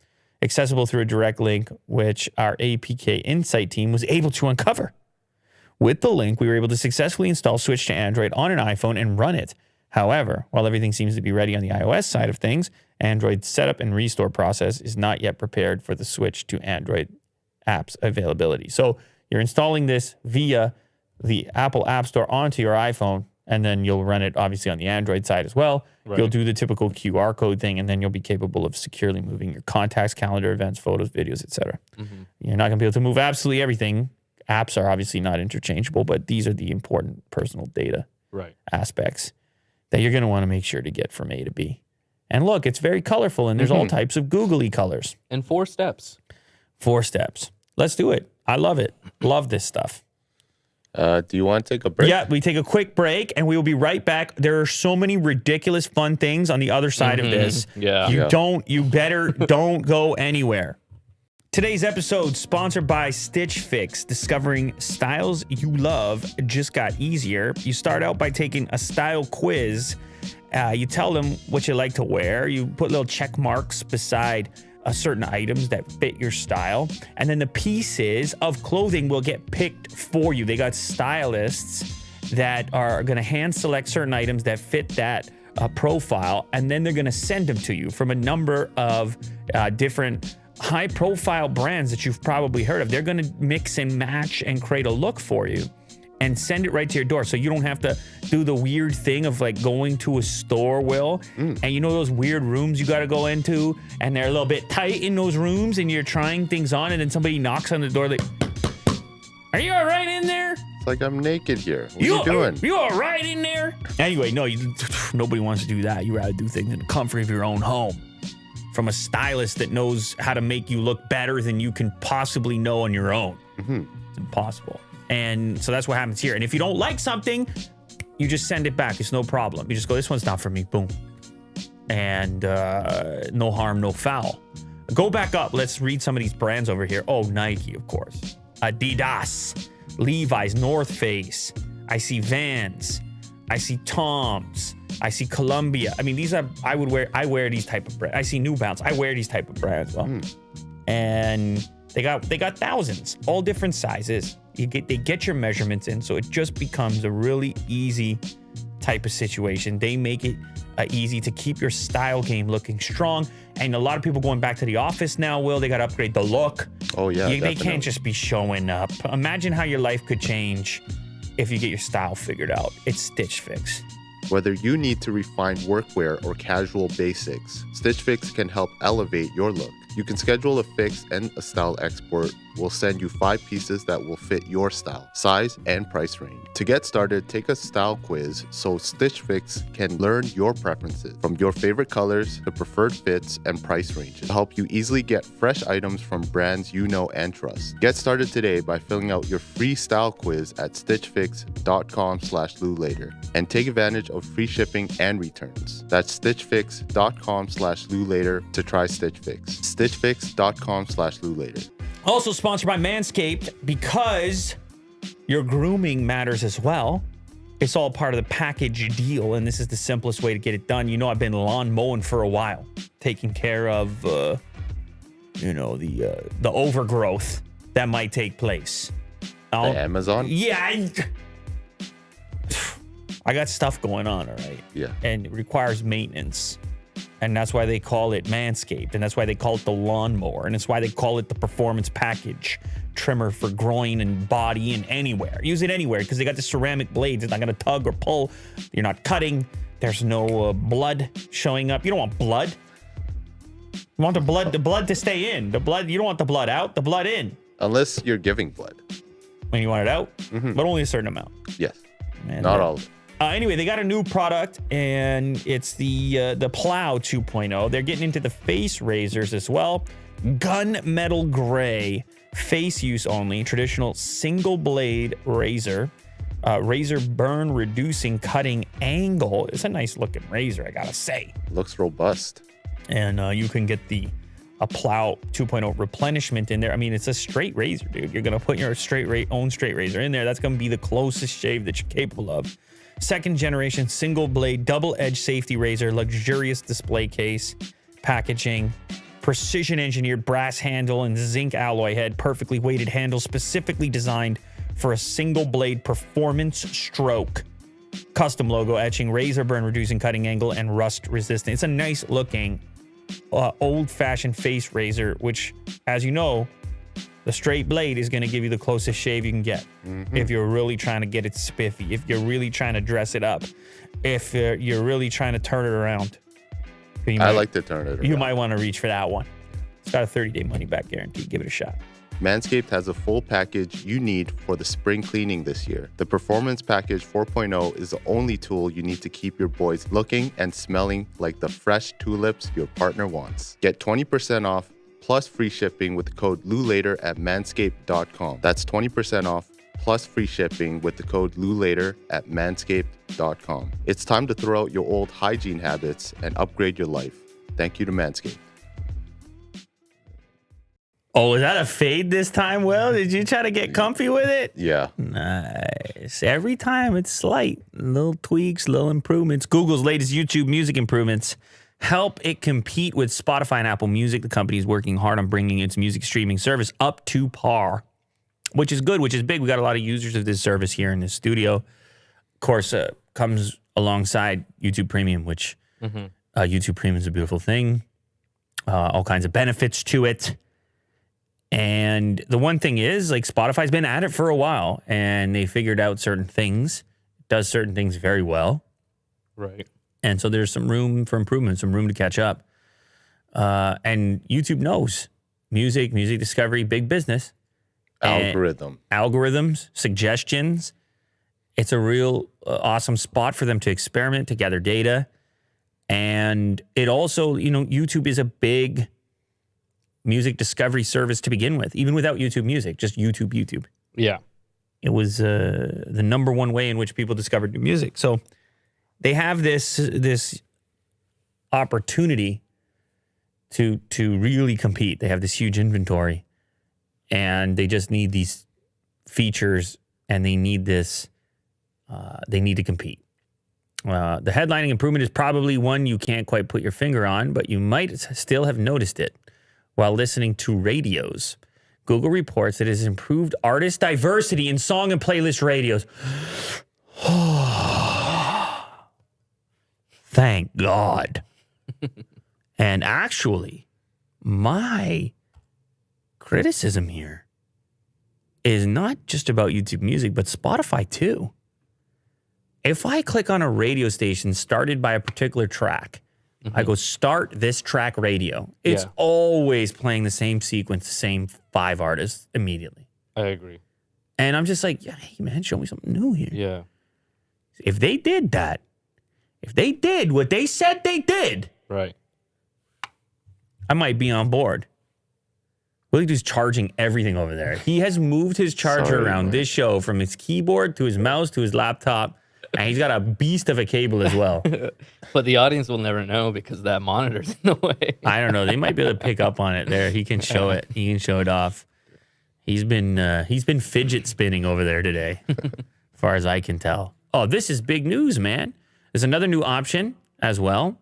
accessible through a direct link, which our APK Insight team was able to uncover. With the link, we were able to successfully install Switch to Android on an iPhone and run it. However, while everything seems to be ready on the iOS side of things, Android's setup and restore process is not yet prepared for the Switch to Android apps availability. So you're installing this via the Apple App Store onto your iPhone, and then you'll run it obviously on the Android side as well. Right. You'll do the typical QR code thing, and then you'll be capable of securely moving your contacts, calendar, events, photos, videos, etc. You're not going to be able to move absolutely everything. Apps are obviously not interchangeable, but these are the important personal data aspects that you're going to want to make sure to get from A to B. And look, it's very colorful, and there's all types of googly colors. And 4 steps. 4 steps. Let's do it. I love it. Love this stuff. Do you want to take a break? Yeah, we take a quick break, and we will be right back. There are so many ridiculous fun things on the other side of this. You better don't go anywhere. Today's episode sponsored by Stitch Fix. Discovering styles you love just got easier. You start out by taking a style quiz. You tell them what you like to wear. You put little check marks beside certain items that fit your style. And then the pieces of clothing will get picked for you. They got stylists that are going to hand select certain items that fit that profile. And then they're going to send them to you from a number of different high-profile brands that you've probably heard of. They're going to mix and match and create a look for you and send it right to your door, so you don't have to do the weird thing of like going to a store, Will, and you know those weird rooms you got to go into, and they're a little bit tight in those rooms, and you're trying things on, and then somebody knocks on the door like, "Are you all right in there?" It's like, I'm naked here. What are you doing? You all right in there? Anyway, no, nobody wants to do that. You rather do things in the comfort of your own home. From a stylist that knows how to make you look better than you can possibly know on your own. It's impossible. And so that's what happens here. And if you don't like something, you just send it back. It's no problem. You just go, this one's not for me. Boom. And no harm, no foul. Go back up. Let's read some of these brands over here. Oh, Nike, of course. Adidas, Levi's, North Face. I see Vans. I see Toms. I see Columbia. I mean, these are, I wear these type of brands. I see New Balance. I wear these type of brands. Well, and they got thousands, all different sizes. They get your measurements in, so it just becomes a really easy type of situation. They make it easy to keep your style game looking strong. And a lot of people going back to the office now, they got to upgrade the look. Oh, yeah, They can't just be showing up. Imagine how your life could change if you get your style figured out. It's Stitch Fix. Whether you need to refine workwear or casual basics, Stitch Fix can help elevate your look. You can schedule a fix, and a style expert will send you 5 pieces that will fit your style, size, and price range. To get started, take a style quiz so Stitch Fix can learn your preferences, from your favorite colors to preferred fits and price ranges, to help you easily get fresh items from brands you know and trust. Get started today by filling out your free style quiz at stitchfix.com/LouLater and take advantage of free shipping and returns. That's stitchfix.com/LouLater to try Stitch Fix. stitchfix.com/LouLater. Also sponsored by Manscaped, because your grooming matters as well. It's all part of the package deal, and this is the simplest way to get it done. You know, I've been lawn mowing for a while, taking care of, the overgrowth that might take place. The Amazon? Yeah, I got stuff going on, all right? Yeah. And it requires maintenance. And that's why they call it Manscaped. And that's why they call it the lawnmower. And it's why they call it the performance package trimmer for groin and body and anywhere. Use it anywhere because they got the ceramic blades. It's not going to tug or pull. You're not cutting. There's no blood showing up. You don't want blood. You want the blood to stay in. You don't want the blood out, the blood in. Unless you're giving blood. When you want it out, but only a certain amount. Yes. And, not all of it. Anyway, they got a new product, and it's the Plow 2.0. They're getting into the face razors as well. Gunmetal gray, face use only, traditional single blade razor. Razor burn reducing cutting angle. It's a nice looking razor, I gotta say. Looks robust. And you can get a Plow 2.0 replenishment in there. I mean, it's a straight razor, dude. You're gonna put your own straight razor in there. That's gonna be the closest shave that you're capable of. Second generation single blade double edge safety razor, luxurious display case, packaging, precision engineered brass handle and zinc alloy head, perfectly weighted handle, specifically designed for a single blade performance stroke. Custom logo etching, razor burn reducing cutting angle, and rust resistant. It's a nice looking old fashioned face razor, which, as you know, the straight blade is going to give you the closest shave you can get. If you're really trying to get it spiffy, if you're really trying to dress it up, if you're really trying to turn it around. I like to turn it around. You might want to reach for that one. It's got a 30-day money-back guarantee. Give it a shot. Manscaped has a full package you need for the spring cleaning this year. The Performance Package 4.0 is the only tool you need to keep your boys looking and smelling like the fresh tulips your partner wants. Get 20% off plus free shipping with the code LouLater at manscaped.com. That's 20% off plus free shipping with the code LouLater at manscaped.com. It's time to throw out your old hygiene habits and upgrade your life. Thank you to Manscaped. Oh, is that a fade this time, Will? Did you try to get comfy with it? Yeah. Nice. Every time it's slight. Little tweaks, little improvements. Google's latest YouTube music improvements help it compete with Spotify and Apple Music. The company is working hard on bringing its music streaming service up to par, which is good, which is big. We got a lot of users of this service here in the studio. Of course, comes alongside YouTube Premium, which YouTube Premium is a beautiful thing. All kinds of benefits to it. And the one thing is, like, Spotify's been at it for a while, and they figured out certain things, does certain things very well. Right. And so there's some room for improvement, some room to catch up. And YouTube knows music discovery, big business. Algorithms, suggestions. It's a real awesome spot for them to experiment, to gather data. And it also, YouTube is a big music discovery service to begin with, even without YouTube Music, just YouTube. Yeah. It was the number one way in which people discovered new music. So they have this opportunity to really compete. They have this huge inventory, and they just need these features, and they need this. They need to compete. The headlining improvement is probably one you can't quite put your finger on, but you might still have noticed it while listening to radios. Google reports that it has improved artist diversity in song and playlist radios. Thank God. And actually, my criticism here is not just about YouTube Music, but Spotify too. If I click on a radio station started by a particular track, I go start this track radio. It's always playing the same sequence, the same 5 artists immediately. I agree. And I'm just like, yeah, hey man, show me something new here. Yeah. If they did that, if they did what they said they did, right, I might be on board. Willie Doo's charging everything over there. He has moved his charger around this show from his keyboard to his mouse to his laptop, and he's got a beast of a cable as well. But the audience will never know because that monitor's in the way. I don't know. They might be able to pick up on it there. He can show it. He can show it off. He's been fidget spinning over there today, as far as I can tell. Oh, this is big news, man. There's another new option as well.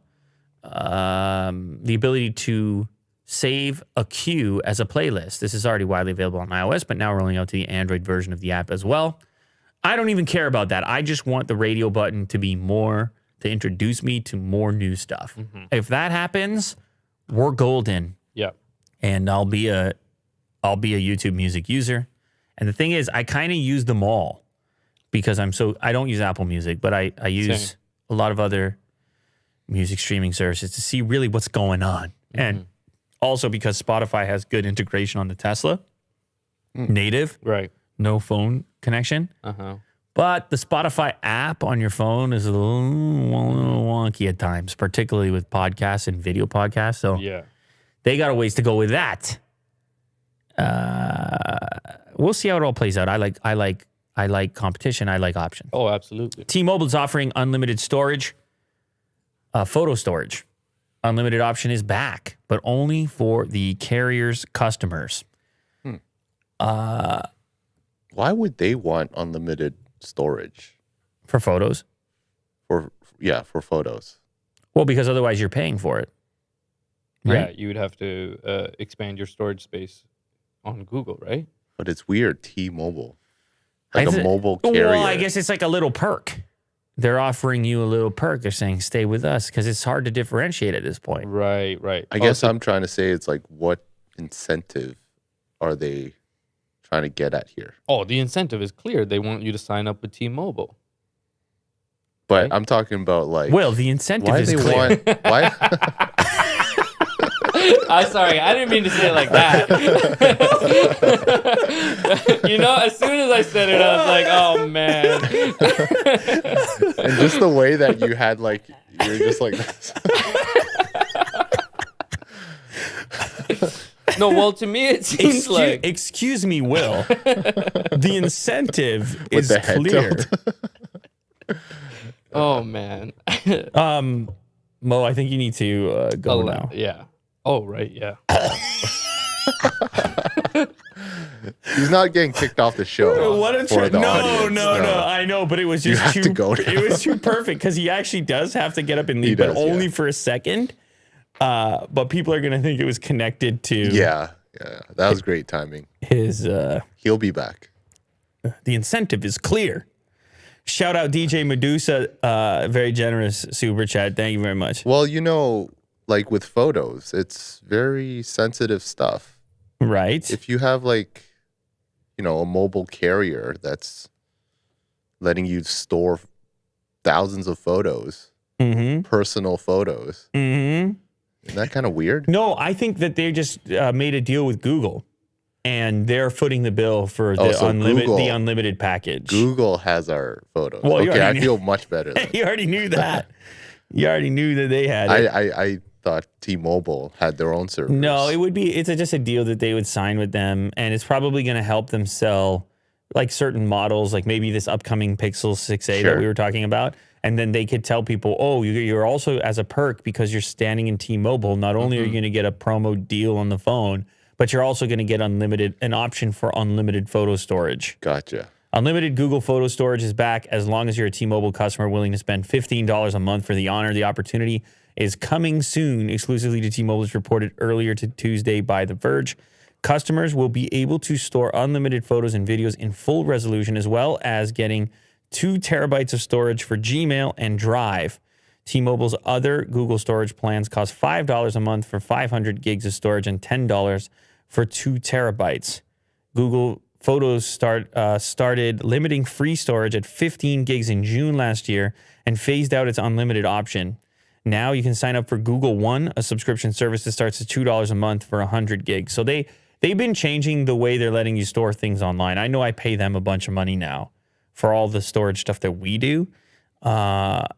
The ability to save a cue as a playlist. This is already widely available on iOS, but now rolling out to the Android version of the app as well. I don't even care about that. I just want the radio button to be more, to introduce me to more new stuff. If that happens, we're golden. Yeah. And I'll be a YouTube Music user. And the thing is, I kind of use them all because I don't use Apple Music, but I use a lot of other music streaming services to see really what's going on. And also because Spotify has good integration on the Tesla, native, Right. no phone connection. But the Spotify app on your phone is a little wonky at times, particularly with podcasts and video podcasts. So they got a ways to go with that. We'll see how it all plays out. I like competition. I like options. Oh, absolutely. T-Mobile's offering unlimited storage, photo storage. Unlimited option is back, but only for the carrier's customers. Why would they want unlimited storage? For photos? For photos. Well, because otherwise you're paying for it. Right? Yeah, you would have to expand your storage space on Google, right? But it's weird, T-Mobile. Like a mobile carrier. Well, I guess it's like a little perk. They're offering you a little perk. They're saying, stay with us, because it's hard to differentiate at this point. Right. I guess I'm trying to say it's like, what incentive are they trying to get at here? Oh, the incentive is clear. They want you to sign up with T-Mobile. But right? I'm talking about like... Well, the incentive is clear. Why? I'm sorry. I didn't mean to say it like that. As soon as I said it, I was like, oh, man. And just the way that you had, like, you're just like this. No, well, to me, it seems like... Excuse me, Will. The incentive is the head clear. tilt. Oh, man. Mo, I think you need to go now. Yeah. Oh, right, yeah. He's not getting kicked off the show. What a for the no, audience. no. I know, but it was just have to go now. It was too perfect because he actually does have to get up and leave, but only for a second. But people are gonna think it was connected to Yeah. That was great timing. his. He'll be back. The incentive is clear. Shout out DJ Medusa, very generous super chat. Thank you very much. Well, like with photos, it's very sensitive stuff. Right. If you have like, a mobile carrier that's letting you store thousands of photos, personal photos, isn't that kind of weird? No, I think that they just made a deal with Google, and they're footing the bill for the unlimited package. Google has our photos. Well, okay, I feel much better then. You already knew that. You already knew that they had it. I thought T-Mobile had their own servers. No, it's just a deal that they would sign with them, and it's probably going to help them sell like certain models, like maybe this upcoming Pixel 6a that we were talking about. And then they could tell people, oh, you're also, as a perk, because you're standing in T-Mobile, not only are you going to get a promo deal on the phone, but you're also going to get an option for unlimited photo storage. Gotcha. Unlimited Google Photo Storage is back as long as you're a T-Mobile customer willing to spend $15 a month for the honor. The opportunity is coming soon, exclusively to T-Mobile, as reported earlier to Tuesday by The Verge. Customers will be able to store unlimited photos and videos in full resolution, as well as getting 2 terabytes of storage for Gmail and Drive. T-Mobile's other Google storage plans cost $5 a month for 500 gigs of storage and $10 for 2 terabytes. Google Photos started limiting free storage at 15 gigs in June last year and phased out its unlimited option. Now you can sign up for Google One, a subscription service that starts at $2 a month for 100 gigs. So they've been changing the way they're letting you store things online. I know I pay them a bunch of money now for all the storage stuff that we do. On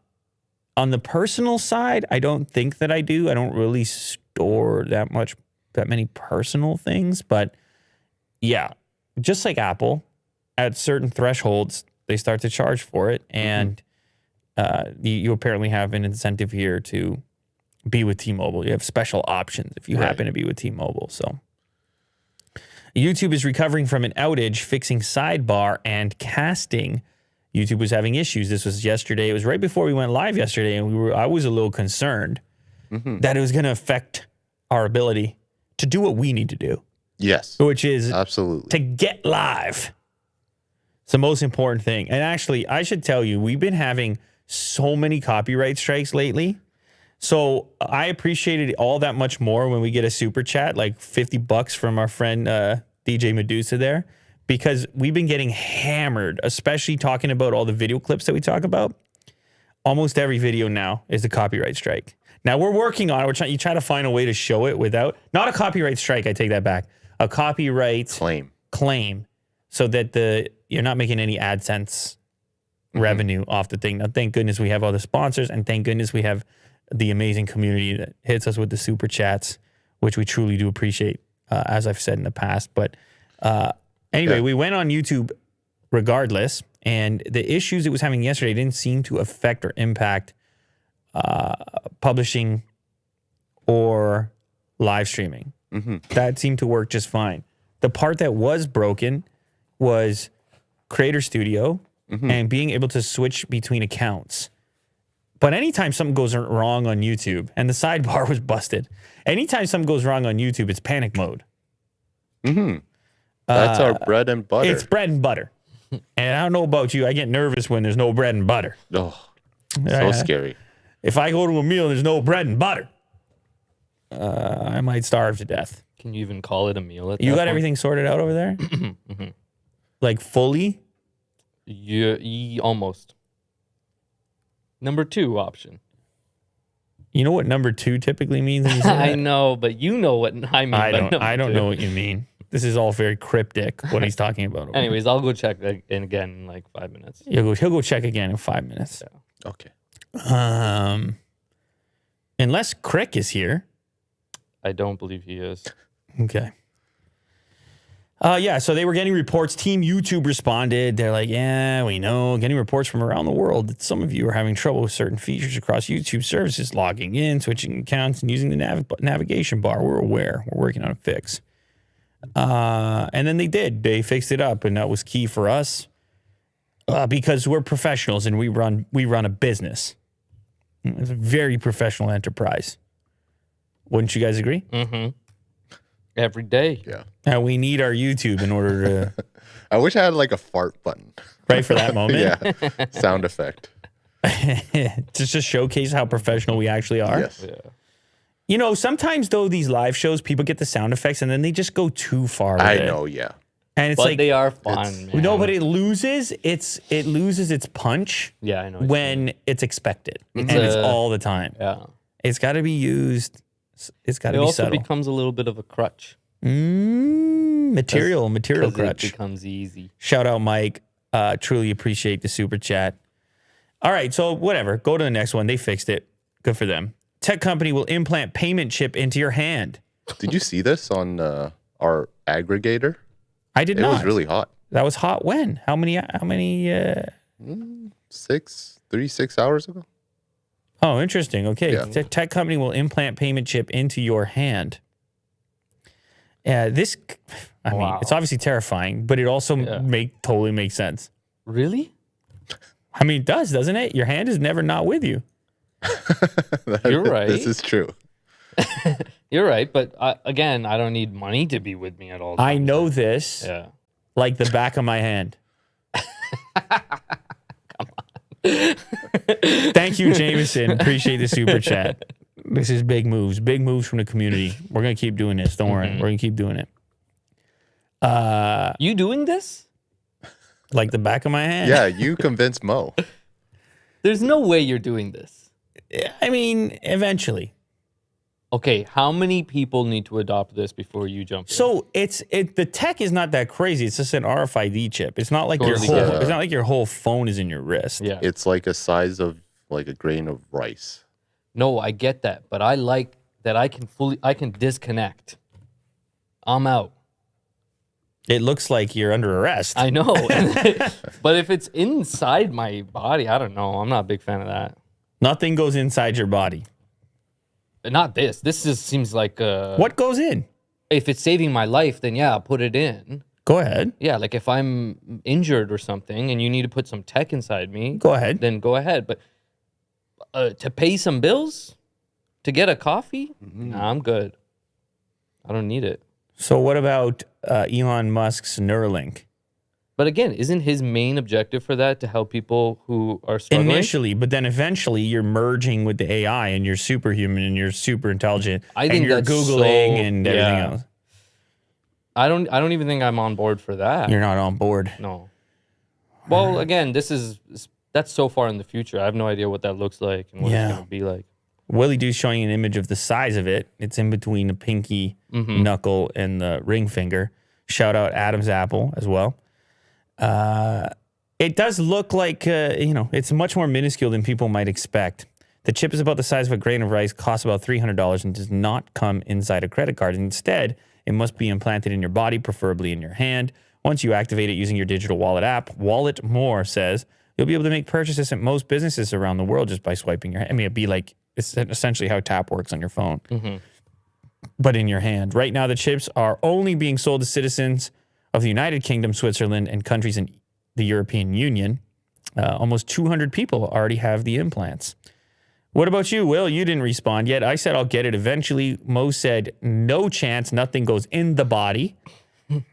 the personal side, I don't think that I do. I don't really store that many personal things, but yeah. Just like Apple, at certain thresholds, they start to charge for it. And you apparently have an incentive here to be with T-Mobile. You have special options if you happen to be with T-Mobile. So YouTube is recovering from an outage, fixing sidebar and casting. YouTube was having issues. This was yesterday. It was right before we went live yesterday, and I was a little concerned that it was going to affect our ability to do what we need to do. Yes. Which is absolutely to get live. It's the most important thing. And actually, I should tell you, we've been having so many copyright strikes lately. So I appreciated it all that much more when we get a super chat, like $50 from our friend DJ Medusa there, because we've been getting hammered, especially talking about all the video clips that we talk about. Almost every video now is a copyright strike. Now we're working on it. You try to find a way to show it without, not a copyright strike, I take that back. A copyright claim so that you're not making any AdSense revenue off the thing. Now, thank goodness we have all the sponsors, and thank goodness we have the amazing community that hits us with the super chats, which we truly do appreciate, as I've said in the past. But anyway, we went on YouTube regardless, and the issues it was having yesterday didn't seem to affect or impact publishing or live streaming. That seemed to work just fine. The part that was broken was Creator Studio and being able to switch between accounts. But anytime something goes wrong on YouTube, and the sidebar was busted, anytime something goes wrong on YouTube, it's panic mode. That's our bread and butter. It's bread and butter. And I don't know about you, I get nervous when there's no bread and butter. Oh, so scary. If I go to a meal and there's no bread and butter, I might starve to death. Can you even call it a meal at You that got point? everything sorted out over there? Like fully? Yeah, almost. Number 2 option. You know what number 2 typically means? When you say I that? know, but you know what I mean. I don't know what you mean. This is all very cryptic, what he's talking about. Anyways, I'll go check again in like 5 minutes. He'll go check again in 5 minutes. Yeah. Okay. Unless Crick is here. I don't believe he is. Okay. So they were getting reports. Team YouTube responded. They're like, yeah, we know. Getting reports from around the world that some of you are having trouble with certain features across YouTube services, logging in, switching accounts, and using the navigation bar. We're aware. We're working on a fix. And then they did. They fixed it up, and that was key for us because we're professionals and we run a business. It's a very professional enterprise. Wouldn't you guys agree? Mm-hmm. Every day. Yeah. And we need our YouTube in order to... I wish I had like a fart button. Right for that moment? Yeah. Sound effect. Just to showcase how professional we actually are. Yes. Yeah. You know, sometimes though, these live shows, people get the sound effects and then they just go too far with it. I know, yeah. And it's But like... they are fun, man. No, but it loses its punch Yeah, I know. what you mean. when it's expected. And it's all the time. Yeah. It's got to be used. It's got to It be also subtle. becomes a little bit of a crutch. Material 'Cause crutch. It becomes easy. Shout out, Mike. Truly appreciate the super chat. All right, so whatever. Go to the next one. They fixed it. Good for them. Tech company will implant payment chip into your hand. Did you see this on our aggregator? I did It not. was really hot. That was hot when? How many? 6 36 hours ago. Oh, interesting. Okay. Yeah. Tech company will implant payment chip into your hand. This, I mean, it's obviously terrifying, but it also totally makes sense. Really? I mean, it does, doesn't it? Your hand is never not with you. You're right. This is true. You're right, but again, I don't need money to be with me at all times. I know this like the back of my hand. Come on. Thank you, Jameson. Appreciate the super chat. This is big moves from the community. We're going to keep doing this. Don't worry. We're going to keep doing it. You doing this? Like the back of my hand? Yeah, you convinced Mo. There's no way you're doing this. I mean, eventually. Okay, how many people need to adopt this before you jump in? So the tech is not that crazy. It's just an RFID chip. It's not like it's not like your whole phone is in your wrist. Yeah. It's like a size of like a grain of rice. No, I get that, but I like that I can disconnect. I'm out. It looks like you're under arrest. I know. But if it's inside my body, I don't know. I'm not a big fan of that. Nothing goes inside your body. Not this. This just seems like what goes in? If it's saving my life, then yeah, I'll put it in. Go ahead. Yeah, like if I'm injured or something and you need to put some tech inside me, go ahead. Then go ahead. But to pay some bills, to get a coffee, nah, I'm good. I don't need it. So what about Elon Musk's Neuralink? But again, isn't his main objective for that to help people who are struggling? Initially, but then eventually you're merging with the AI and you're superhuman and you're super intelligent. I think and you're that's Googling and everything else. I don't even think I'm on board for that. You're not on board. No. Well, again, that's so far in the future. I have no idea what that looks like and what it's going to be like. Willie Doo's showing an image of the size of it. It's in between the pinky knuckle and the ring finger. Shout out Adam's Apple as well. It does look like, it's much more minuscule than people might expect. The chip is about the size of a grain of rice, costs about $300, and does not come inside a credit card. Instead, it must be implanted in your body, preferably in your hand. Once you activate it using your digital wallet app, Wallet More says, you'll be able to make purchases at most businesses around the world just by swiping your hand. I mean, it'd be like, it's essentially how tap works on your phone, but in your hand. Right now, the chips are only being sold to citizens of the United Kingdom, Switzerland, and countries in the European Union. Almost 200 people already have the implants. What about you, Will? You didn't respond yet. I said I'll get it eventually. Mo said no chance. Nothing goes in the body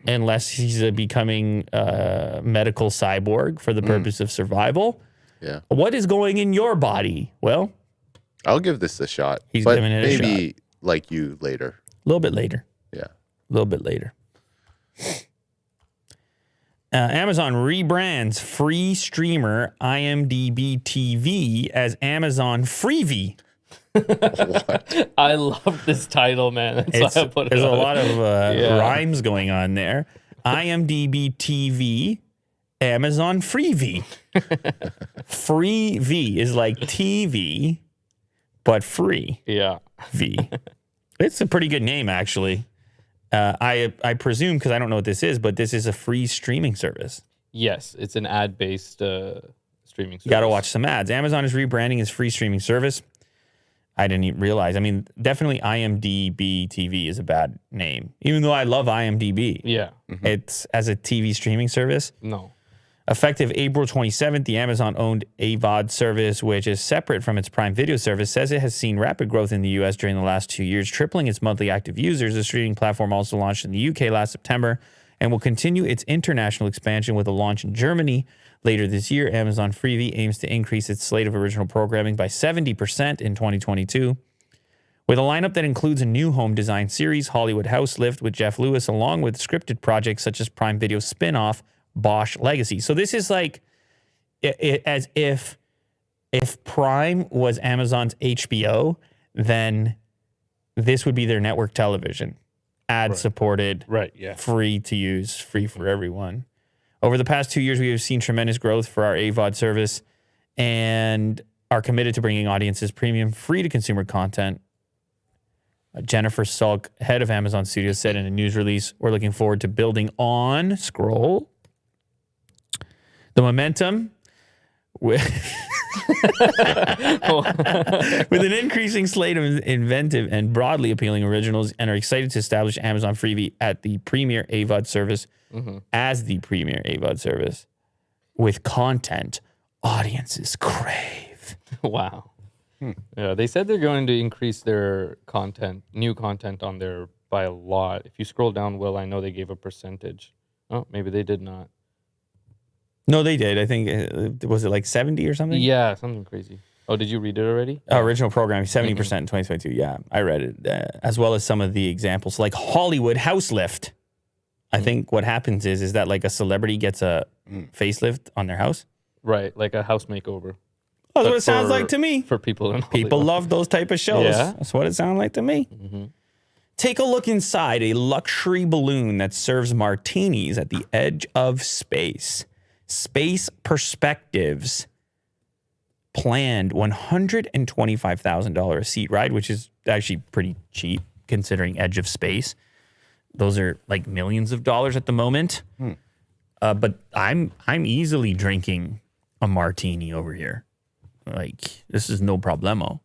unless he's becoming a medical cyborg for the purpose of survival. Yeah. What is going in your body? Well, I'll give this a shot. He's but giving it a maybe shot. like you later. A little bit later. Yeah. A little bit later. Amazon rebrands free streamer IMDb TV as Amazon Freevee. What? I love this title, man. That's why I put it There's a on. lot of rhymes going on there. IMDb TV, Amazon Freevee. Freevee is like TV, but free. Yeah. V. It's a pretty good name, actually. I presume, because I don't know what this is, but this is a free streaming service. Yes, it's an ad-based streaming service. You got to watch some ads. Amazon is rebranding its free streaming service. I didn't even realize. I mean, definitely IMDb TV is a bad name, even though I love IMDb. Yeah. It's as a TV streaming service. No. Effective April 27th, the Amazon-owned AVOD service, which is separate from its Prime Video service, says it has seen rapid growth in the U.S. during the last 2 years, tripling its monthly active users. The streaming platform also launched in the U.K. last September and will continue its international expansion with a launch in Germany later this year. Amazon Freevee aims to increase its slate of original programming by 70% in 2022, with a lineup that includes a new home design series, Hollywood House Lift with Jeff Lewis, along with scripted projects such as Prime Video spin-off Bosch Legacy. So this is like as if Prime was Amazon's HBO, then this would be their network television. Ad-supported, free to use, free for everyone. Over the past 2 years, we have seen tremendous growth for our AVOD service and are committed to bringing audiences premium, free-to-consumer content. Jennifer Salk, head of Amazon Studios, said in a news release, we're looking forward to building on, scroll, the momentum With an increasing slate of inventive and broadly appealing originals, and are excited to establish Amazon Freevee at the premier AVOD service as the premier AVOD service with content audiences crave. Wow. Yeah, they said they're going to increase their content, new content on there by a lot. If you scroll down, Will, I know they gave a percentage. Oh, maybe they did not. No, they did. I think, was it like 70 or something? Yeah, something crazy. Oh, did you read it already? Original programming, 70% in 2022. Yeah, I read it. As well as some of the examples, like Hollywood house lift. I think what happens is that like a celebrity gets a facelift on their house. Right, like a house makeover. Oh, that's what it sounds like to me. For people in Hollywood. People love those type of shows. Yeah. That's what it sounds like to me. Take a look inside a luxury balloon that serves martinis at the edge of space. Space Perspectives planned $125,000 a seat ride, which is actually pretty cheap considering edge of space. Those are like millions of dollars at the moment. But I'm easily drinking a martini over here. Like, this is no problemo.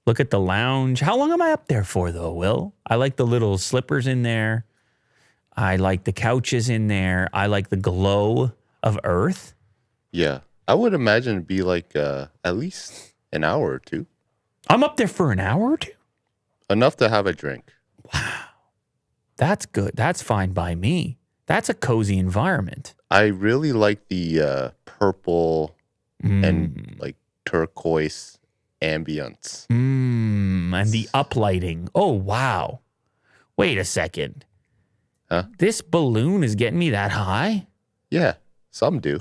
Look at the lounge. How long am I up there for, though, Will? I like the little slippers in there. I like the couches in there. I like the glow of Earth. Yeah. I would imagine it'd be like at least an hour or two. I'm up there for an hour or two? Enough to have a drink. Wow. That's good. That's fine by me. That's a cozy environment. I really like the purple and like turquoise ambience. And the uplighting. Oh, wow. Wait a second. Huh? This balloon is getting me that high? Yeah, some do.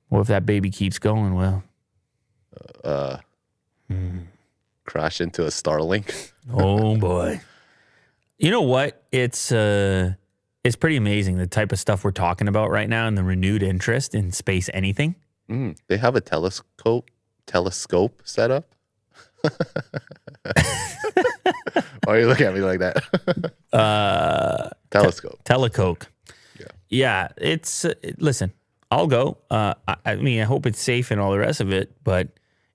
What if that baby keeps going, Will? Crash into a Starlink. Oh, boy. You know what? It's pretty amazing the type of stuff we're talking about right now and the renewed interest in space anything. They have a telescope set up. Why are you looking at me like that? Telescope. Telecoke. Yeah. Yeah, it's listen, I'll go. I mean, I hope it's safe and all the rest of it, but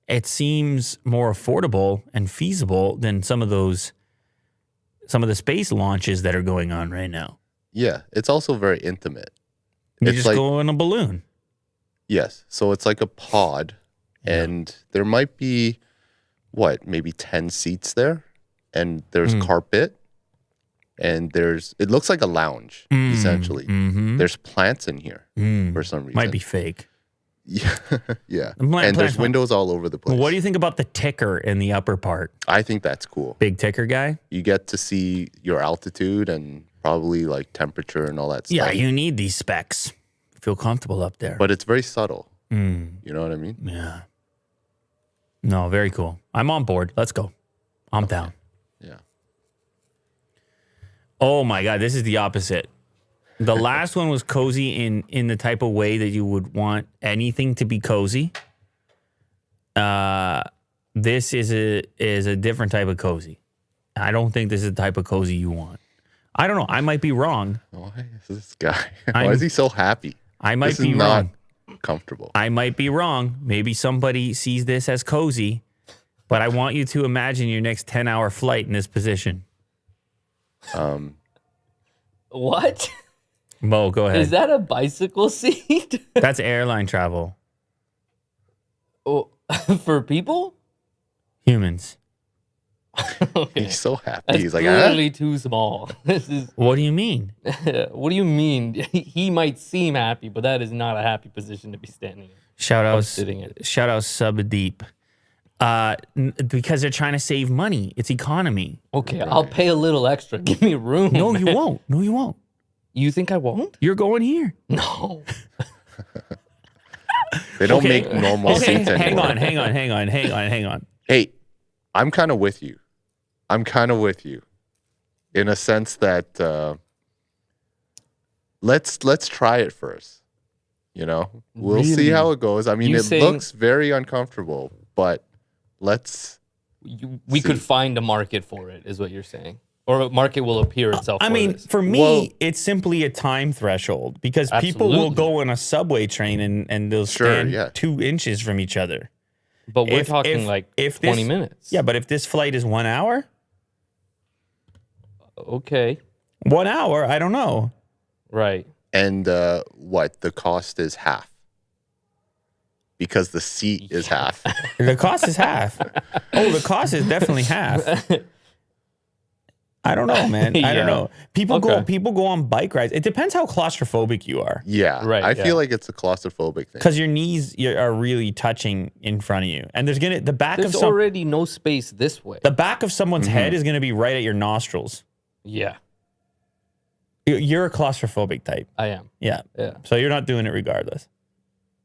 it seems more affordable and feasible than some of the space launches that are going on right now. Yeah, it's also very intimate. You It's just like- go in a balloon. Yes. So it's like a pod, and there might be, maybe 10 seats there, and there's carpet, and it looks like a lounge, essentially. There's plants in here for some reason. Might be fake. Yeah. Yeah. Plants there's might- windows all over the place. What do you think about the ticker in the upper part? I think that's cool. Big ticker guy? You get to see your altitude and probably like temperature and all that stuff. Yeah, you need these specs. Feel comfortable up there. But it's very subtle. You know what I mean? Yeah. No, very cool. I'm on board. Let's go. I'm down. Yeah. Oh my God, this is the opposite. The last one was cozy in the type of way that you would want anything to be cozy. This is a different type of cozy. I don't think this is the type of cozy you want. I don't know. I might be wrong. Why is this guy? Why is he so happy? I might This be is wrong. not comfortable. I might be wrong. Maybe somebody sees this as cozy, but I want you to imagine your next 10-hour flight in this position. What? Mo, go ahead. Is that a bicycle seat? That's airline travel. Oh, for people? Humans. Okay. He's so happy. That's He's like, clearly too small. This is. What do you mean? What do you mean? He might seem happy, but that is not a happy position to be standing in. Shout out sitting in. Shout out Subdeep. Because they're trying to save money. It's economy. Okay, I'll pay a little extra. Give me room. No, you man. won't. No, you won't. You think I won't? You're going here. No. They don't Okay. make normal seats anymore. Hang on. Hey, I'm kind of with you. In a sense that let's try it first. You know, we'll see Really? how it goes. I mean, You it saying- looks very uncomfortable, but let's. We could See. find a market for it, is what you're saying. or a market will appear itself. I mean, this. for me, it's simply a time threshold because people will go on a subway train and they'll stand 2 inches from each other. But we're talking like 20 minutes. Yeah, but if this flight is 1 hour, okay, 1 hour, I don't know. Right. And what? The cost is half. Because the seat is half. The cost is half. Oh, the cost is definitely half. I don't know, man. I don't know. People go on bike rides. It depends how claustrophobic you are. Yeah. Right. I feel like it's a claustrophobic thing. Because your knees are really touching in front of you. And there's already no space this way. The back of someone's head is going to be right at your nostrils. Yeah. You're a claustrophobic type. I am. Yeah. Yeah. So you're not doing it regardless.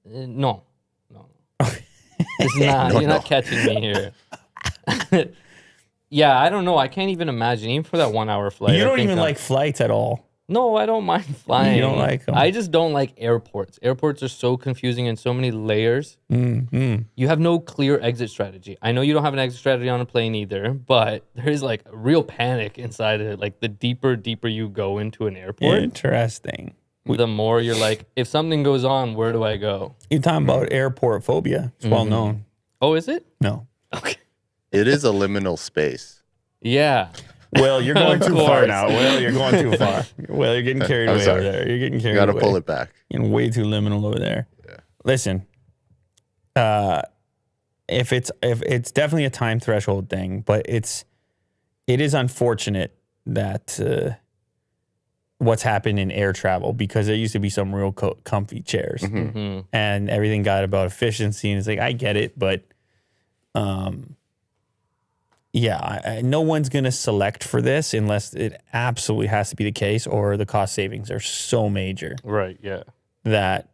No. It's not. You're not catching me here. Yeah, I don't know. I can't even imagine, even for that 1 hour flight. You don't even like flights at all. No, I don't mind flying. You don't like them. I just don't like airports. Airports are so confusing and so many layers. You have no clear exit strategy. I know you don't have an exit strategy on a plane either, but there is like a real panic inside of it. Like the deeper you go into an airport. Interesting. The more you're like, if something goes on, where do I go? You're talking about airport phobia. It's well known. Oh, is it? No. Okay. It is a liminal space. Yeah. Well, you're going too far now. Well, you're going too far. Well, you're getting carried away over there. You're getting carried away. You got to pull it back. You're way too liminal over there. Yeah. Listen, if it's definitely a time threshold thing, but it is unfortunate that what's happened in air travel, because there used to be some real comfy chairs and everything got about efficiency, and it's like, I get it, but no one's going to select for this unless it absolutely has to be the case, or the cost savings are so major. Right, yeah. That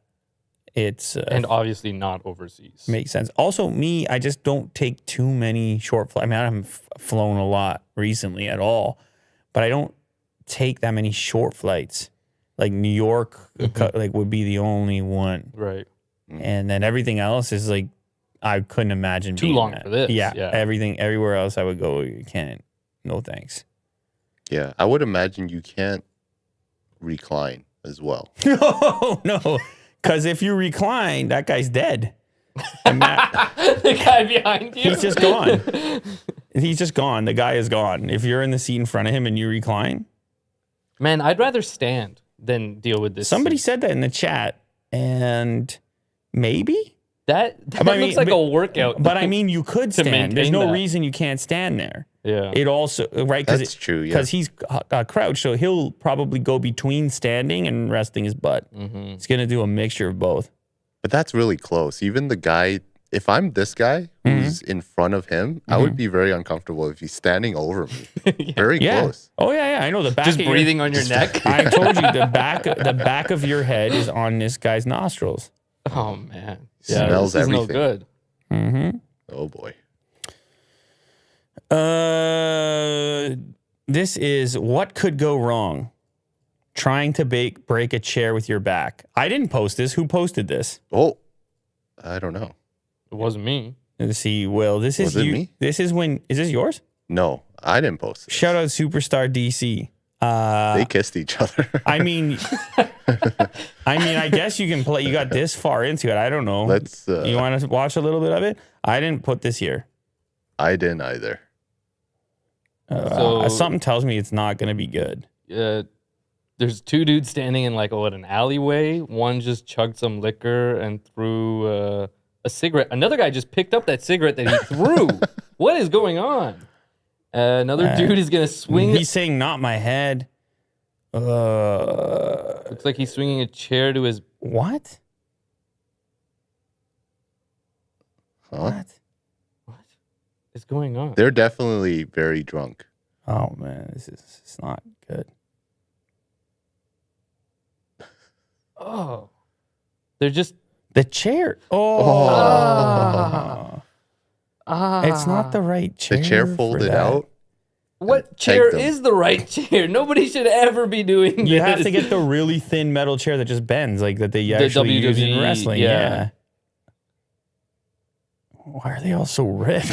it's... and obviously not overseas. Makes sense. Also, I just don't take too many short flights. I mean, I haven't flown a lot recently at all, but I don't take that many short flights. Like New York would be the only one. Right. And then everything else is like, I couldn't imagine too long for this. Yeah. Everywhere else I would go, you can't. No thanks. Yeah. I would imagine you can't recline as well. No. Because if you recline, that guy's dead. And the guy behind you? He's just gone. He's just gone. The guy is gone. If you're in the seat in front of him and you recline. Man, I'd rather stand than deal with this. Somebody said that in the chat, and maybe? That looks like a workout. But I mean, you could stand. There's no that. reason you can't stand there. Yeah. It also, right? That's true, yeah. Because he's crouched, so he'll probably go between standing and resting his butt. He's going to do a mixture of both. But that's really close. Even the guy, if I'm this guy who's in front of him, I would be very uncomfortable if he's standing over me. Very close. Oh, yeah. I know the back just of breathing on your neck. I told you the back of your head is on this guy's nostrils. Oh, man. Yeah, smells this everything. Is no good. Oh, boy. This is what could go wrong. Trying to break a chair with your back. I didn't post this. Who posted this? Oh, I don't know. It wasn't me. Let's see. Will, this is you. Me? This is when. Is this yours? No, I didn't post it. Shout out Superstar DC. They kissed each other. I mean, I guess you can play. You got this far into it. I don't know. Let's. You want to watch a little bit of it? I didn't put this here. I didn't either. Something tells me it's not going to be good. There's two dudes standing in like an alleyway. One just chugged some liquor and threw a cigarette. Another guy just picked up that cigarette that he threw. What is going on? Another dude is gonna swing. He's saying, "Not my head." Looks like he's swinging a chair to his. What? Huh? What is going on? They're definitely very drunk. Oh man, it's not good. Oh, they're just the chair. It's not the right chair. The chair folded out. What chair is the right chair? Nobody should ever be doing this. You have to get the really thin metal chair that just bends, like that they actually use in wrestling. Yeah. Why are they all so ripped?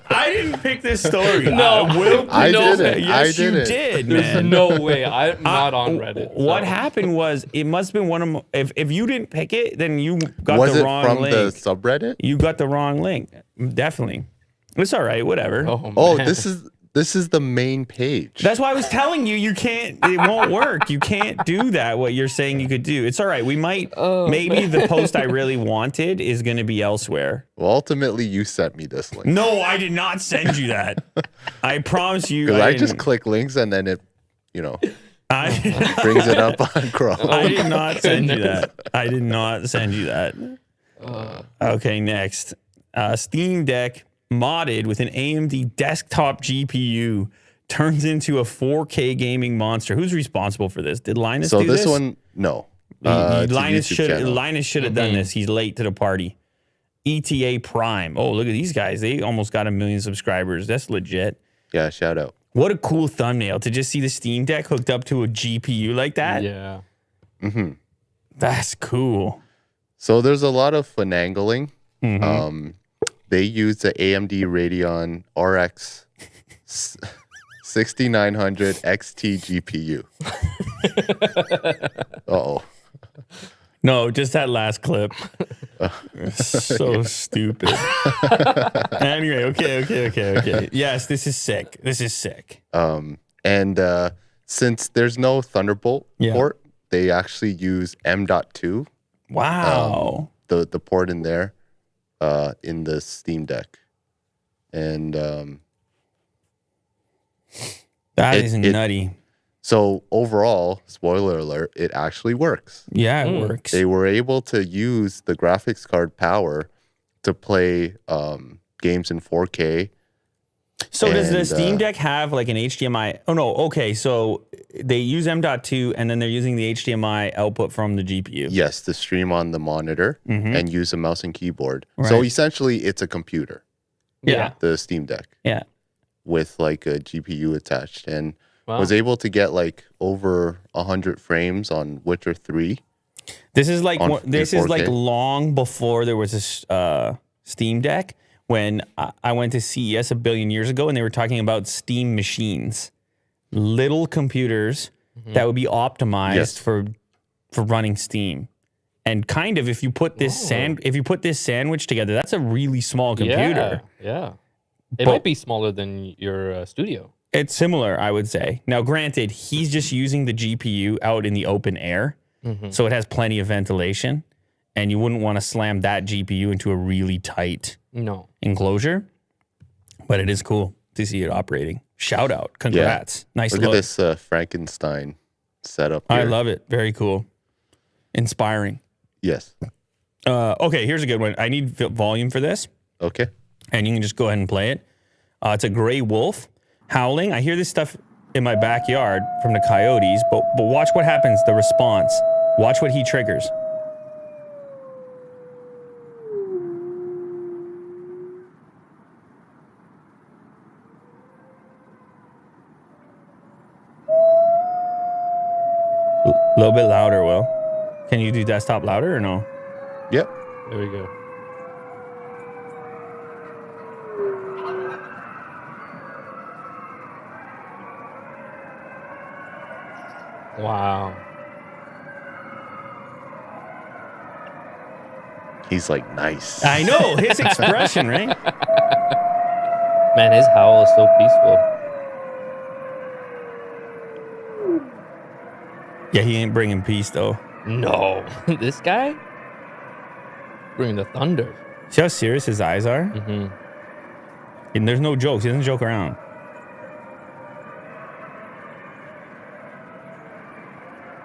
I didn't pick this story. No, I didn't. Yes, I you didn't. did, There's man. no way. I'm not on Reddit. What so. happened was it must have been one of my, if you didn't pick it, then you got Was the it wrong from link. the subreddit? You got the wrong link. Definitely. It's all right. Whatever. Oh, man. this is the main page. That's why I was telling you, you can't, it won't work. You can't do that, what you're saying you could do. It's all right. We might, maybe the post I really wanted is going to be elsewhere. Well, ultimately, you sent me this link. No, I did not send you that. I promise you. Because I just didn't. click links and then it, you know, I, brings it up on Chrome. I did not send you that. I did not send you that. Okay, next. Steam Deck modded with an AMD desktop GPU turns into a 4K gaming monster. Who's responsible for this? Did Linus do this? So this one, no. It's a Linus YouTube should channel. Linus should have done this. He's late to the party. ETA Prime. Oh, look at these guys. They almost got 1 million subscribers. That's legit. Yeah, shout out. What a cool thumbnail to just see the Steam Deck hooked up to a GPU like that. Yeah. That's cool. So there's a lot of finagling. Mm-hmm. They use the AMD Radeon RX 6900 XT GPU. Uh-oh. No, just that last clip. So stupid. Anyway, okay. Yes, this is sick. And since there's no Thunderbolt Yeah. port, they actually use M.2, Wow. the port in there, in the Steam Deck. And That it- is it- nutty. so overall, spoiler alert, it actually works. Yeah, it works. They were able to use the graphics card power to play games in 4K. So does the and, Steam Deck have like an HDMI? Oh no, okay. So they use M.2 and then they're using the HDMI output from the GPU. Yes, to stream on the monitor and use a mouse and keyboard. So Mm-hmm. Right. essentially, it's a computer, Yeah. the Steam Deck, Yeah. with like a GPU attached, and Wow. was able to get like over 100 frames on Witcher 3. This is like On- this in is like 4K? long before there was a Steam Deck. When I went to CES a billion years ago, and they were talking about Steam machines, little computers that would be optimized Yes. for running Steam. And kind of, if you put this sandwich together, that's a really small computer. Yeah. It But- might be smaller than your studio. It's similar, I would say. Now, granted, he's just using the GPU out in the open air, so it has plenty of ventilation, and you wouldn't want to slam that GPU into a really tight No. enclosure. But it is cool to see it operating. Shout out. Congrats. Nice Look look. at this Frankenstein setup here. I love it. Very cool. Inspiring. Yes. Okay, here's a good one. I need volume for this, Okay. and you can just go ahead and play it. It's a gray wolf howling. I hear this stuff in my backyard from the coyotes, but watch what happens, the response. Watch what he triggers. A little bit louder, Will. Can you do desktop louder or no? Yep. There we go. Wow. He's like, nice. I know, his expression, right? Man, his howl is so peaceful. Yeah, he ain't bringing peace, though. No. This guy? Bring the thunder. See how serious his eyes are? Mm-hmm. And there's no jokes. He doesn't joke around.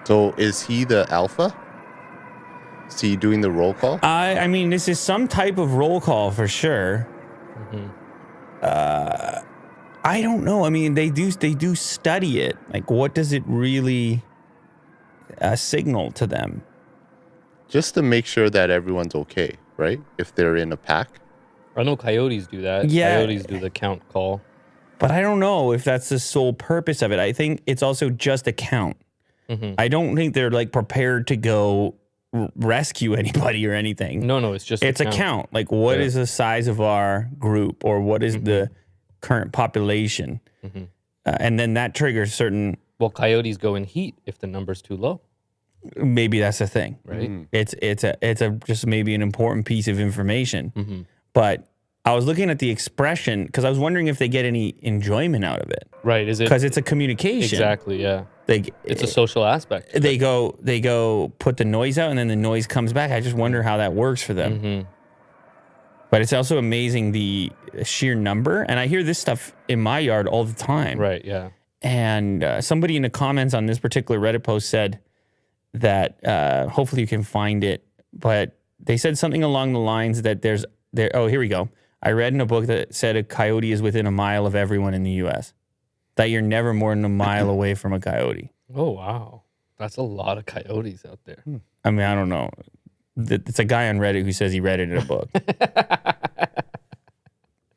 So is he the alpha? Is he doing the roll call? I mean, this is some type of roll call for sure. I don't know. I mean, they do study it. Like, what does it really signal to them? Just to make sure that everyone's okay, right? If they're in a pack. I know coyotes do that. Yeah. Coyotes do the count call. But I don't know if that's the sole purpose of it. I think it's also just a count. I don't think they're like prepared to go rescue anybody or anything. No, it's just It's a count. Like, what is the size of our group, or what is the current population? And then that triggers certain. Well, coyotes go in heat if the number's too low. Maybe that's the thing, right? It's a just maybe an important piece of information. But I was looking at the expression because I was wondering if they get any enjoyment out of it. Right? Is it because it's a communication? Exactly. Yeah. It's a social aspect. They go put the noise out, and then the noise comes back. I just wonder how that works for them. But it's also amazing the sheer number, and I hear this stuff in my yard all the time. Right. Yeah. And somebody in the comments on this particular Reddit post said that hopefully you can find it, but they said something along the lines that oh, here we go. I read in a book that said a coyote is within a mile of everyone in the U.S. That you're never more than a mile away from a coyote. Oh, wow. That's a lot of coyotes out there. I mean, I don't know. It's a guy on Reddit who says he read it in a book.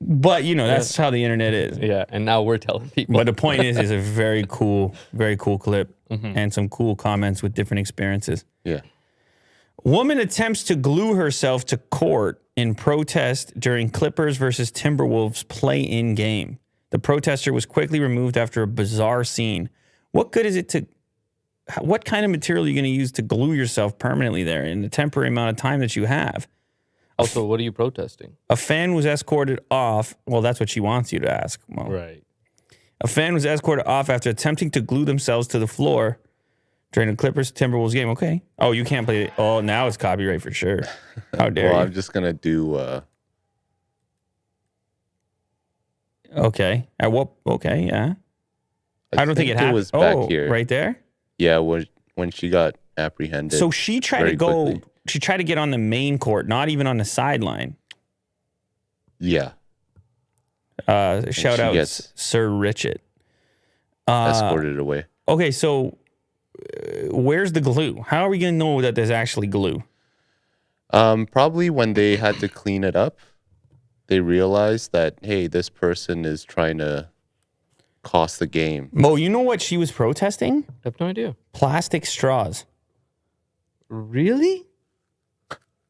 But, that's how the internet is. Yeah, and now we're telling people. But the point is a very cool clip and some cool comments with different experiences. Yeah. Woman attempts to glue herself to court in protest during Clippers versus Timberwolves play-in game. The protester was quickly removed after a bizarre scene. What good is it to... What kind of material are you going to use to glue yourself permanently there in the temporary amount of time that you have? Also, what are you protesting? A fan was escorted off. Well, that's what she wants you to ask. Well, right. A fan was escorted off after attempting to glue themselves to the floor during the Clippers Timberwolves game. Okay. Oh, you can't play it. Oh, now it's copyright for sure. How dare you? I'm just going to do... Okay. Okay, yeah. I don't think it happened. It was back here. Right there? Yeah, when she got apprehended. So she tried to go... quickly. She tried to get on the main court, not even on the sideline. Yeah. Shout out Sir Richard. Escorted away. Okay, so where's the glue? How are we going to know that there's actually glue? Probably when they had to clean it up, they realized that, hey, this person is trying to cost the game. Mo, you know what she was protesting? I have no idea. Plastic straws. Really?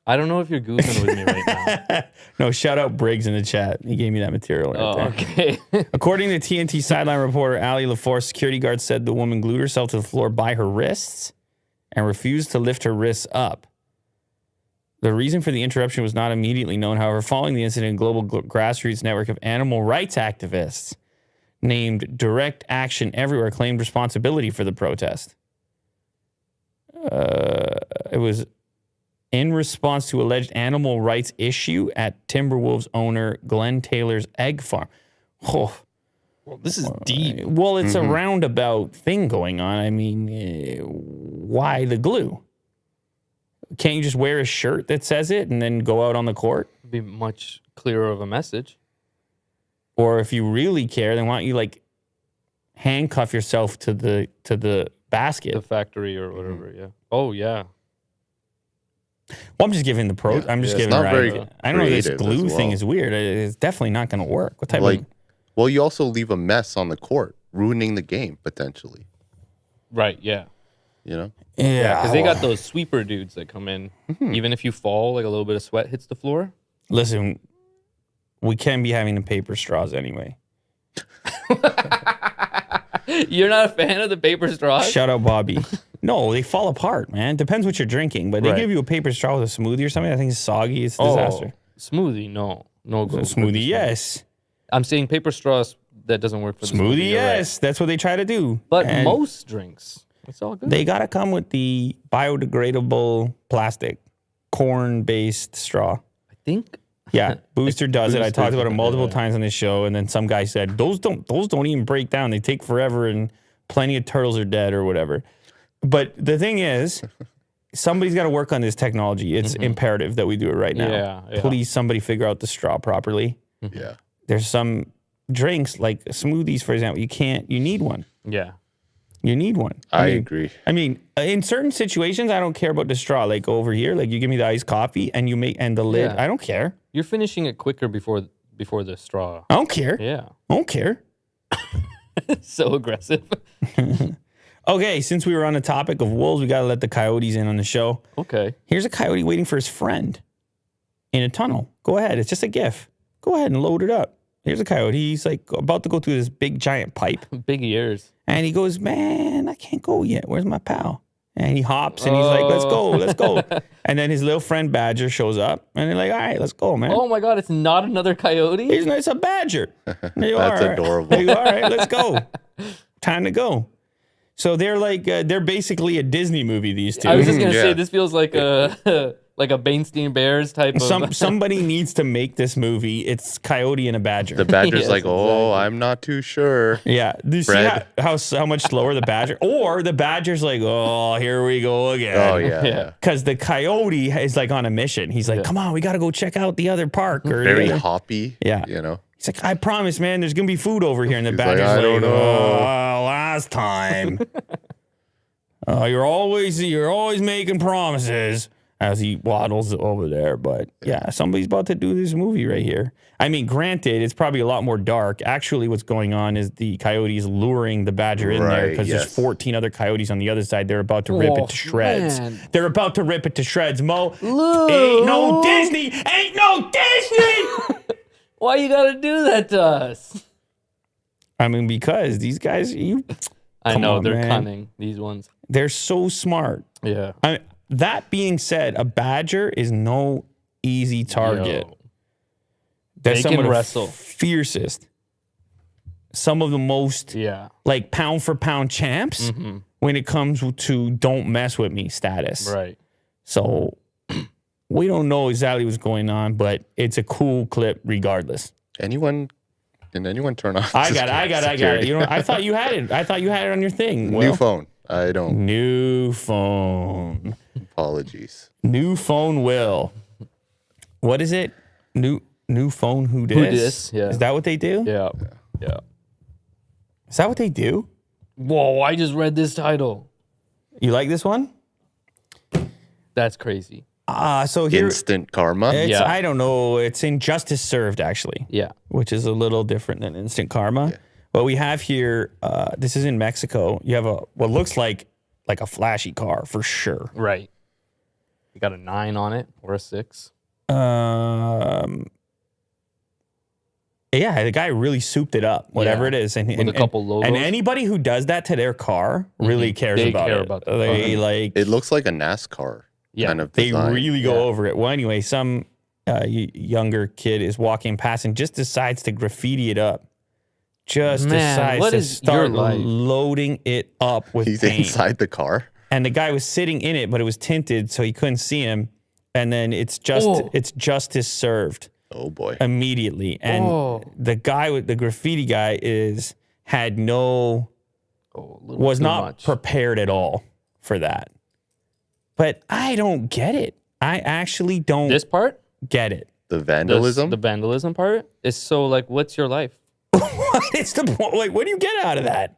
I don't know if you're goofing with me right now. No, shout out Briggs in the chat. He gave me that material right there. Okay. According to TNT sideline reporter Ali LaForce, security guards said the woman glued herself to the floor by her wrists and refused to lift her wrists up. The reason for the interruption was not immediately known. However, following the incident, a global grassroots network of animal rights activists named Direct Action Everywhere claimed responsibility for the protest. It was in response to alleged animal rights issue at Timberwolves owner Glenn Taylor's egg farm. Oh. Well, this is deep. Well, it's a roundabout thing going on. I mean, why the glue? Can't you just wear a shirt that says it and then go out on the court? It'd be much clearer of a message. Or if you really care, then why don't you handcuff yourself to the basket? The factory or whatever, yeah. Oh, yeah. Well, I'm just giving the pro. I'm just giving. Not very I know this creative glue as thing well. is weird. It's definitely not going to work. What type of? Well, you also leave a mess on the court, ruining the game potentially. Right. Yeah. You know. Yeah. Because they got those sweeper dudes that come in. Even if you fall, like a little bit of sweat hits the floor. Listen, we can be having the paper straws anyway. You're not a fan of the paper straws? Shout out Bobby. No, they fall apart, man. Depends what you're drinking, but they give you a paper straw with a smoothie or something. I think it's soggy. It's a disaster. Smoothie, no Smoothie, yes. I'm saying paper straws that doesn't work for the Smoothie, you're yes. right. That's what they try to do. But And most drinks, it's all good. they gotta come with the biodegradable plastic corn-based straw. I think. Yeah, Booster does it. I talked about it multiple yeah. times on this show, and then some guy said those don't even break down. They take forever, and plenty of turtles are dead or whatever. But the thing is, somebody's got to work on this technology. It's imperative that we do it right now. Yeah. Please, somebody figure out the straw properly. Yeah. There's some drinks like smoothies, for example. You need one. Yeah. You need one. I agree. I mean, in certain situations, I don't care about the straw. Like over here, like you give me the iced coffee and the lid. Yeah. I don't care. You're finishing it quicker before the straw. I don't care. Yeah. I don't care. So aggressive. Okay, since we were on the topic of wolves, we got to let the coyotes in on the show. Okay. Here's a coyote waiting for his friend in a tunnel. Go ahead. It's just a GIF. Go ahead and load it up. Here's a coyote. He's like about to go through this big giant pipe. Big ears. And he goes, man, I can't go yet. Where's my pal? And he hops and he's like, let's go. And then his little friend Badger shows up and they're like, all right, let's go, man. Oh my God, it's not another coyote? It's a badger. That's adorable. All right, let's go. Time to go. So they're like, they're basically a Disney movie, these two. I was just going to say, this feels like a Bainstein Bears type of... Somebody needs to make this movie. It's Coyote and a badger. The badger's Yes, like, oh, exactly. I'm not too sure. Yeah. Do you see Fred. how much slower the badger? Or the badger's like, oh, here we go again. Oh, yeah. Because the coyote is like on a mission. He's like, come on, we got to go check out the other park. Or Very hoppy. Yeah. You know? He's like, I promise, man, there's going to be food over here. And the He's badger's like, I don't know. oh, last time. You're always making promises as he waddles over there. But yeah, somebody's about to do this movie right here. I mean, granted, it's probably a lot more dark. Actually, what's going on is the coyotes luring the badger in there because there's 14 other coyotes on the other side. They're about to rip it to shreds. Man. They're about to rip it to shreds. Mo, Look. ain't no Disney. Ain't no Disney. Why you got to do that to us? I mean, because these guys, I Come know, on, they're man. cunning, these ones. they're so smart. Yeah. That being said, a badger is no easy target. Yo. They're They some can of the wrestle. fiercest. Some of the most Yeah. like pound for pound champs when it comes to don't mess with me status. Right. So we don't know exactly what's going on, but it's a cool clip regardless. Can anyone turn on? I got it. You know, I thought you had it. I thought you had it on your thing. New phone. I don't. New phone. Apologies. New phone will. What is it? New phone who dis? Who dis, yeah. Is that what they do? Yeah. Yeah. Is that what they do? Whoa, I just read this title. You like this one? That's crazy. So here Instant karma. it's, Yeah. I don't know. It's injustice served actually, Yeah. which is a little different than instant karma. But we have here. This is in Mexico. You have what looks like a flashy car for sure. Right. You got a 9 on it or a 6. Yeah, the guy really souped it up, whatever Yeah. it is, and With a couple logos. And anybody who does that to their car really cares They about care it. about the They car. like It looks like a NASCAR kind of they design. really go over it. Well, anyway, some younger kid is walking past and just decides to graffiti it up. Just Man, decides what to is start your life? loading it up with He's paint. inside the car. And the guy was sitting in it, but it was tinted, so he couldn't see him. And then it's justice served Oh boy. immediately. And the guy with the graffiti guy had no was not prepared at all for that. But I don't get it. I actually don't This part? get it. The vandalism. The vandalism part is so like, what's your life? What is the point? Like, what do you get out of that?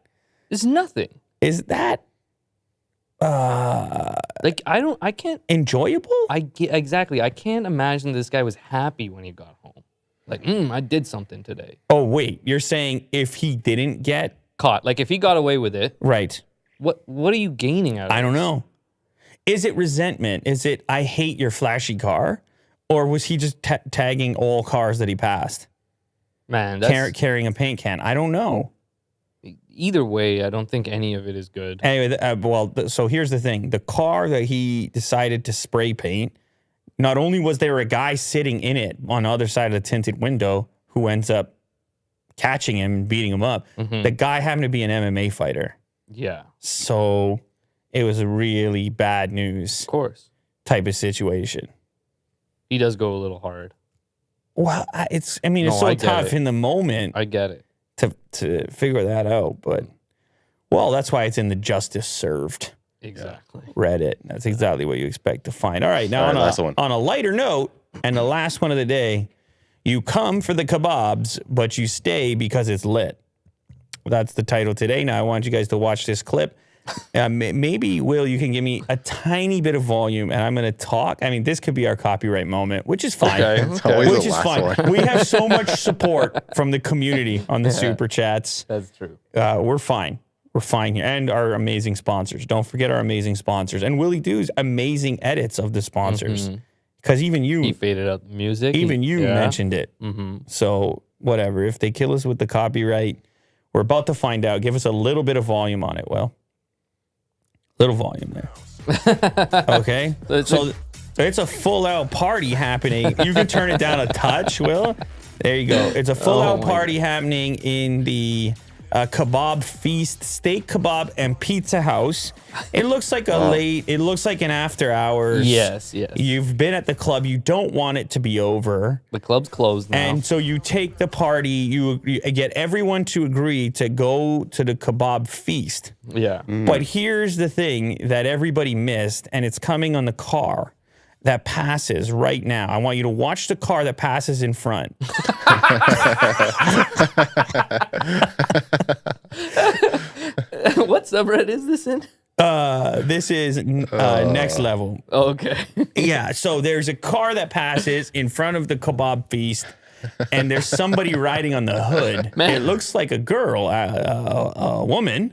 It's nothing. Is that Like, I can't, enjoyable? exactly. I can't imagine this guy was happy when he got home. Like, I did something today. Oh, wait. You're saying if he didn't get Caught. Like, if he got away with it, right. what are you gaining out of it? I don't know. Is it resentment? Is it I hate your flashy car? Or was he just tagging all cars that he passed? Man, that's, Carrying a paint can? I don't know. either way, I don't think any of it is good. Anyway, so here's the thing. The car that he decided to spray paint, not only was there a guy sitting in it on the other side of the tinted window who ends up catching him and beating him up, the guy happened to be an MMA fighter. Yeah, So it was a really bad news of course. type of situation. He does go a little hard. Well, it's No, so I get tough it. in the moment I get it. to figure that out. But, well, that's why it's in the justice served Exactly. Reddit. That's exactly what you expect to find. All right, now All right, last one. on a lighter note, and the last one of the day, you come for the kebabs, but you stay because it's lit. That's the title today. Now, I want you guys to watch this clip. Maybe, Will, you can give me a tiny bit of volume, and I'm going to talk. I mean, this could be our copyright moment, which is fine. Okay. It's always Which the is last fine. one. We have so much support from the community on the super chats. That's true. We're fine. we're fine here. And our amazing sponsors. Don't forget our amazing sponsors. And Willie Doo's amazing edits of the sponsors. Because even you... He faded out the music. Even you mentioned it. So, whatever. If they kill us with the copyright, we're about to find out. Give us a little bit of volume on it, Will. Little volume there. Okay? So it's a full-out party happening. You can turn it down a touch, Will. There you go. It's a full-out party happening in the Kebab Feast, Steak Kebab and Pizza House. It looks like it looks like an after hours. Yes. You've been at the club. You don't want it to be over. The club's closed now. And so you take the party, you get everyone to agree to go to the Kebab Feast. Yeah. But here's the thing that everybody missed, and it's coming on the car that passes right now. I want you to watch the car that passes in front. What subreddit is this in? This is Next Level. Okay. Yeah, so there's a car that passes in front of the Kebab Feast, and there's somebody riding on the hood. Man. It looks like a girl, a woman,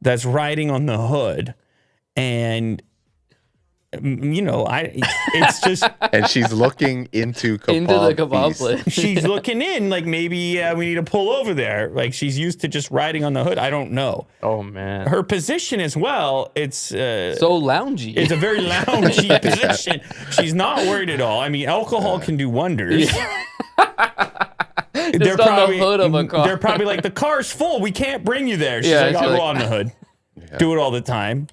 that's riding on the hood. And... it's just... And she's looking into the kebab place. She's looking in, like maybe we need to pull over there. Like she's used to just riding on the hood. I don't know. Oh, man. Her position as well, it's... so loungy. It's a very loungy position. She's not worried at all. I mean, alcohol can do wonders. Yeah. They're probably the hood of a car. They're probably like, the car's full. We can't bring you there. She's like, I'll go on the hood. Yeah. Do it all the time.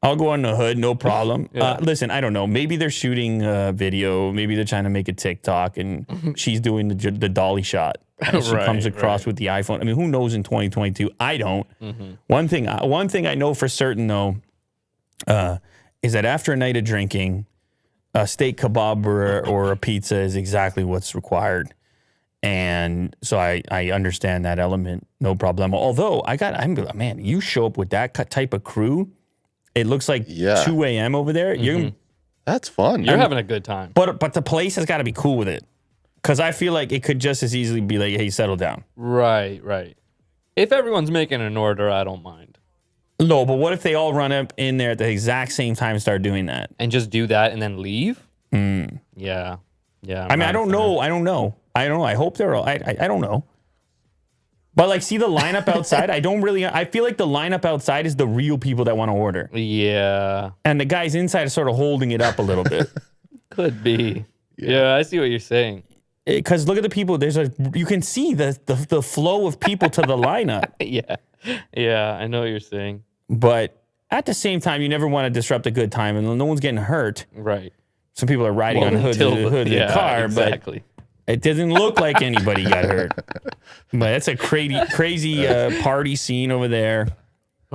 I'll go on the hood, no problem. Listen, I don't know. Maybe they're shooting a video. Maybe they're trying to make a TikTok, and she's doing the dolly shot. And she comes across with the iPhone. I mean, who knows in 2022? I don't. One thing I know for certain, though, is that after a night of drinking, a steak kebab or a pizza is exactly what's required. And so I understand that element, no problem. Although, man, you show up with that type of crew, it looks like 2 a.m. over there. That's fun. You're having a good time. But the place has got to be cool with it. Because I feel like it could just as easily be like, hey, settle down. Right. If everyone's making an order, I don't mind. No, but what if they all run up in there at the exact same time and start doing that? And just do that and then leave? Yeah. I mean, I don't know. I hope they're all... I don't know. But, like, see the lineup outside? I feel like the lineup outside is the real people that want to order. Yeah. And the guys inside are sort of holding it up a little bit. Could be. Yeah, I see what you're saying. Because look at the people. You can see the flow of people to the lineup. Yeah, I know what you're saying. But at the same time, you never want to disrupt a good time, and no one's getting hurt. Right. Some people are riding on the hood of the car, exactly. But it doesn't look like anybody got hurt. But it's a crazy party scene over there.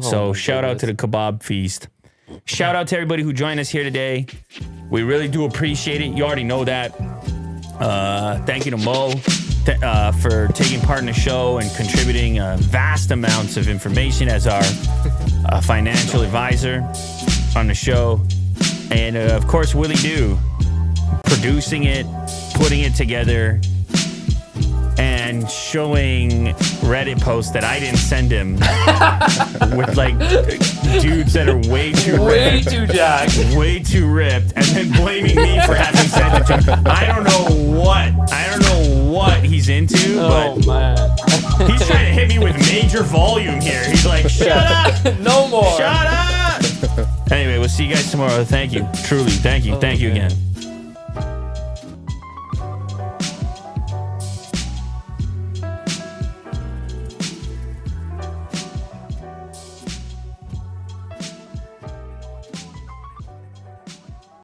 So shout out to the Kebab Feast. Shout out to everybody who joined us here today. We really do appreciate it. You already know that. Thank you to Mo for taking part in the show and contributing vast amounts of information as our financial advisor on the show. And of course, Willie Doo producing it, putting it together, and showing Reddit posts that I didn't send him with like dudes that are way too jacked, way too ripped, and then blaming me for having sent it to him. I don't know what he's into, but he's trying to hit me with major volume here. He's like, shut up, no more, shut up. Anyway, we'll see you guys tomorrow. Thank you, truly, thank you again.